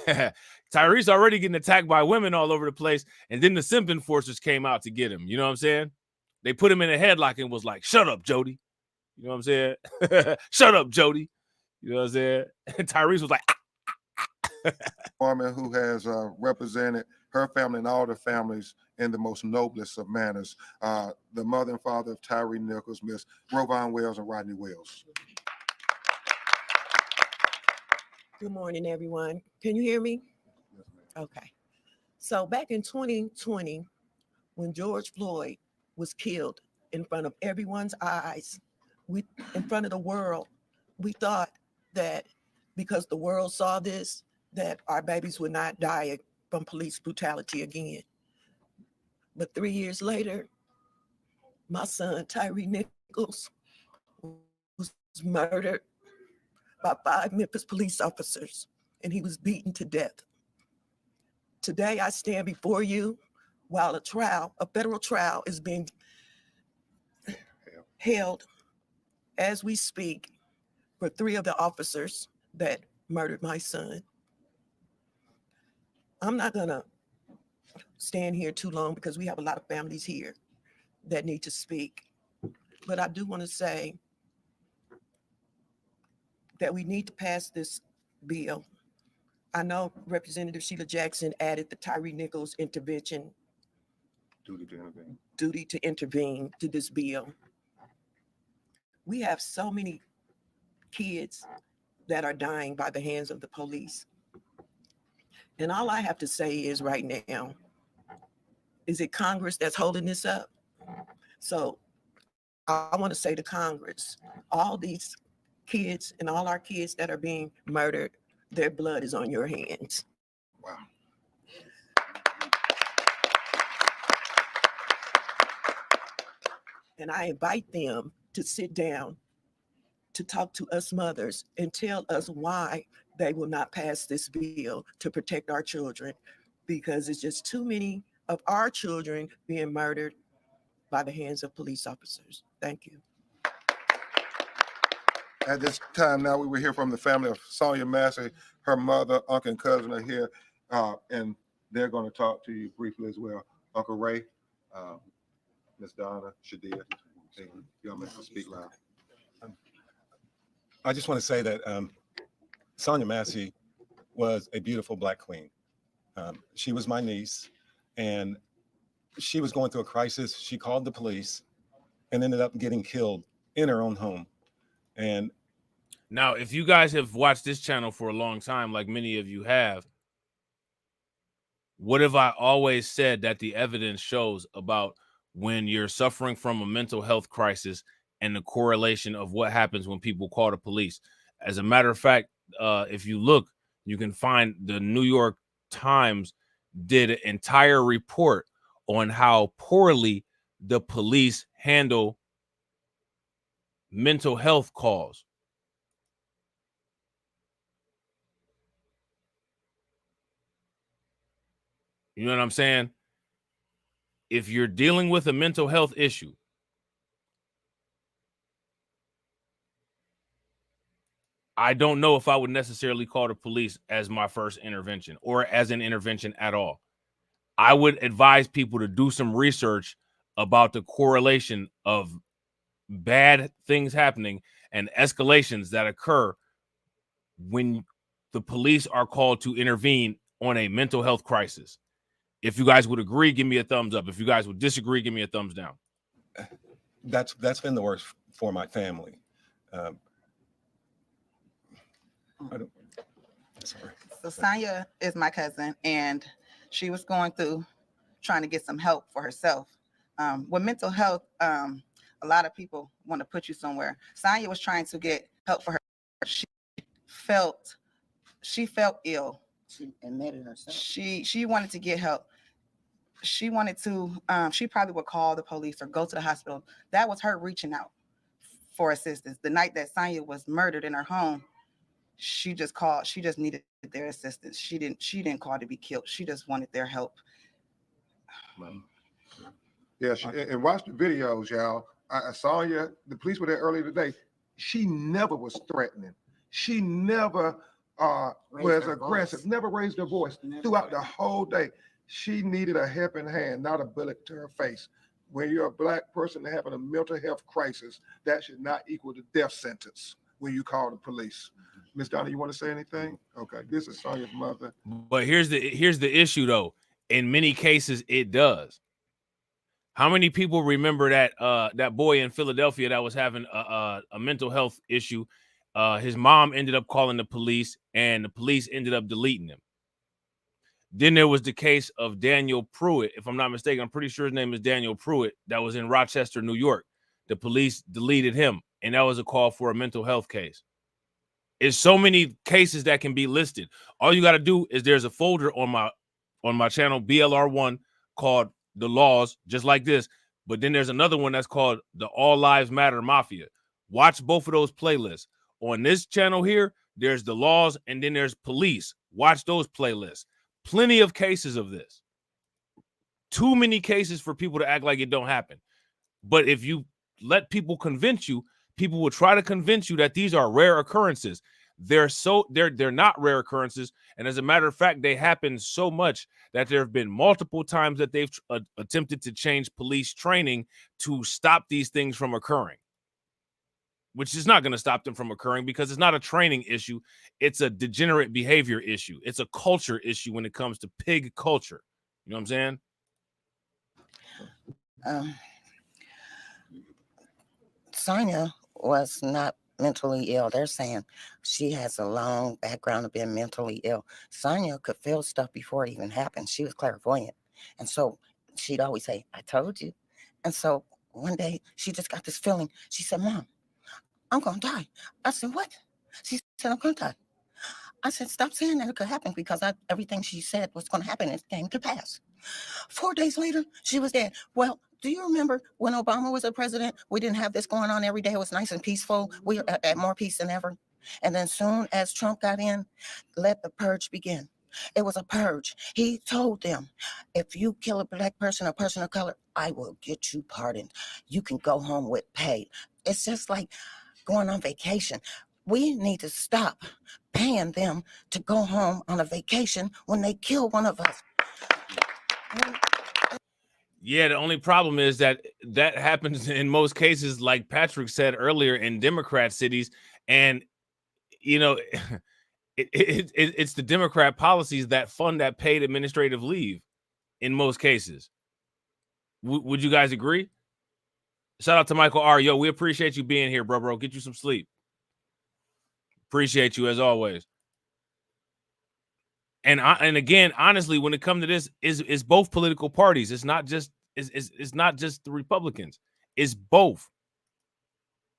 Tyrese already getting attacked by women all over the place. And then the simp enforcers came out to get him. You know what I'm saying? They put him in a headlock and was like, shut up, Jody. You know what I'm saying? Shut up, Jody. You know what I'm saying? And Tyrese was like, woman who has represented her family and all the families in the most noblest of manners. The mother and father of Tyreek Nichols, Miss Rovon Wells and Rodney Wells. Good morning, everyone. Can you hear me? Okay. So back in 2020, when George Floyd was killed in front of everyone's eyes, in front of the world, we thought that because the world saw this, that our babies would not die from police brutality again. But 3 years later, my son, Tyreek Nichols, was murdered by 5 Memphis police officers, and he was beaten to death. Today, I stand before you while a federal trial is being held as we speak for 3 of the officers that murdered my son. I'm not gonna stand here too long because we have a lot of families here that need to speak. But I do want to say that we need to pass this bill. I know Representative Sheila Jackson added the Tyreek Nichols intervention, duty to intervene to this bill. We have so many kids that are dying by the hands of the police. And all I have to say is right now, is it Congress that's holding this up? So I want to say to Congress, all these kids and all our kids that are being murdered, their blood is on your hands. Wow. And I invite them to sit down to talk to us mothers and tell us why they will not pass this bill to protect our children, because it's just too many of our children being murdered by the hands of police officers. Thank you. At this time now, we will hear from the family of Sonia Massey. her mother, uncle, and cousin are here, and they're going to talk to you briefly as well. Uncle Ray, Miss Donna, Shadia, y'all may speak loud. I just want to say that Sonia Massey was a beautiful Black queen. She was my niece, and she was going through a crisis. She called the police and ended up getting killed in her own home. And now, if you guys have watched this channel for a long time, like many of you have, what have I always said that the evidence shows about when you're suffering from a mental health crisis and the correlation of what happens when people call the police? As a matter of fact, if you look, you can find the New York Times did an entire report on how poorly the police handle mental health calls. You know what I'm saying? If you're dealing with a mental health issue, I don't know if I would necessarily call the police as my first intervention or as an intervention at all. I would advise people to do some research about the correlation of bad things happening and escalations that occur when the police are called to intervene on a mental health crisis. If you guys would agree, give me a thumbs up. If you guys would disagree, give me a thumbs down. that's been the worst for my family. Sorry. So Sonia is my cousin, and she was going through trying to get some help for herself. With mental health, a lot of people want to put you somewhere. Sonia was trying to get help for her. She felt ill. She admitted herself. She wanted to get help. She wanted to, she probably would call the police or go to the hospital. That was her reaching out for assistance. The night that Sonia was murdered in her home, she just called. She just needed their assistance. She didn't call to be killed. She just wanted their help. Yeah, and watch the videos, y'all. I saw you. The police were there earlier today. She never was threatening. She never was aggressive, never raised her voice throughout the whole day. She needed a helping hand, not a bullet to her face. When you're a Black person having a mental health crisis, that should not equal the death sentence when you call the police. Miss Donna, you want to say anything? Okay, this is Sonia's mother. But here's the issue, though. In many cases, it does. How many people remember that boy in Philadelphia that was having a mental health issue? His mom ended up calling the police, and the police ended up deleting him. Then there was the case of Daniel Pruitt. If I'm not mistaken, I'm pretty sure his name is Daniel Pruitt. That was in Rochester, New York. The police deleted him, and that was a call for a mental health case. It's so many cases that can be listed. All you got to do is there's a folder on my channel, BLR1, called The Laws, just like this. But then there's another one that's called The All Lives Matter Mafia. Watch both of those playlists. On this channel here, there's The Laws, and then there's Police. Watch those playlists. Plenty of cases of this. Too many cases for people to act like it don't happen. But if you let people convince you, people will try to convince you that these are rare occurrences. They're not rare occurrences, and as a matter of fact, they happen so much that there have been multiple times that they've attempted to change police training to stop these things from occurring, which is not going to stop them from occurring because it's not a training issue. It's a degenerate behavior issue. It's a culture issue when it comes to pig culture. You know what I'm saying? Sonia was not mentally ill. They're saying she has a long background of being mentally ill. Sonia could feel stuff before it even happened. She was clairvoyant. And so she'd always say, I told you. And so one day she just got this feeling. She said, Mom, I'm going to die. I said, what? She said, I'm going to die. I said, stop saying that it could happen because everything she said was going to happen, it came to pass. 4 days later, she was dead. Well, do you remember when Obama was a president? We didn't have this going on every day. It was nice and peaceful. We had more peace than ever. And then soon as Trump got in, let the purge begin. It was a purge. He told them, if you kill a Black person, a person of color, I will get you pardoned. You can go home with pay. It's just like going on vacation. We need to stop paying them to go home on a vacation when they kill one of us. Yeah, the only problem is that happens in most cases, like Patrick said earlier, in Democrat cities. And, you know, it's the Democrat policies that fund that paid administrative leave in most cases. Would you guys agree? Shout out to Michael R. Yo, we appreciate you being here, bro. Get you some sleep. Appreciate you as always. And again, honestly, when it comes to this, is both political parties. It's not just it's not just the Republicans. It's both.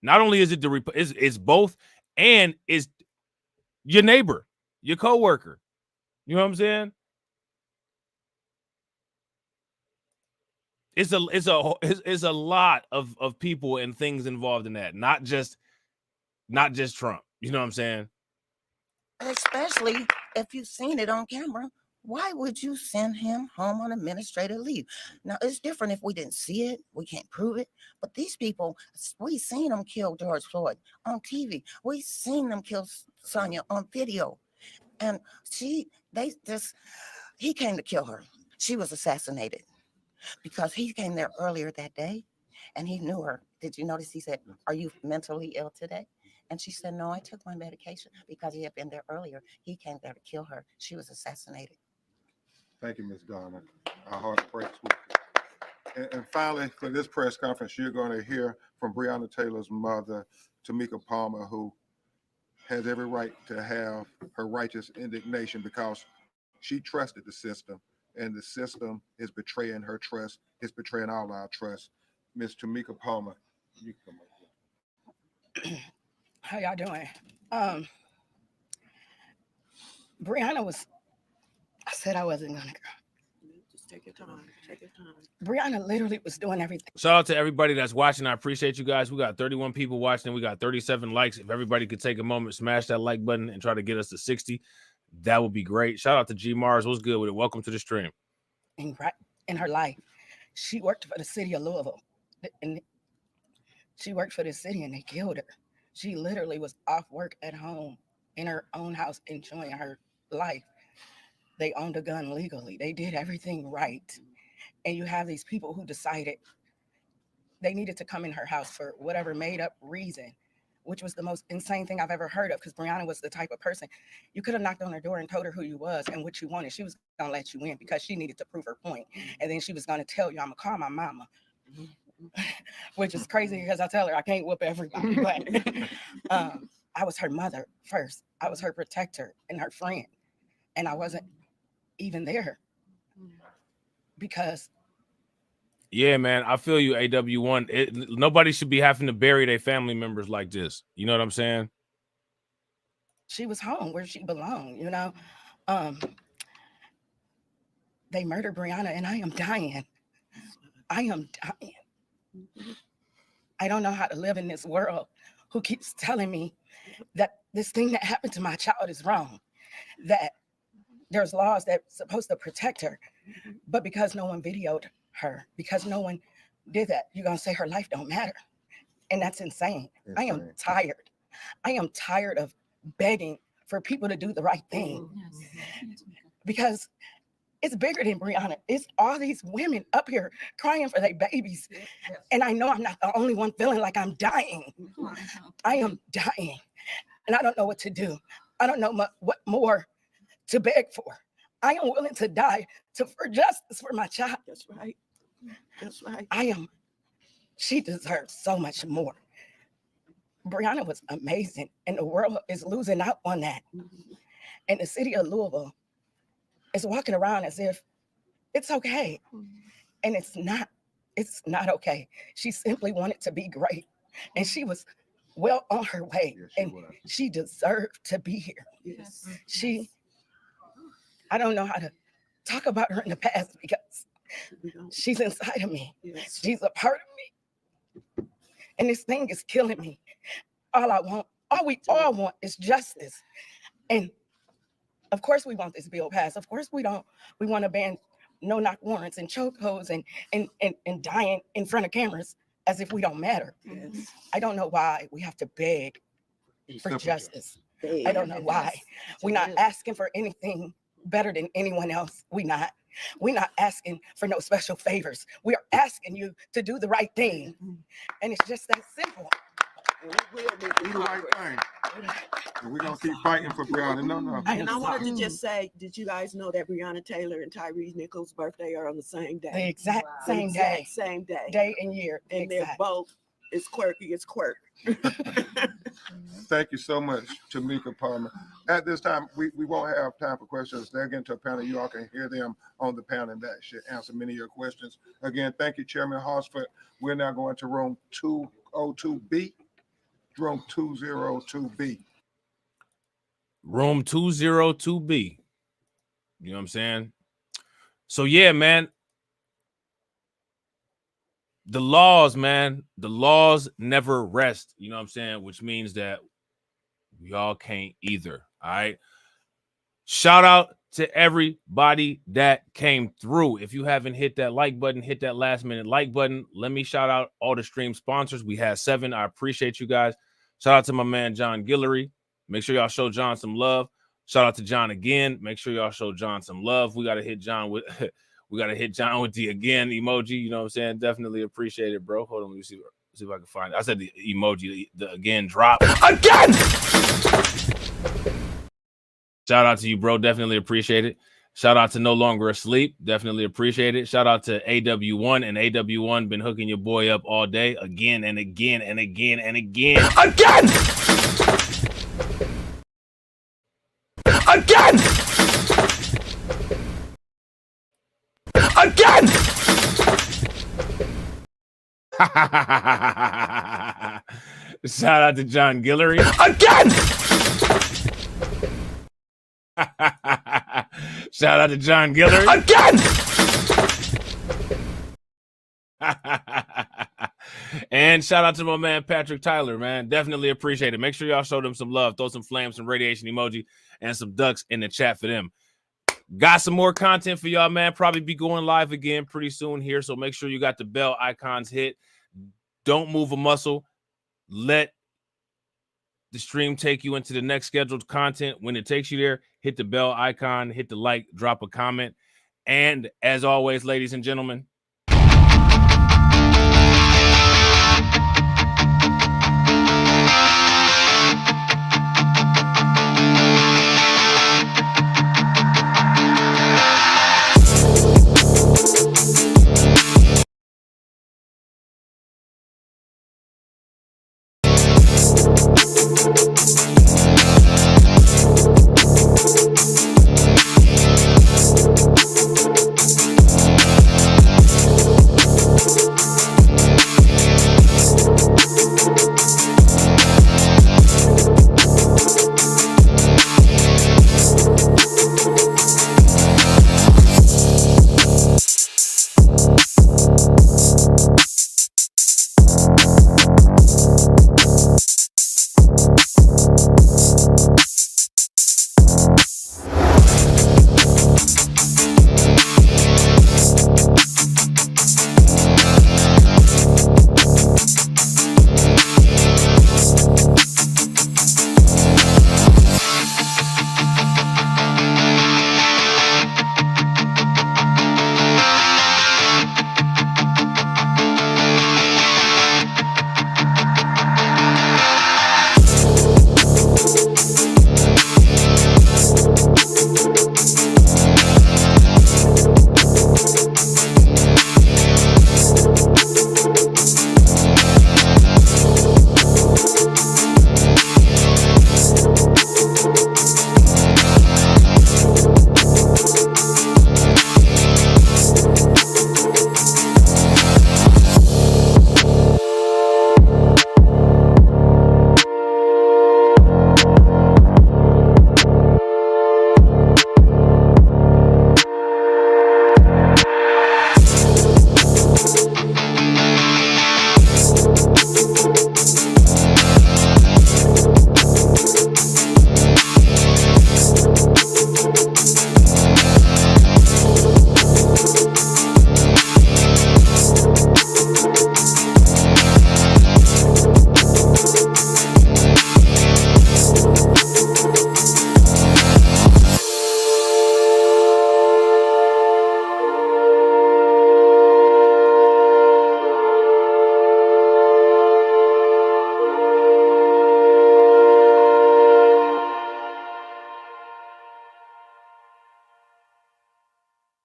Not only is it it's both, and it's your neighbor, your coworker. You know what I'm saying? It's a lot of people and things involved in that. Not just Trump. You know what I'm saying? Especially if you've seen it on camera. Why would you send him home on administrative leave? Now, it's different if we didn't see it. We can't prove it. But these people, we seen them kill George Floyd on TV. We seen them kill Sonia on video. And he came to kill her. She was assassinated because he came there earlier that day and he knew her. Did you notice he said, "Are you mentally ill today?" And she said, "No, I took my medication," because he had been there earlier. He came there to kill her. She was assassinated. Thank you, Ms. Donna. Our heart breaks with you. And finally, for this press conference, you're going to hear from Breonna Taylor's mother, Tamika Palmer, who has every right to have her righteous indignation because she trusted the system, and the system is betraying her trust. It's betraying all our trust. Ms. Tamika Palmer, you can come up. How y'all doing? Breonna was, I said I wasn't gonna go. Just take your time. Take your time. Breonna literally was doing everything. Shout out to everybody that's watching. I appreciate you guys. We got 31 people watching. We got 37 likes. If everybody could take a moment, smash that like button and try to get us to 60, that would be great. Shout out to G Mars. What's good with it? Welcome to the stream. In her life, she worked for the city of Louisville, and she worked for the city, and they killed her. She literally was off work at home in her own house, enjoying her life. They owned a gun legally. They did everything right. And you have these people who decided they needed to come in her house for whatever made up reason, which was the most insane thing I've ever heard of, because Breonna was the type of person, you could have knocked on her door and told her who you was and what you wanted. She was going to let you in because she needed to prove her point. And then she was going to tell you, "I'm going to call my mama." Which is crazy because I tell her I can't whoop everybody, but I was her mother first. I was her protector and her friend, and I wasn't even there because. Yeah, man, I feel you, AW1. Nobody should be having to bury their family members like this. You know what I'm saying? She was home where she belonged, you know. They murdered Breonna, and I am dying. I am dying. I don't know how to live in this world who keeps telling me that this thing that happened to my child is wrong, that there's laws that's supposed to protect her, but because no one videoed her, because no one did that, you're going to say her life don't matter. And that's insane. I am tired. I am tired of begging for people to do the right thing because it's bigger than Breonna. It's all these women up here crying for their babies. And I know I'm not the only one feeling like I'm dying. I am dying. And I don't know what to do. I don't know what more to beg for. I am willing to die for justice for my child. That's right. That's right. She deserves so much more. Breonna was amazing, and the world is losing out on that. And the city of Louisville is walking around as if it's okay. And it's not okay. She simply wanted to be great. And she was well on her way. And she deserved to be here. Yes. I don't know how to talk about her in the past because she's inside of me. Yes. She's a part of me. And this thing is killing me. All we all want is justice. And of course we want this bill passed. Of course we want to ban no-knock warrants and chokeholds and dying in front of cameras as if we don't matter. Yes. I don't know why we have to beg for justice. I don't know why. We're not asking for anything better than anyone else. We're not asking for no special favors. We are asking you to do the right thing. And it's just that simple. We will do the right thing. And we're going to keep fighting for Breonna. No. And I wanted to just say, did you guys know that Breonna Taylor and Tyrese Nichols' birthday are on the same day? The exact same day. Same day. Day and year. And they're both as quirky as quirk. Thank you so much, Tamika Palmer. At this time, we won't have time for questions. They're getting to a panel. You all can hear them on the panel, and that should answer many of your questions. Again, thank you, Chairman Hosford. We're now going to room 202B. Room 202B. Room 202B. You know what I'm saying? So, yeah, man. The laws, man, the laws never rest. You know what I'm saying? Which means that y'all can't either. All right. Shout out to everybody that came through. If you haven't hit that like button, hit that last minute like button. Let me shout out all the stream sponsors. We had 7. I appreciate you guys. Shout out to my man, John Guillory. Make sure y'all show John some love. Shout out to John again. Make sure y'all show John some love. We got to hit John with the again emoji. You know what I'm saying? Definitely appreciate it, bro. Hold on. Let me see if I can find it. I said the emoji, the again drop. Again! Shout out to you, bro. Definitely appreciate it. Shout out to No Longer Asleep. Definitely appreciate it. Shout out to AW1. And AW1 been hooking your boy up all day. Again and again and again and again. Again! Again! Again! Shout out to John Guillory. Again! Shout out to John Guillory. Again! And shout out to my man Patrick Tyler, man. Definitely appreciate it. Make sure y'all show them some love. Throw some flames, some radiation emoji, and some ducks in the chat for them. Got some more content for y'all, man. Probably be going live again pretty soon here. So make sure you got the bell icons hit. Don't move a muscle. Let the stream take you into the next scheduled content. When it takes you there, hit the bell icon, hit the like, drop a comment. And as always, ladies and gentlemen,